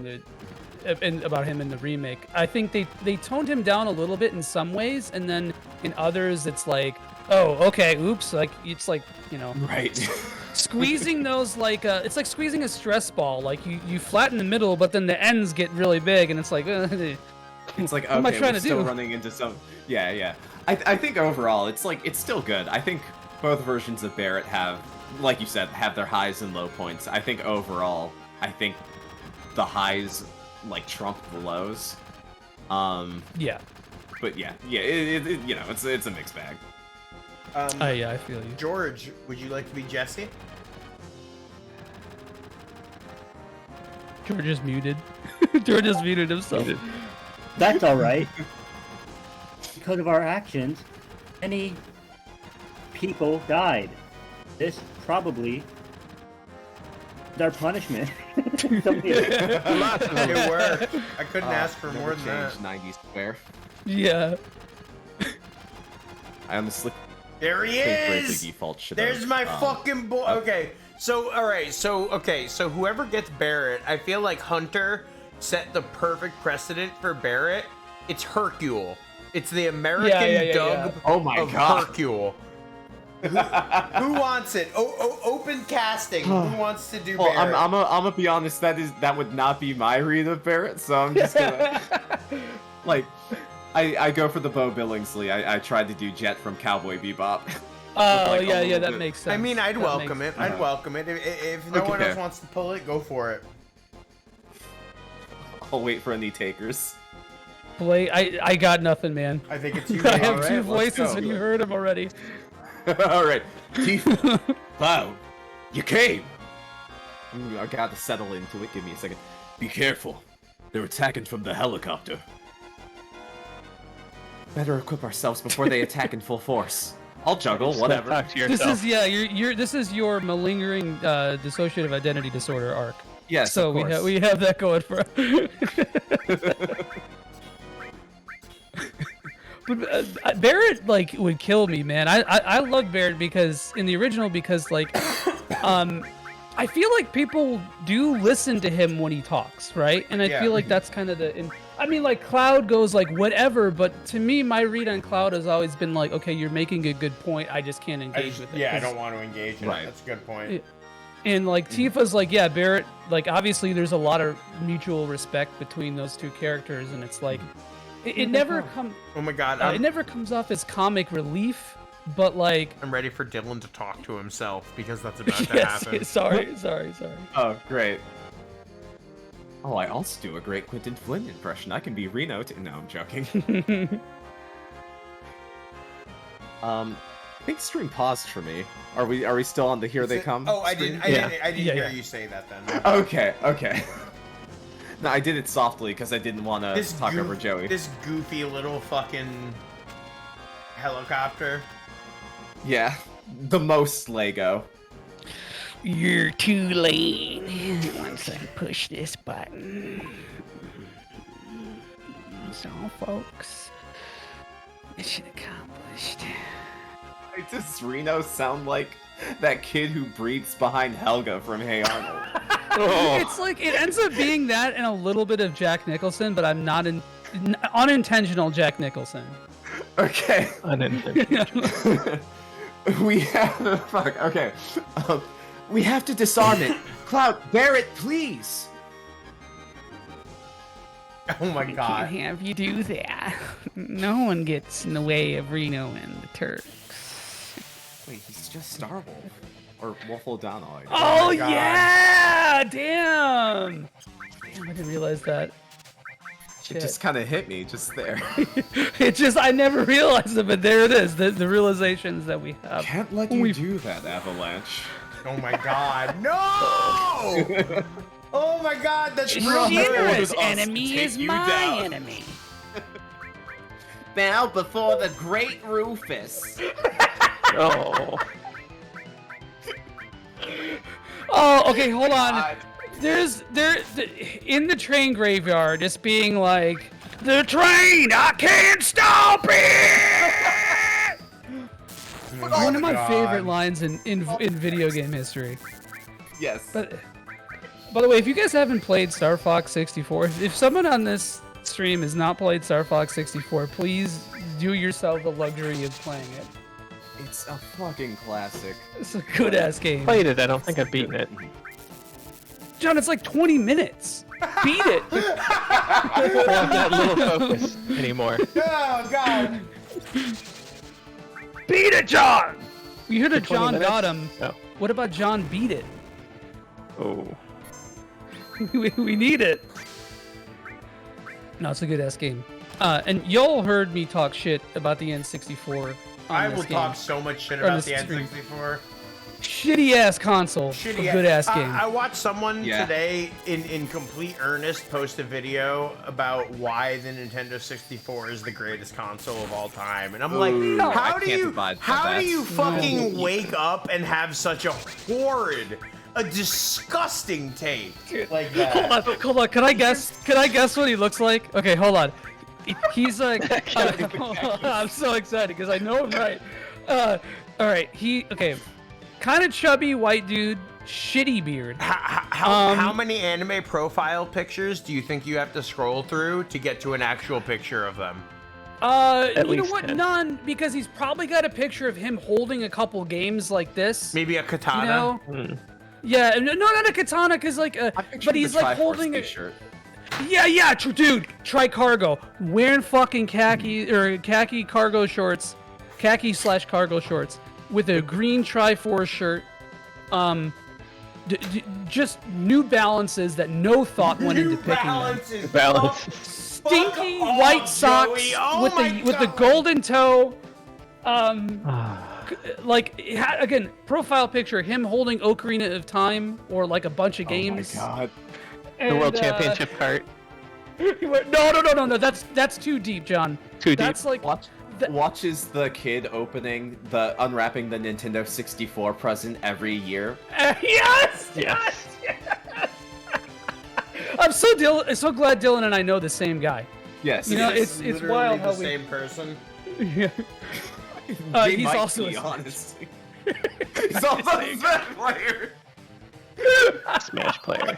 about him in the remake. I think they toned him down a little bit in some ways, and then in others it's like, oh, okay, oops, like it's like, you know, right. Squeezing those like it's like squeezing a stress ball. Like you flatten the middle, but then the ends get really big, and it's like it's like, okay, what am I trying to still do? Running into some. Yeah. I think overall it's still good. I think both versions of Barret have, like you said, have their highs and low points. I think overall, the highs like trump the lows. Yeah. But yeah, it you know, it's a mixed bag. Yeah, I feel you. George, would you like to be Jesse? George is muted. George has muted himself. That's all right. Because of our actions, many people died. this probably their punishment. It worked. I couldn't ask for more than that. 90 square. Yeah. I honestly There he think Bravely is. Default should There's have, my fucking boy. Okay, so all right, so whoever gets Barret, I feel like Hunter set the perfect precedent for Barret. It's Hercule. It's the American dub Oh my of god. Hercule. Who wants it? Open casting. Who wants to do Well, Barret? I'm gonna be honest. That would not be my read of Barret, so I'm just gonna like. I go for the Bo Billingsley. I tried to do Jet from Cowboy Bebop. Oh, yeah, that makes sense. I mean, I'd That welcome makes- it. I'd welcome it. If no one Okay. else wants to pull it, go for it. I'll wait for any takers. Blake, I got nothing, man. I think it's you. I have Alright, two let's voices go. and you heard them already. All right, Tifa, Cloud, you came. I gotta settle into it. Give me a second. Be careful. They're attacking from the helicopter. Better equip ourselves before they attack in full force. I'll juggle, whatever. Talk to This yourself. is this is your malingering dissociative identity disorder arc. Yes, So of we course. we have that going for. But Barret like would kill me, man. I love Barret because in the original like I feel like people do listen to him when he talks, right? And I Yeah. feel like that's kind of I mean, like Cloud goes like whatever, but to me, my read on Cloud has always been like, okay, you're making a good point. I just can't engage with it. Yeah, I 'cause- don't want to engage in Right. it. That's a good point. And like Tifa's like, yeah, Barret, like obviously there's a lot of mutual respect between those two characters, and it's like it never comes Oh my god, it never comes off as comic relief, but like I'm ready for Dylan to talk to himself because that's about to yes, happen. sorry. Oh, great. Oh, I also do a great Quentin Flynn impression. I can be Reno. No, I'm joking. I think stream paused for me. Are we still on the Here They Come? Oh, I screen? didn't Yeah, hear yeah. you say that then. Okay. No, I did it softly because I didn't want to talk over Joey. This goofy little fucking helicopter. Yeah, the most Lego. You're too late. Once I push this button. So, folks, mission accomplished. Does Reno sound like that kid who breathes behind Helga from Hey Arnold? It's like it ends up being that and a little bit of Jack Nicholson, but I'm not unintentional Jack Nicholson. Okay. Unintentional. We have fuck. Okay. We have to disarm it. Cloud, Barret, please. Oh my I god. can't have you do that. No one gets in the way of Reno and the Turks. Wait, he's just Starwolf or Wolf O'Donnell. Oh my God. yeah! Damn! Damn, I didn't realize that. It Shit. just kind of hit me just there. It just I never realized it, but there it is. The realizations that we have. Can't let you do that, Avalanche. Oh my god. No! Oh my god, that's real orders Shinra's us to enemy take is you my down. enemy. Bow before the great Rufus. Oh. Oh, okay, hold on. God. There's in the train graveyard, just being like, the train, I can't stop it. One of my favorite lines in video game history. Yes. But by the way, if you guys haven't played Star Fox 64, if someone on this stream has not played Star Fox 64, please do yourself the luxury of playing it. It's a fucking classic. It's a good ass game. Played it. I don't think I've beaten it. John, it's like 20 minutes. Beat it. I don't have that little focus anymore. Oh god. Beat it, John. You heard of 20 John minutes? got him. No. What about John beat it? Oh. we need it. No, it's a good ass game. And y'all heard me talk shit about the N64. I this will game. talk so much shit Or about this the stream. N64. shitty ass console, good ass game. I watched someone today in complete earnest post a video about why the Nintendo 64 is the greatest console of all time, and I'm like, how do you fucking wake up and have such a horrid, a disgusting take like that? Hold on. Can I guess what he looks like? Okay, hold on. He's like, I'm so excited because I know him right. All right, kind of chubby white dude, shitty beard. How many anime profile pictures do you think you have to scroll through to get to an actual picture of them? You know what? 10. None, because he's probably got a picture of him holding a couple games like this. Maybe a katana. You know? Yeah, no, not a katana, cause like, but he's like holding a shirt. Yeah, dude, Tri-Cargo, wearing fucking khaki cargo shorts, khaki/cargo shorts, with a green Tri-Force shirt, just New Balances that no thought went into picking them. Stinky white socks with the golden toe. Like again, profile picture him holding Ocarina of Time or like a bunch of games. Oh my god. The World Championship cart. No. That's too deep, John. Too deep. That's like watches the kid unwrapping the Nintendo 64 present every year. Yes. I'm so glad Dylan and I know the same guy. Yes. You know, it's wild how the same person. Yeah. He's also honestly. He's also a Smash player. Smash player.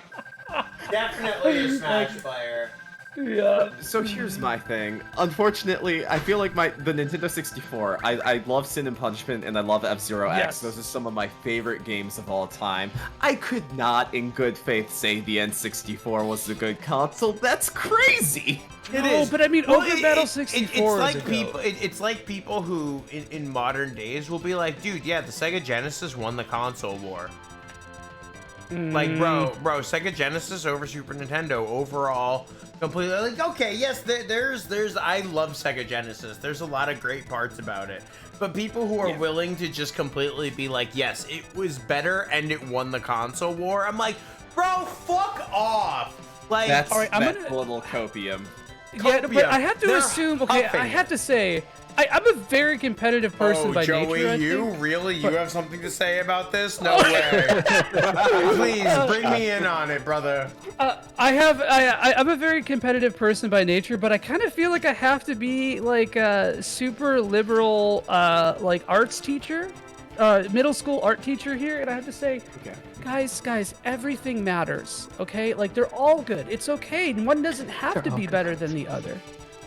Definitely a Smash player. Yeah. So here's my thing. Unfortunately, I feel like the Nintendo 64, I love Sin and Punishment and I love F-Zero X. Yes. Those are some of my favorite games of all time. I could not in good faith say the N64 was a good console. That's crazy. It is. But I mean, Ogre Battle 64 it's like people who in modern days will be like, dude, yeah, the Sega Genesis won the console war. Like, bro, Sega Genesis over Super Nintendo overall, completely. Like, okay, yes, there's. I love Sega Genesis. There's a lot of great parts about it, but people who are willing to just completely be like, yes, it was better and it won the console war. I'm like, bro, fuck off. Like, that's a little copium. Yeah, but I have to assume. Okay, I have to say, I'm a very competitive person by Joey, nature. You really? You have something to say about this? No way. Please bring me in on it, brother. I'm a very competitive person by nature, but I kind of feel like I have to be like a super liberal, like arts teacher, middle school art teacher here, and I have to say, guys, everything matters. Okay, like they're all good. It's okay. One doesn't have to be better than the other.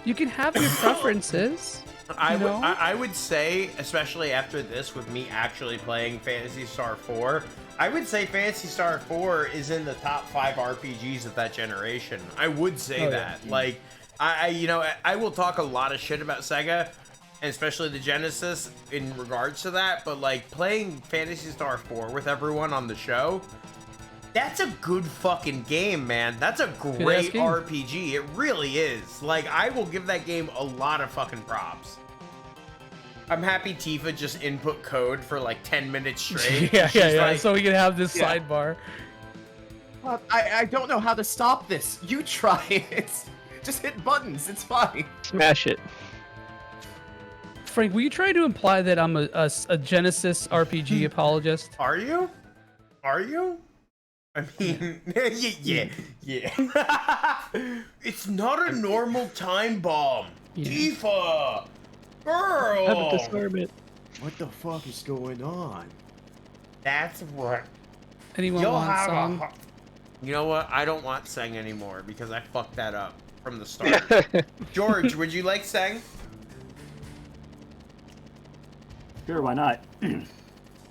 You can have your preferences. I would say, especially after this, with me actually playing Phantasy Star 4, I would say Phantasy Star 4 is in the top 5 RPGs of that generation. I would say that. Yeah. Like, I will talk a lot of shit about Sega, and especially the Genesis in regards to that, but like playing Phantasy Star 4 with everyone on the show, that's a good fucking game, man. That's a great RPG. It really is. Like, I will give that game a lot of fucking props. I'm happy Tifa just input code for like 10 minutes straight. yeah. Like, so we can have this sidebar. I don't know how to stop this. You try it. Just hit buttons. It's fine. Smash it. Frank, were you trying to imply that I'm a Genesis RPG apologist? Are you? I mean, yeah. It's not a normal time bomb. Tifa! Girl! Have it disarm it. What the fuck is going on? That's what. Anyone want song? You know what? I don't want Seng anymore because I fucked that up from the start. George, would you like Seng? Sure, why not?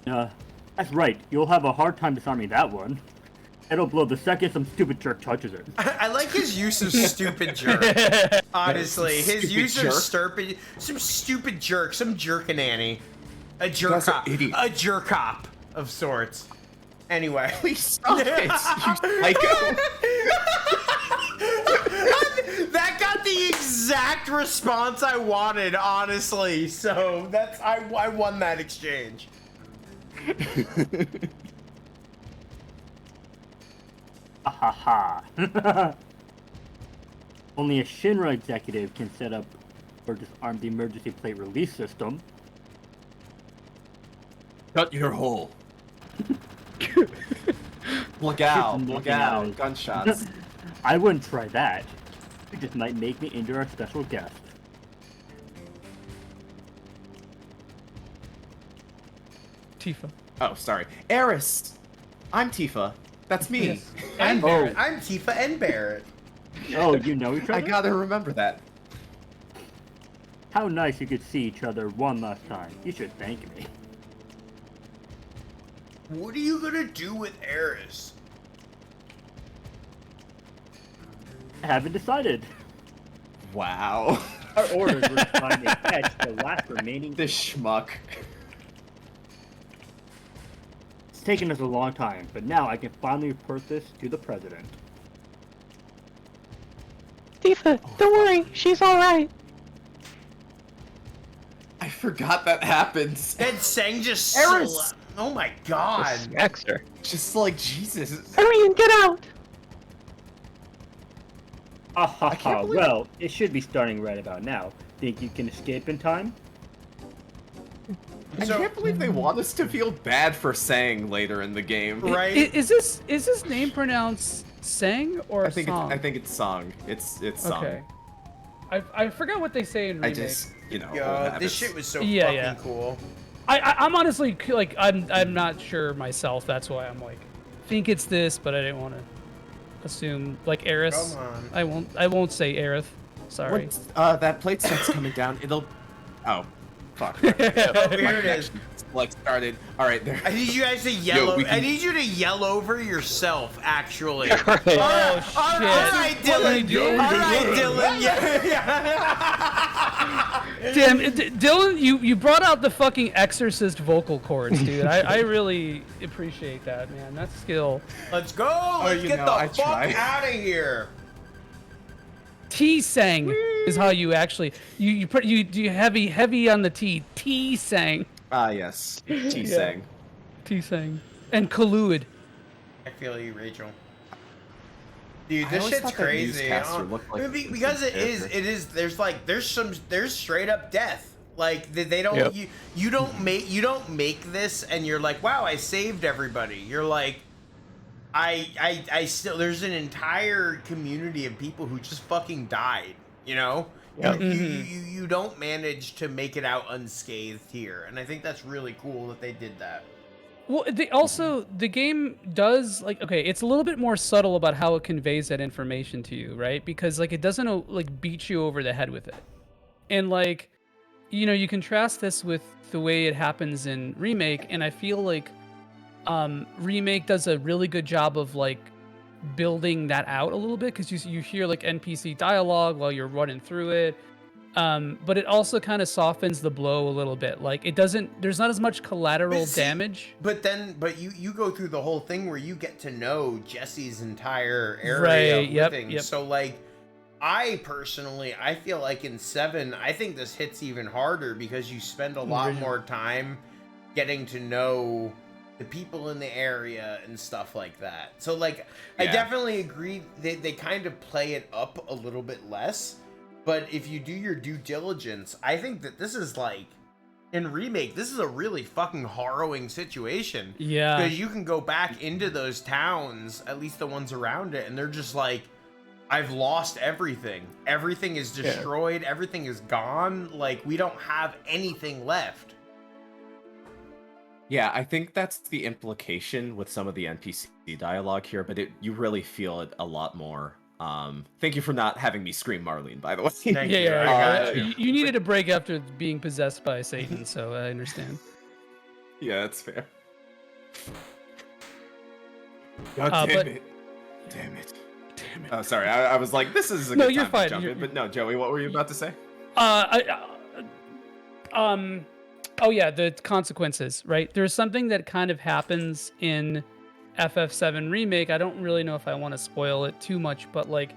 That's right. You'll have a hard time disarming that one. It'll blow the second some stupid jerk touches it. I like his use of stupid jerk. Honestly, his use of some stupid jerk, some jerkinanny. A jerk cop. A jerk cop of sorts. Anyway. Please stop it, you psycho. That got the exact response I wanted, honestly. So I won that exchange. Ha ha. Only a Shinra executive can set up or disarm the emergency plate release system. Cut your hole. Look out, gunshots. I wouldn't try that. It just might make me into our special guest. Tifa. Oh, sorry. Eris! I'm Tifa. That's me. Yes. I'm Barret. I'm Tifa and Barret. Oh, you know each other? I gotta remember that. How nice you could see each other one last time. You should thank me. What are you gonna do with Eris? I haven't decided. Wow. Our orders were to find a catch the last remaining. This schmuck. It's taken us a long time, but now I can finally report this to the president. Tifa, don't worry, she's alright. I forgot that happens. Then Sang just Eris! Oh my god. Smacks her. Just like Jesus. Hurry and get out! Well, it should be starting right about now. Think you can escape in time? I can't believe they want us to feel bad for Sang later in the game. Right? Is this name pronounced Sang or I think Song? I think it's Song. It's Song. Okay. I forgot what they say in Remake. I just, you know. Yo, old this habits. shit was so Yeah, fucking yeah. cool. I'm honestly like I'm not sure myself. That's why I'm like think it's this, but I didn't want to assume like Eris. Come on. I won't say Aerith. Sorry. Once that plate starts coming down, it'll. Oh, fuck. Oh, here it is. Like started. All right, there. I need you guys to yell. we I can- need you to yell over yourself. Actually. Right. All Oh, right, shit. What are you Dylan. doing? All right, Dylan. Yeah. Damn, Dylan, you brought out the fucking Exorcist vocal cords, dude. I really appreciate that, man. That's skill. Let's go. Let's you get know, the I fuck try. out of here. T-sang is how you actually you heavy on the T. T-sang. Ah, yes. T-Sang. T-sang. And Colluid. I feel you, Rachel. Dude, I this always shit's thought that crazy. newscaster looked like Because some it is. There's straight up death. Like they don't. Yep. You don't make this, and you're like, wow, I saved everybody. You're like, I still. There's an entire community of people who just fucking died. You know. Yep. You don't manage to make it out unscathed here, and I think that's really cool that they did that. Well, the game does like okay, it's a little bit more subtle about how it conveys that information to you, right? Because like it doesn't like beat you over the head with it, and like you know you contrast this with the way it happens in Remake, and I feel like Remake does a really good job of like building that out a little bit because you hear like NPC dialogue while you're running through it. But it also kind of softens the blow a little bit. Like there's not as much collateral damage. But you go through the whole thing where you get to know Jesse's entire area of living. Yep. So like, I feel like in 7, I think this hits even harder because you spend a lot more time getting to know the people in the area and stuff like that. So like, I definitely agree they kind of play it up a little bit less. But if you do your due diligence, I think that this is like, in Remake, this is a really fucking harrowing situation. Yeah. Because you can go back into those towns, at least the ones around it, and they're just like, I've lost everything. Everything is destroyed. Yeah. Everything is gone. Like, we don't have anything left. Yeah, I think that's the implication with some of the NPC dialogue here, but you really feel it a lot more. Thank you for not having me scream Marlene, by the way. Thank you. You needed a break after being possessed by Satan, so I understand. Yeah, that's fair. God damn it. Damn it. Damn it. Oh, sorry. I was like, this is a good time to jump in, but no, Joey, what were you about to say? Oh yeah, the consequences, right? There's something that kind of happens in FF7 Remake. I don't really know if I want to spoil it too much, but like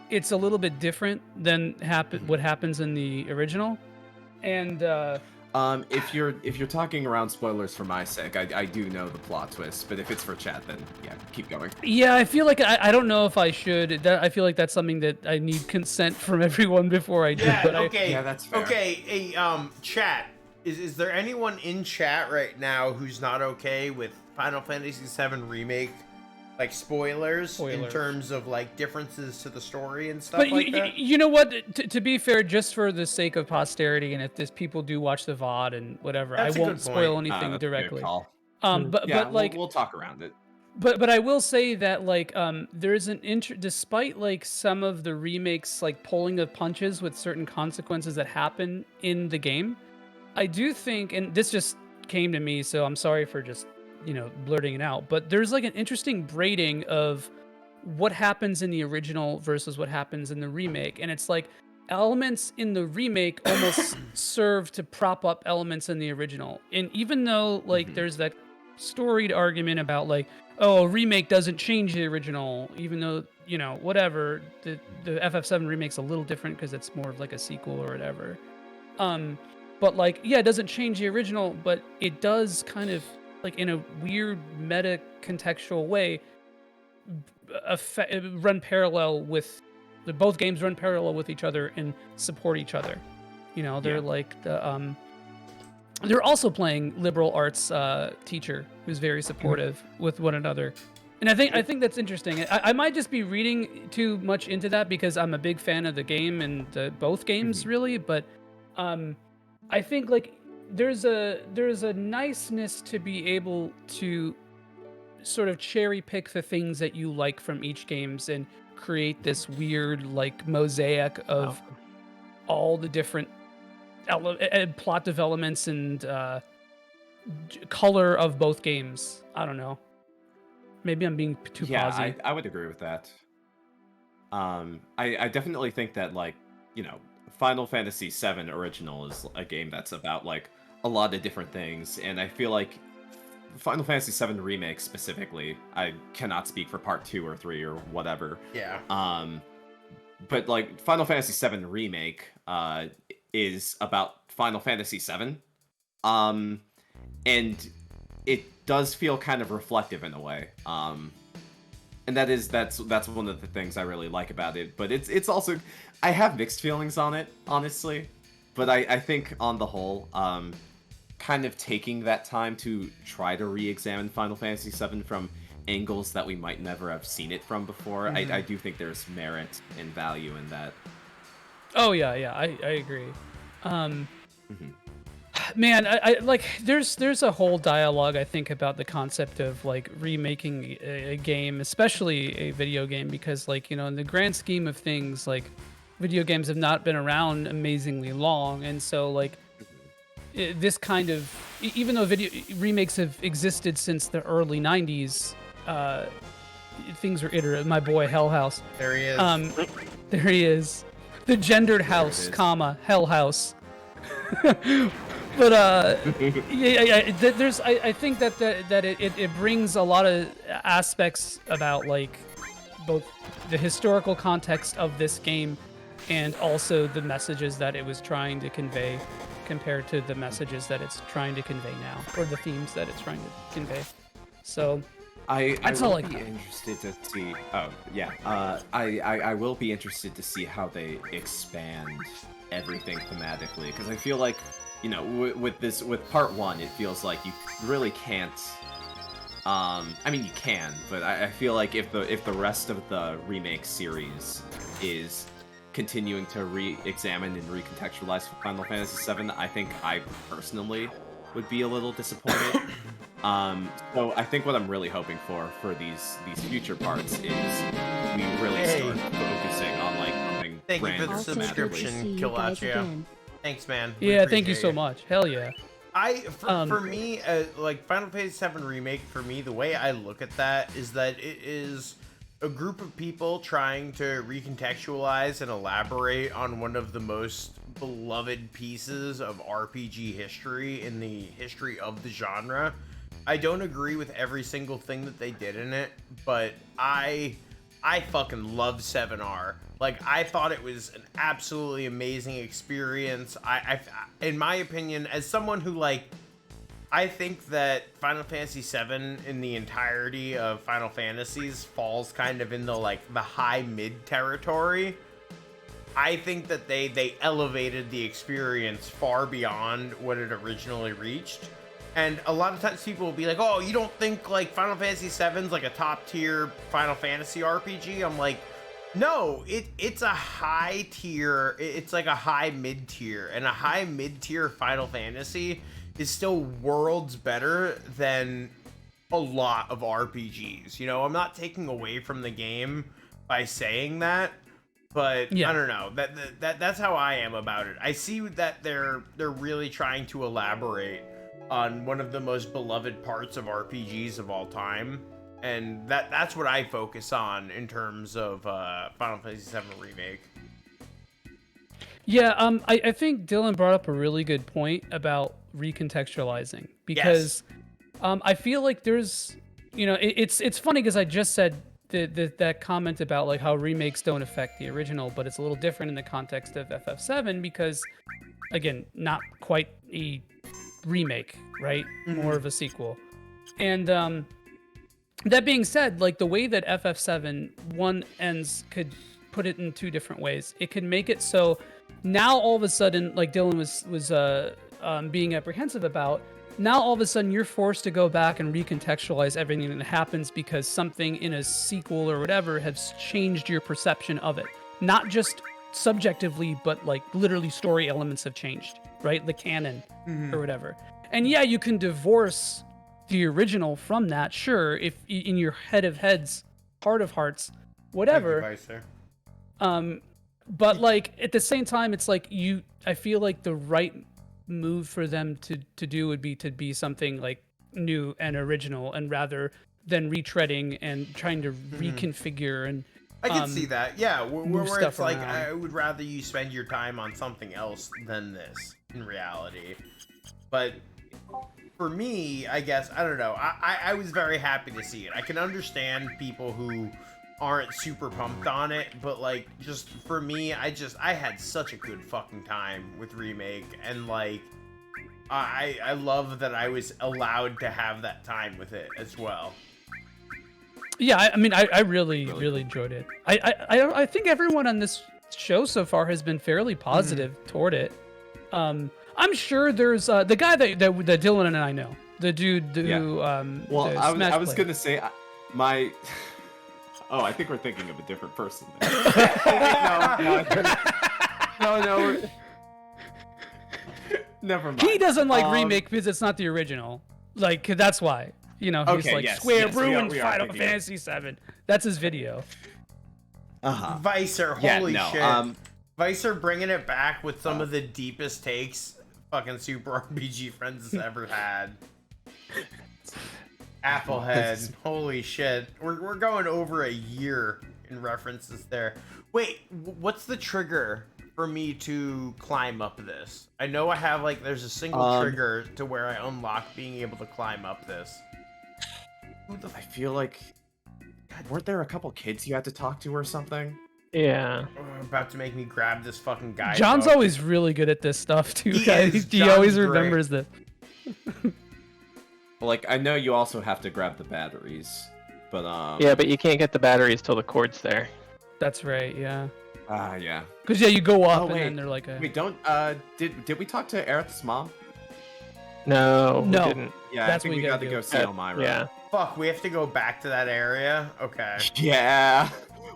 it's a little bit different than what happens in the original. And If you're talking around spoilers for my sake, I do know the plot twist, but if it's for chat, then yeah, keep going. Yeah, I feel like I don't know if I should. I feel like that's something that I need consent from everyone before I do. Yeah, but okay. Yeah, that's fair. Okay, hey, chat. Is there anyone in chat right now who's not okay with Final Fantasy VII Remake, like spoilers in terms of like differences to the story and stuff like that? You know what? To be fair, just for the sake of posterity, and if this people do watch the VOD and whatever, That's I a won't good spoil point. anything That's a good directly. call. But Yeah, like we'll talk around it. But I will say that like there's an despite like some of the remakes like pulling of punches with certain consequences that happen in the game, I do think, and this just came to me, so I'm sorry for just blurting it out, but there's like an interesting braiding of what happens in the original versus what happens in the remake, and it's like elements in the remake almost serve to prop up elements in the original, and even though like there's that storied argument about like, oh, a remake doesn't change the original, even though whatever, the FF7 remake's a little different because it's more of like a sequel or whatever, but like, yeah, it doesn't change the original, but it does kind of like in a weird meta contextual way run parallel with both games run parallel with each other and support each other. They're like the they're also playing liberal arts teacher who's very supportive with one another. And I think that's interesting. I might just be reading too much into that because I'm a big fan of the game and both games really, but I think like there's a niceness to be able to sort of cherry pick the things that you like from each games and create this weird like mosaic of all the different plot developments and color of both games. I don't know. Maybe I'm being too posy. I would agree with that. I definitely think that like, Final Fantasy VII Original is a game that's about like a lot of different things, and I feel like Final Fantasy VII Remake specifically, I cannot speak for part 2 or 3 or whatever. Yeah. But like Final Fantasy VII Remake is about Final Fantasy VII. And it does feel kind of reflective in a way. And that's one of the things I really like about it. But it's also, I have mixed feelings on it, honestly. But I think on the whole, kind of taking that time to try to re-examine Final Fantasy VII from angles that we might never have seen it from before, I do think there's merit and value in that. Oh yeah, I agree. Man, I like there's a whole dialogue I think about the concept of like remaking a game, especially a video game, because like in the grand scheme of things, like video games have not been around amazingly long, and so like this kind of, even though video remakes have existed since the early 90s, things were iterative. My boy Hell House. There he is. There he is. The gendered house, comma, Hell House. But there's I think that it brings a lot of aspects about like both the historical context of this game and also the messages that it was trying to convey compared to the messages that it's trying to convey now, or the themes that it's trying to convey. So I that's will all I be got. interested to see. Oh yeah, I will be interested to see how they expand everything thematically, because I feel like with part 1, it feels like you really can't. I mean, you can, but I feel like if the rest of the remake series is continuing to re-examine and recontextualize Final Fantasy VII, I think I personally would be a little disappointed. So I think what I'm really hoping for these future parts is we really start focusing on like something Thank you for the grander subscription, Kilachia. Thanks, man. We Yeah, thank you appreciate so much. Hell yeah. For me, like Final Fantasy VII Remake, for me, the way I look at that is that it is a group of people trying to recontextualize and elaborate on one of the most beloved pieces of RPG history in the history of the genre. I don't agree with every single thing that they did in it, but I I fucking love 7R. Like, I thought it was an absolutely amazing experience. In my opinion, as someone who, like, I think that Final Fantasy VII in the entirety of Final Fantasies falls kind of in the, like, the high-mid territory. I think that they elevated the experience far beyond what it originally reached. And a lot of times people will be like, oh, you don't think, like, Final Fantasy VII's, like, a top-tier Final Fantasy RPG? I'm like, no, it's a high tier, it's like a high mid tier, and a high mid tier Final Fantasy is still worlds better than a lot of RPGs. You know, I'm not taking away from the game by saying that, but yeah. I don't know, that's how I am about it. I see that they're really trying to elaborate on one of the most beloved parts of RPGs of all time. And that's what I focus on in terms of Final Fantasy VII Remake. Yeah, I think Dylan brought up a really good point about recontextualizing, because I feel like there's, you know, it's funny because I just said that comment about like how remakes don't affect the original, but it's a little different in the context of FF7 because, again, not quite a remake, right? More of a sequel. And that being said, like the way that FF7 one ends could put it in two different ways. It could make it so now all of a sudden, like Dylan was being apprehensive about, now all of a sudden you're forced to go back and recontextualize everything that happens because something in a sequel or whatever has changed your perception of it. Not just subjectively, but like literally story elements have changed, right? The canon or whatever. And yeah, you can divorce the original from that, sure, if in your head of heads, heart of hearts, whatever. But like at the same time, it's like I feel like the right move for them to do would be to be something like new and original, and rather than retreading and trying to reconfigure and I can see that, yeah, where it's like around. I would rather you spend your time on something else than this in reality. But for me, I guess, I don't know, I was very happy to see it. I can understand people who aren't super pumped on it, but like, just for me, I had such a good fucking time with Remake, and like, I love that I was allowed to have that time with it as well. Yeah, I mean, I really enjoyed it. I think everyone on this show so far has been fairly positive toward it. I'm sure there's the guy that Dylan and I know, the dude who well, I was gonna say my. Oh, I think we're thinking of a different person there. No. Never mind. He doesn't like Remake because it's not the original. Like, that's why. You know, he's like, Square ruined Final Fantasy VII. That's his video. Vicer, holy shit. Vicer bringing it back with some of the deepest takes fucking Super RPG Friends has ever had. Applehead, holy shit. We're going over a year in references there. Wait, what's the trigger for me to climb up this? I know I have, like, there's a single trigger to where I unlock being able to climb up this. I feel like, God, weren't there a couple kids you had to talk to or something? Yeah. About to make me grab this fucking guy. John's always really good at this stuff too, guys. He always remembers this. Well, like, I know you also have to grab the batteries, but yeah, but you can't get the batteries till the cord's there. That's right, yeah. Yeah. Because you go up and then they're like a... Wait, don't did we talk to Aerith's mom? No, we didn't. Yeah, I think we got to go see Elmira. Yeah. Fuck, we have to go back to that area? Okay. Yeah.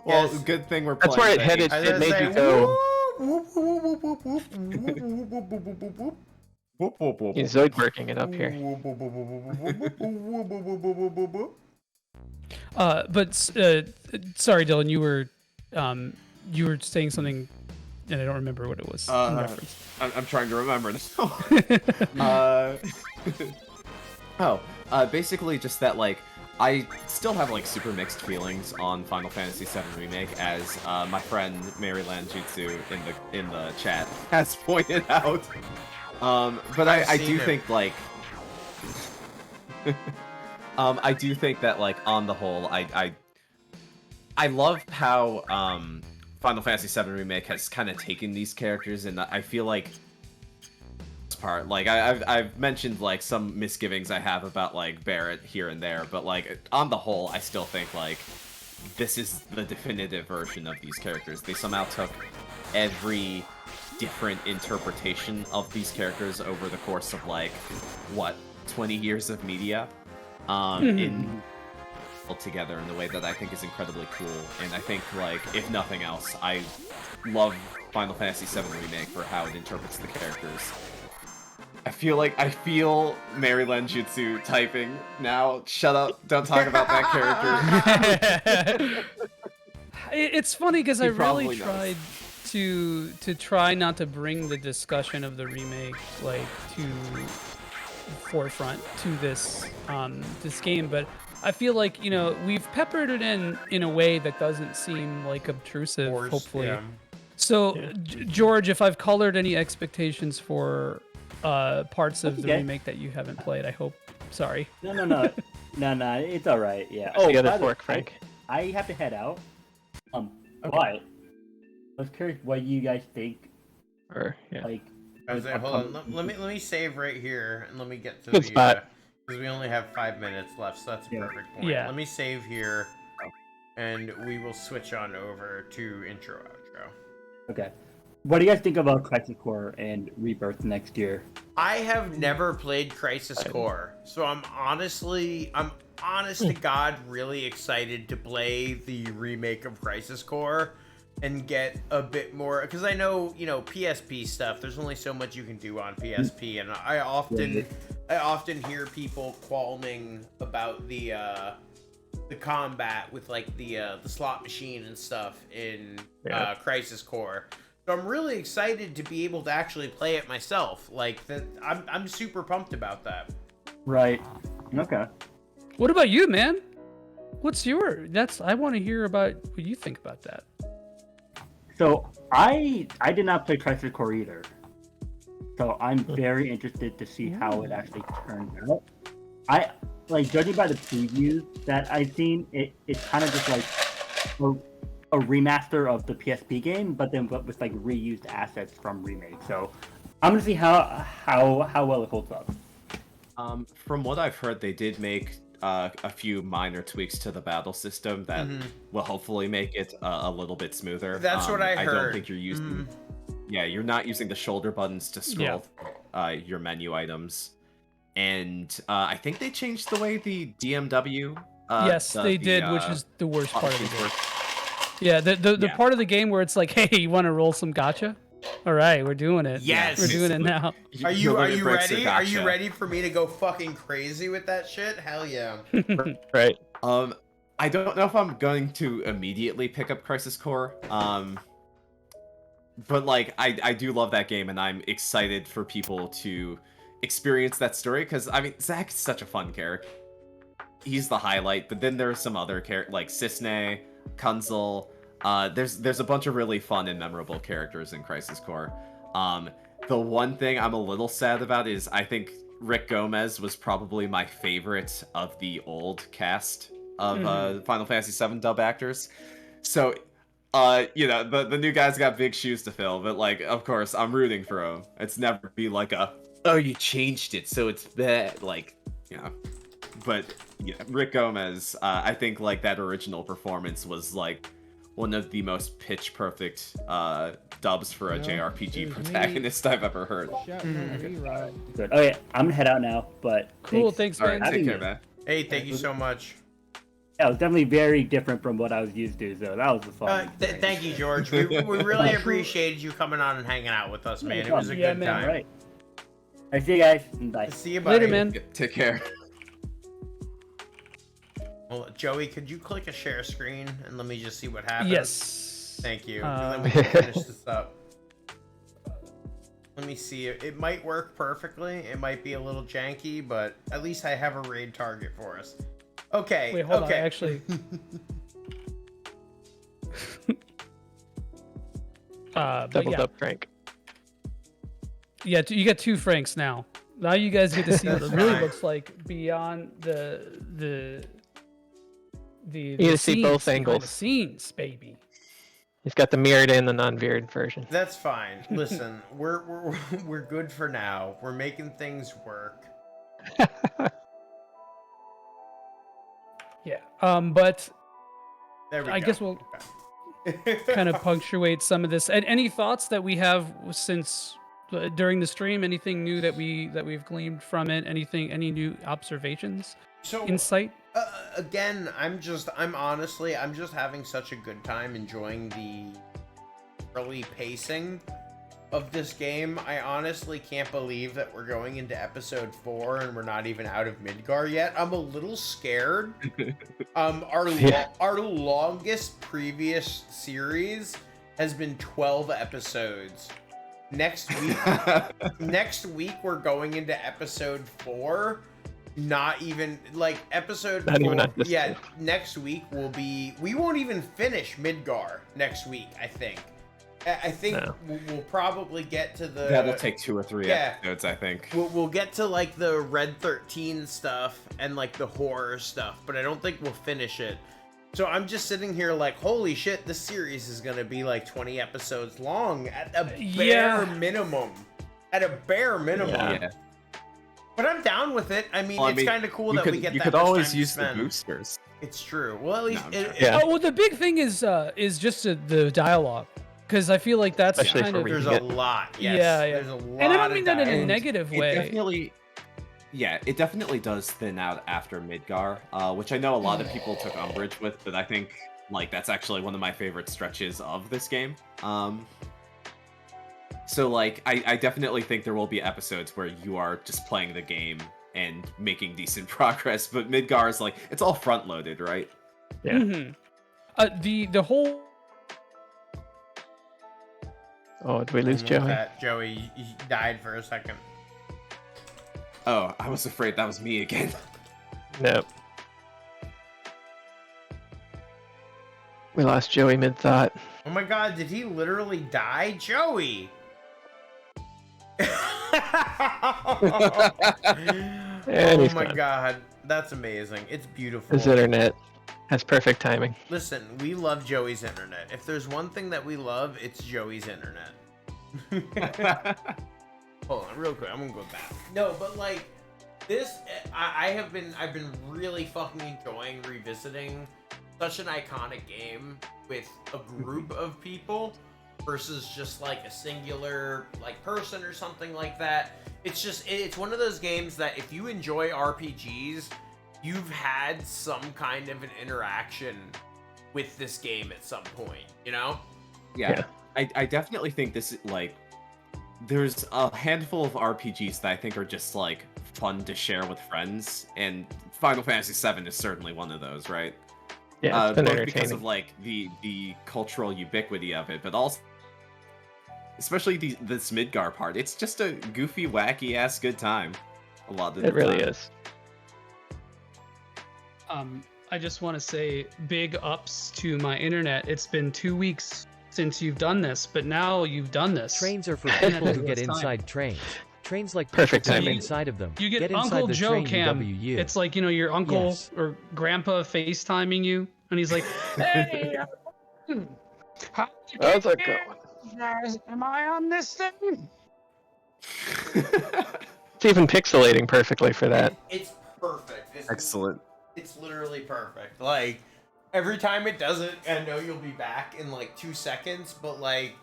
Well, good thing we're playing. That's where it headed. It made you go. He's Zoidberging it up here. But sorry, Dylan, you were saying something, and I don't remember what it was. In reference. I'm trying to remember now. Basically just that, like, I still have, like, super mixed feelings on Final Fantasy VII Remake, as my friend Maryland Jutsu in the chat has pointed out. But I do think, like, I do think that, like, on the whole, I love how Final Fantasy VII Remake has kind of taken these characters, and I feel like part like I've mentioned like some misgivings I have about like Barret here and there, but like on the whole I still think like this is the definitive version of these characters. They somehow took every different interpretation of these characters over the course of like what 20 years of media in together in a way that I think is incredibly cool. And I think like if nothing else, I love Final Fantasy VII Remake for how it interprets the characters. I feel Mary Lenjutsu typing now. Shut up! Don't talk about that character. It's funny because I really probably tried to try not to bring the discussion of the remake like to forefront to this this game, but I feel like we've peppered it in a way that doesn't seem like obtrusive. Forced, hopefully. yeah. So George, if I've colored any expectations for parts of the remake that you haven't played, I hope. Sorry. No, it's all right. Yeah. Oh, the other by the fork, way, Frank. I have to head out. Okay. But I was curious what you guys think. Or yeah. Like, Hold on. Let me save right here and let me get to Good the spot. because we only have 5 minutes left, so that's a perfect point. Yeah. Let me save here, and we will switch on over to intro outro. okay. What do you guys think about Crisis Core and Rebirth next year? I have never played Crisis Core, so I'm honest to God really excited to play the remake of Crisis Core and get a bit more, because I know, PSP stuff, there's only so much you can do on PSP, and I often hear people qualming about the combat with like the slot machine and stuff in Crisis Core. So I'm really excited to be able to actually play it myself. Like that, I'm super pumped about that. Right. Okay. What about you, man? What's your? I want to hear about what you think about that. So I did not play Crisis Core either. So I'm very interested to see how it actually turns out. I like judging by the previews that I've seen, it's kind of just like a remaster of the PSP game, but then with like reused assets from Remake. So I'm gonna see how well it holds up. From what I've heard, they did make a few minor tweaks to the battle system that will hopefully make it a little bit smoother. That's what I heard. I don't think you're using. Yeah, you're not using the shoulder buttons to scroll your menu items, and I think they changed the way the DMW. Yes, they did, which is the worst part of the game. Yeah, the part of the game where it's like, hey, you want to roll some gacha? All right, we're doing it. Yes, we're doing it now. Are you ready? Are you ready for me to go fucking crazy with that shit? Hell yeah. Right. I don't know if I'm going to immediately pick up Crisis Core. But like I do love that game, and I'm excited for people to experience that story, because I mean Zack's such a fun character. He's the highlight, but then there are some other characters like Cisne, Kunzel. There's a bunch of really fun and memorable characters in Crisis Core. The one thing I'm a little sad about is I think Rick Gomez was probably my favorite of the old cast of Final Fantasy VII dub actors. So, the new guy's got big shoes to fill, but like, of course, I'm rooting for him. It's never be like you changed it, so it's bad, like, But yeah, Rick Gomez, I think like that original performance was like one of the most pitch perfect dubs for a JRPG protagonist I've ever heard. Good. Okay, I'm gonna head out now, but cool. Thanks, man. Take care, man. Hey, thank you so much. Yeah, it was definitely very different from what I was used to, so that was the fun. Thank you, George. We really appreciated you coming on and hanging out with us, man. It was a good time. Right. I see you guys. Bye. See you, buddy. Later, man. Take care. Well, Joey, could you click a share screen and let me just see what happens? Yes. Thank you. Then we can finish this up. Let me see. It might work perfectly. It might be a little janky, but at least I have a raid target for us. Okay. Wait, hold on. Actually. Doubled up, Frank. Yeah, you got 2 Franks now. Now you guys get to see what it really looks like beyond the You get to see both behind the angles. scenes, baby. He's got the mirrored and the non-mirrored version. That's fine. Listen, we're good for now. We're making things work. Yeah. But There we I go. guess we'll kind of punctuate some of this. And any thoughts that we have since during the stream? Anything new that we've gleaned from it? Any new observations? Insight? Again, I'm just having such a good time enjoying the early pacing of this game. I honestly can't believe that we're going into episode 4 and we're not even out of Midgar yet. I'm a little scared. Our longest previous series has been 12 episodes. Next week we're going into episode 4. Not even like episode 4. Yeah, next week we won't even finish Midgar next week, I think. We'll probably get to the... That'll take 2 or 3 episodes, I think. We'll get to like the Red 13 stuff and like the horror stuff, but I don't think we'll finish it. So I'm just sitting here like, holy shit, this series is gonna be like 20 episodes long at a bare minimum. At a bare minimum. Yeah. But I'm down with it. I mean, it's kind of cool that we get that. You could always use the boosters. It's true. Well, at least Oh, well, the big thing is just the dialogue, because I feel like that's kind of there's a lot. Yes, yeah. There's a lot. And I don't mean that in a negative way. It definitely does thin out after Midgar, which I know a lot of people took umbrage with, but I think like that's actually one of my favorite stretches of this game. So like I definitely think there will be episodes where you are just playing the game and making decent progress, but Midgar is like it's all front loaded, right? Yeah. Mm-hmm. The whole. Oh, did we lose Joey? Joey, you died for a second. Oh, I was afraid that was me again. Nope. We lost Joey mid-thought. Oh my god, did he literally die? Joey! Oh my god, that's amazing. It's beautiful. His internet has perfect timing. Listen, we love Joey's internet. If there's one thing that we love, it's Joey's internet. Hold on, real quick. I'm gonna go back. No, but like this, I've been really fucking enjoying revisiting such an iconic game with a group of people versus just like a singular like person or something like that. It's one of those games that if you enjoy RPGs, you've had some kind of an interaction with this game at some point, you know? Yeah. I definitely think this is like there's a handful of RPGs that I think are just like fun to share with friends, and Final Fantasy VII is certainly one of those, right? Yeah, it's been both because of like the cultural ubiquity of it, but also especially this Midgar part. It's just a goofy, wacky ass good time. A lot of the time. It really is. I just want to say big ups to my internet. It's been 2 weeks since you've done this, but now you've done this. Trains are for people who get inside trains. Trains like perfect people timing. Inside of them. You get inside Uncle the Joe train cam. UWU. It's like, you know, your uncle or grandpa FaceTiming you, and he's like, "Hey, how's it going? Guys, am I on this thing?" It's even pixelating perfectly for that. It's perfect. Excellent. It's literally perfect. Like every time it does it, I know you'll be back in like 2 seconds, but like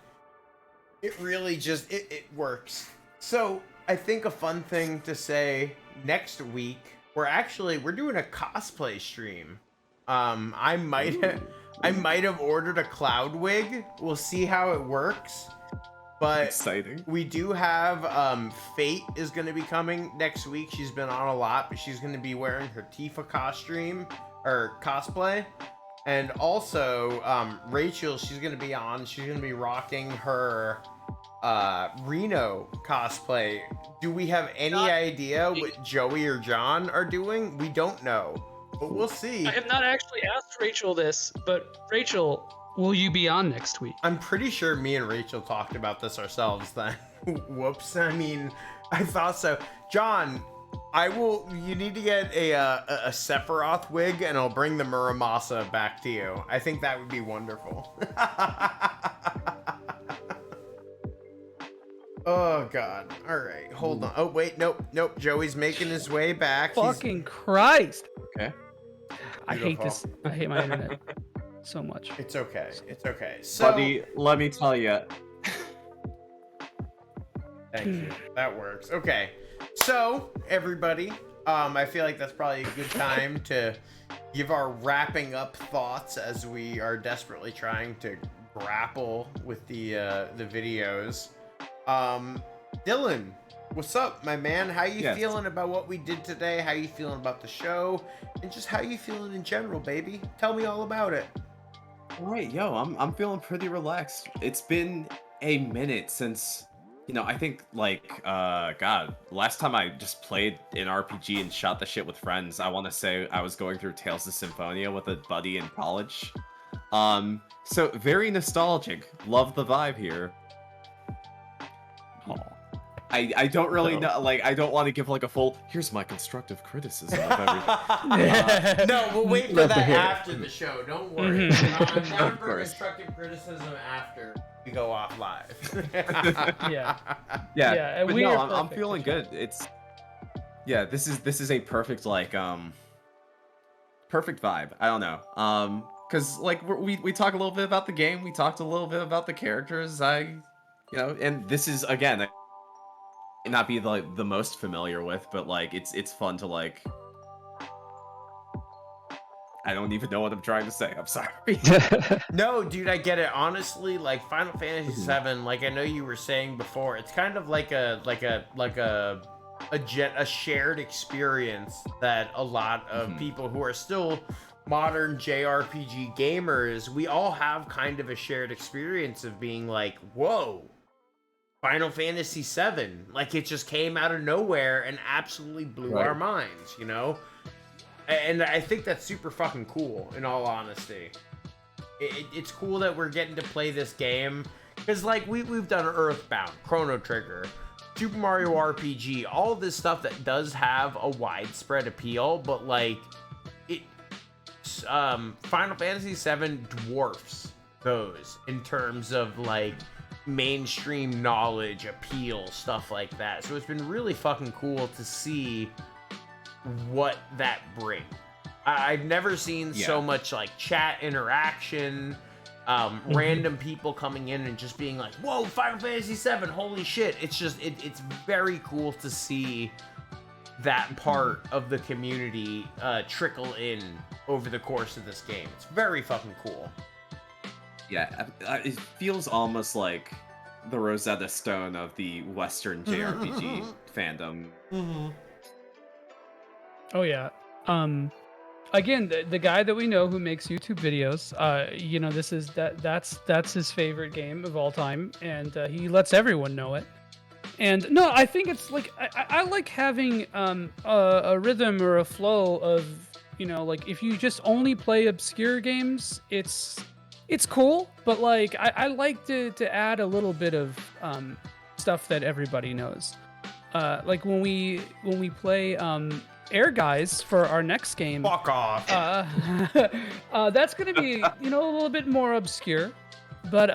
it really just it works. So I think a fun thing to say next week, we're doing a cosplay stream. I might have ordered a cloud wig. We'll see how it works. But exciting. We do have Fate is going to be coming next week. She's been on a lot, but she's going to be wearing her Tifa costume or cosplay. And also Rachel, she's going to be on. She's going to be rocking her Reno cosplay. Do we have any idea what Joey or John are doing? We don't know, but we'll see. I have not actually asked Rachel this, but Rachel, will you be on next week? I'm pretty sure me and Rachel talked about this ourselves then. Whoops. I mean, I thought so. John, I will. You need to get a Sephiroth wig, and I'll bring the Muramasa back to you. I think that would be wonderful. Oh God! All right, hold on. Oh wait, nope. Joey's making his way back. Fucking Christ! Okay. I hate this. I hate my internet so much. It's okay. It's okay. So, buddy, let me tell you. Thank you. That works. Okay. So, everybody, I feel like that's probably a good time to give our wrapping up thoughts as we are desperately trying to grapple with the videos. Dylan, what's up, my man? How you feeling about what we did today? How you feeling about the show? And just how you feeling in general, baby? Tell me all about it. All right, yo, I'm feeling pretty relaxed. It's been a minute since, I think God, last time I just played an RPG and shot the shit with friends, I want to say I was going through Tales of Symphonia with a buddy in college. So very nostalgic. Love the vibe here. I don't really know, I don't want to give a full, here's my constructive criticism of everything. No, we'll wait for that after the show, don't worry. I'm down for constructive criticism after we go off live. Yeah. But no, I'm feeling good. This is a perfect, perfect vibe. I don't know. Because, we talk a little bit about the game, we talked a little bit about the characters, and this is, again, not be the most familiar with, but it's fun to I don't even know what I'm trying to say. I'm sorry. No, dude, I get it. Honestly, Final Fantasy VII, I know you were saying before, it's kind of like a shared experience that a lot of people who are still modern JRPG gamers, we all have kind of a shared experience of being whoa. Final Fantasy VII, it just came out of nowhere and absolutely blew our minds, And I think that's super fucking cool, in all honesty. It's cool that we're getting to play this game, because we've done Earthbound, Chrono Trigger, Super Mario RPG, all of this stuff that does have a widespread appeal, but Final Fantasy VII dwarfs those in terms of mainstream knowledge, appeal, stuff like that. So it's been really fucking cool to see what that brings. I've never seen so much chat interaction, random people coming in and just being whoa, Final Fantasy VII, holy shit. It's just, it's very cool to see that part of the community trickle in over the course of this game. It's very fucking cool. Yeah, it feels almost like the Rosetta Stone of the Western JRPG fandom. Oh yeah. Again, the guy that we know who makes YouTube videos, that's his favorite game of all time, and he lets everyone know it. And no, I think it's I like having a rhythm or a flow of if you just only play obscure games, it's cool, but I like to add a little bit of stuff that everybody knows. When we play Air Guys for our next game. Fuck off. That's gonna be a little bit more obscure, but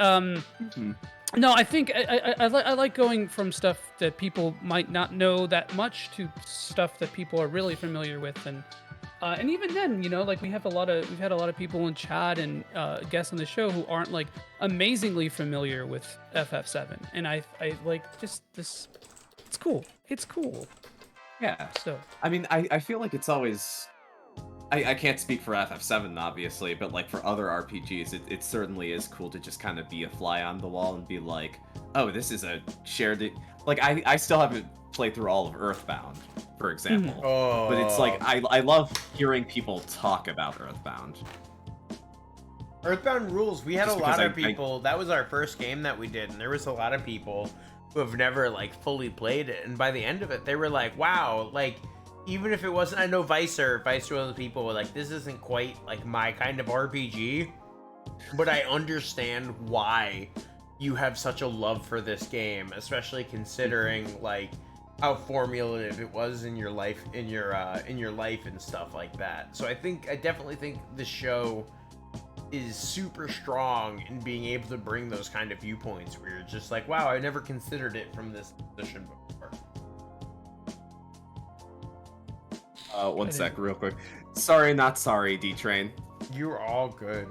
no, I think I like going from stuff that people might not know that much to stuff that people are really familiar with, and even then, we've had a lot of people in chat and guests on the show who aren't amazingly familiar with FF7, and I like just this. It's cool. It's cool. Yeah. So I mean, I feel like it's always. I can't speak for FF7 obviously, but for other RPGs, it certainly is cool to just kind of be a fly on the wall and be oh, this is a shared. I still haven't played through all of Earthbound, for example. But it's I love hearing people talk about Earthbound. Earthbound rules. We had a lot of people. That was our first game that we did, and there was a lot of people who have never fully played it. And by the end of it, they were wow, even if it wasn't, I know Vice was one of the people were this isn't quite my kind of RPG, but I understand why you have such a love for this game, especially considering how formulative it was in your life, in your life and stuff like that. So I definitely think the show is super strong in being able to bring those kind of viewpoints where you're just like, wow, I never considered it from this position before. One sec, real quick. Sorry, not sorry, D-Train. You're all good.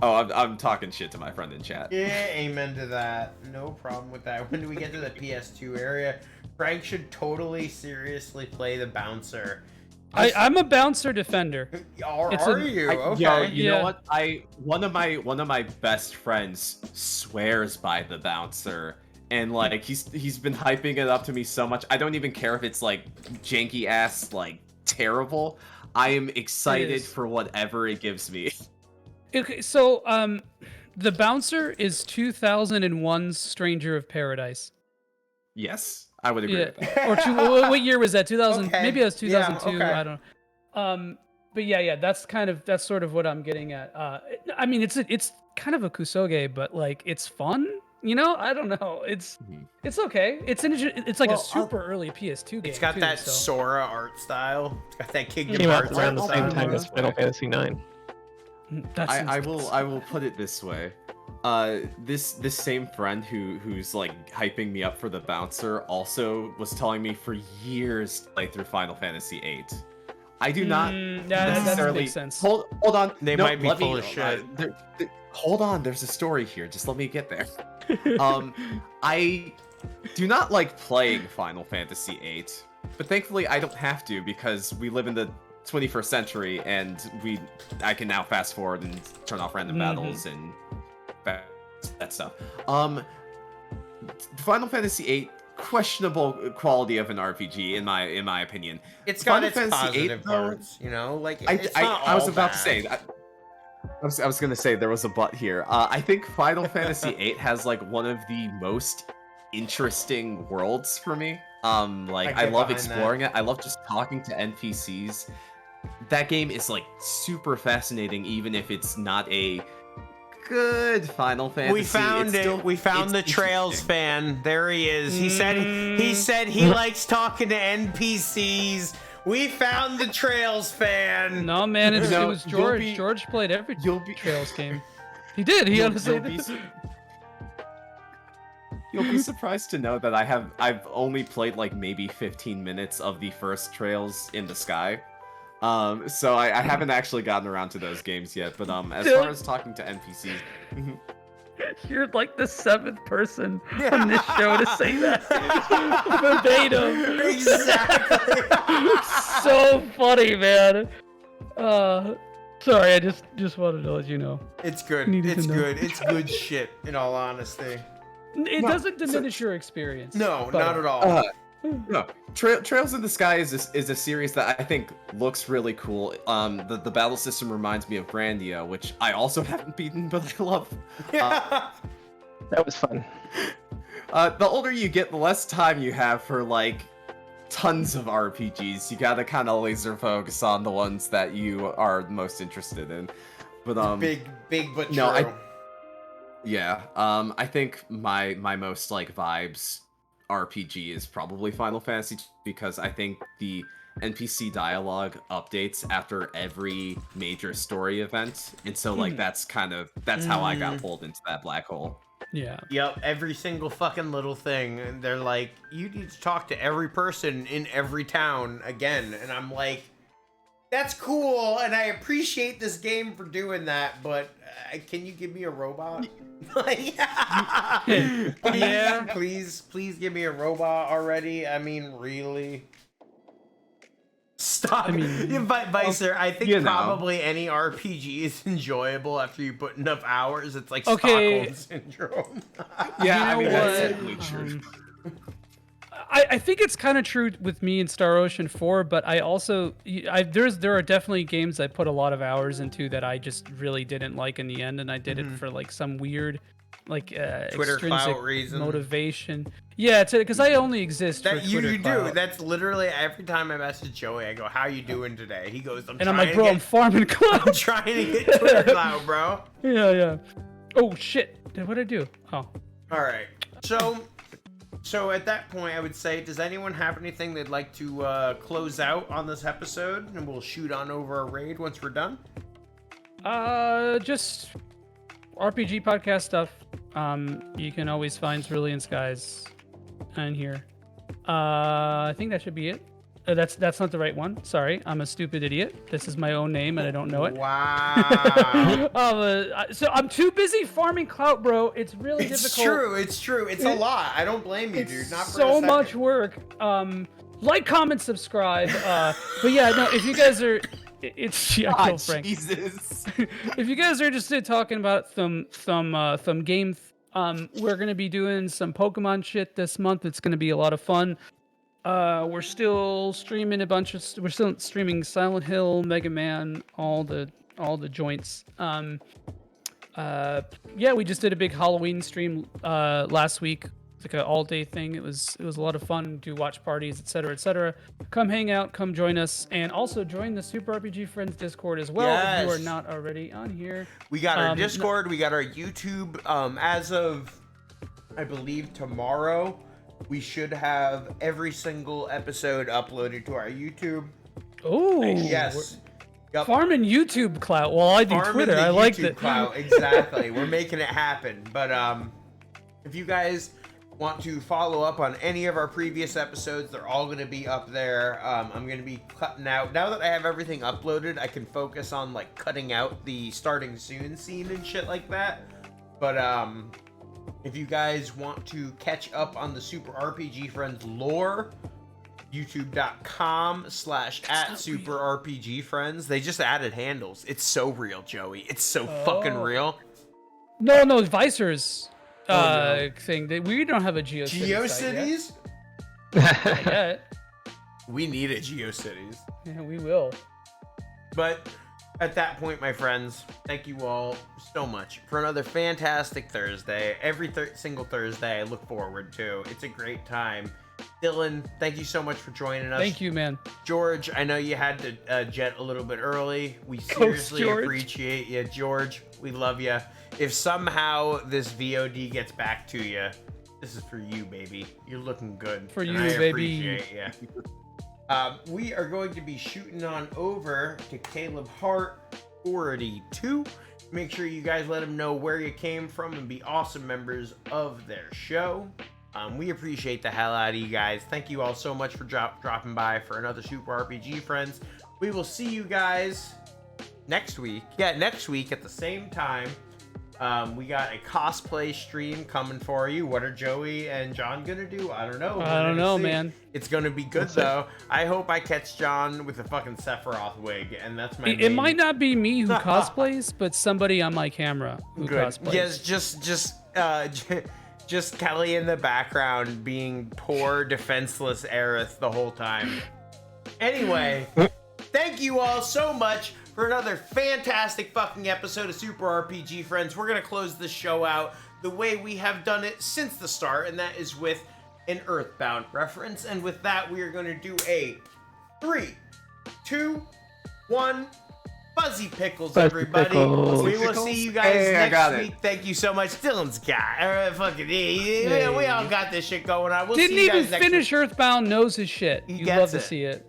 Oh, I'm talking shit to my friend in chat. Yeah, amen to that. No problem with that. When we get to the PS2 area, Frank should totally seriously play the bouncer. I'm a bouncer defender. Are you? Okay. Yo, you know what? One of my best friends swears by the bouncer, and like he's been hyping it up to me so much. I don't even care if it's like janky ass, like terrible. I am excited for whatever it gives me. Okay, so the bouncer is 2001's Stranger of Paradise. Yes, I would agree with that. Or what year was that? 2000? Okay. Maybe it was 2002. Yeah, okay. I don't know. But yeah, that's sort of what I'm getting at. I mean, it's kind of a kusoge, but like it's fun. You know, I don't know. It's okay. It's like a super early PS2 game. It's got too, that so. Sora art style. It's got that Kingdom Came out Hearts around the art same style. time as Final Fantasy 9. I will put it this way. This same friend who's like hyping me up for the bouncer also was telling me for years to play through Final Fantasy VIII. I do not necessarily. That makes sense. Hold on. They might be full of shit. Hold on. There's a story here. Just let me get there. I do not like playing Final Fantasy VIII, but thankfully I don't have to because we live in the 21st century and I can now fast forward and turn off random battles and that stuff. Final Fantasy VIII, questionable quality of an RPG in my opinion. It's got Final its Fantasy positive VIII, though, parts, you know. Like I was about to bad. say. I was gonna say there was a but here. I think Final Fantasy VIII has like one of the most interesting worlds for me. I love exploring it. I love just talking to NPCs. That game is like super fascinating, even if it's not a good Final Fantasy. We found it. We found the Trails fan. There he is. He said he likes talking to NPCs. We found the Trails fan. No, man, it was George. George played every Trails game. He did. He honestly did. You'll be surprised to know that I've only played like maybe 15 minutes of the first Trails in the Sky. So I haven't actually gotten around to those games yet. But as far as talking to NPCs, you're like the 7th person on this show to say that. Verbatim. Exactly. So funny, man. Sorry, I just wanted to let you know. It's good. It's good. It's good shit. In all honesty, it doesn't diminish your experience. No, not at all. No, Trails in the Sky is a series that I think looks really cool. The battle system reminds me of Grandia, which I also haven't beaten, but I love. That was fun. The older you get, the less time you have for like tons of RPGs. You gotta kind of laser focus on the ones that you are most interested in. But big but no, true. I think my most like vibes RPG is probably Final Fantasy because I think the NPC dialogue updates after every major story event, and so like that's how I got pulled into that black hole. Yeah. Yep, every single fucking little thing. And they're like, you need to talk to every person in every town again. And I'm like, that's cool, and I appreciate this game for doing that, but can you give me a robot? Please give me a robot already. I mean, really? Stop. I mean, Vicer, I think probably any RPG is enjoyable after you put enough hours. It's like Stockholm Syndrome. Yeah, you know that's definitely true. I think it's kind of true with me in Star Ocean 4, but I also there are definitely games I put a lot of hours into that I just really didn't like in the end, and I did it for like some weird Twitter extrinsic clout reason, motivation. Yeah, because I only exist for Twitter clout. Do. That's literally every time I message Joey, I go, "How you doing today?" He goes, I'm like, bro, I'm farming clout. I'm trying to get Twitter clout, bro. Yeah. Oh shit! What did I do? Oh. All right. So So at that point, I would say, does anyone have anything they'd like to close out on this episode? And we'll shoot on over a raid once we're done. Just RPG podcast stuff. You can always find Cerulean Skies on here. I think that should be it. That's not the right one. Sorry, I'm a stupid idiot. This is my own name and I don't know it. Wow. So I'm too busy farming clout, bro. It's really difficult. It's true. It's a lot. I don't blame you, dude. Not for so a second. much work. Like, comment, subscribe. But yeah, no. If you guys are, Frank. Jesus. If you guys are interested in talking about some game, we're gonna be doing some Pokemon shit this month. It's gonna be a lot of fun. We're still streaming we're still streaming Silent Hill, Mega Man, all the joints. Yeah, we just did a big Halloween stream last week. It's like an all-day thing. It was a lot of fun. Do watch parties, etc., etc. Come hang out, come join us, and also join the Super RPG Friends Discord as well if you are not already on here. We got our Discord, we got our YouTube. As of, I believe, tomorrow, we should have every single episode uploaded to our YouTube. Oh, yes. Yep. Farming YouTube clout while I do Twitter. I like that. Clout. Exactly. We're making it happen. But if you guys want to follow up on any of our previous episodes, they're all going to be up there. I'm going to be cutting out. Now that I have everything uploaded, I can focus on like cutting out the starting soon scene and shit like that. But if you guys want to catch up on the Super RPG Friends lore, youtube.com/@SuperRPGFriends. They just added handles. It's so real, Joey. It's so fucking real. No, Vicer's thing. We don't have a GeoCities. GeoCities? Yet. We need a GeoCities. Yeah, we will. But at that point, my friends, thank you all so much for another fantastic Thursday. Every single Thursday I look forward to. It's a great time. Dylan, thank you so much for joining us. Thank you, man. George, I know you had to jet a little bit early. We seriously appreciate you. George, we love you. If somehow this VOD gets back to you, this is for you, baby. You're looking good. For you, I baby. Appreciate you. We are going to be shooting on over to Caleb Hart 42. Make sure you guys let him know where you came from and be awesome members of their show. We appreciate the hell out of you guys. Thank you all so much for dropping by for another Super RPG Friends. We will see you guys next week. Yeah, next week at the same time. We got a cosplay stream coming for you. What are Joey and John gonna do? I don't know. I don't know, man. It's gonna be good though. I hope I catch John with a fucking Sephiroth wig, and that's my. It might not be me who cosplays, but somebody on my camera who cosplays. Yes, just Kelly in the background being poor defenseless Aerith the whole time. Anyway, thank you all so much for another fantastic fucking episode of Super RPG Friends. We're gonna close this show out the way we have done it since the start, and that is with an Earthbound reference. And with that, we are gonna do a 3, 2, 1. Fuzzy Pickles, everybody. We will see you guys next week. Thank you so much. Dylan's got we all got this shit going on. We'll Didn't see you even guys next finish week. Earthbound, knows his shit. You'd love to see it.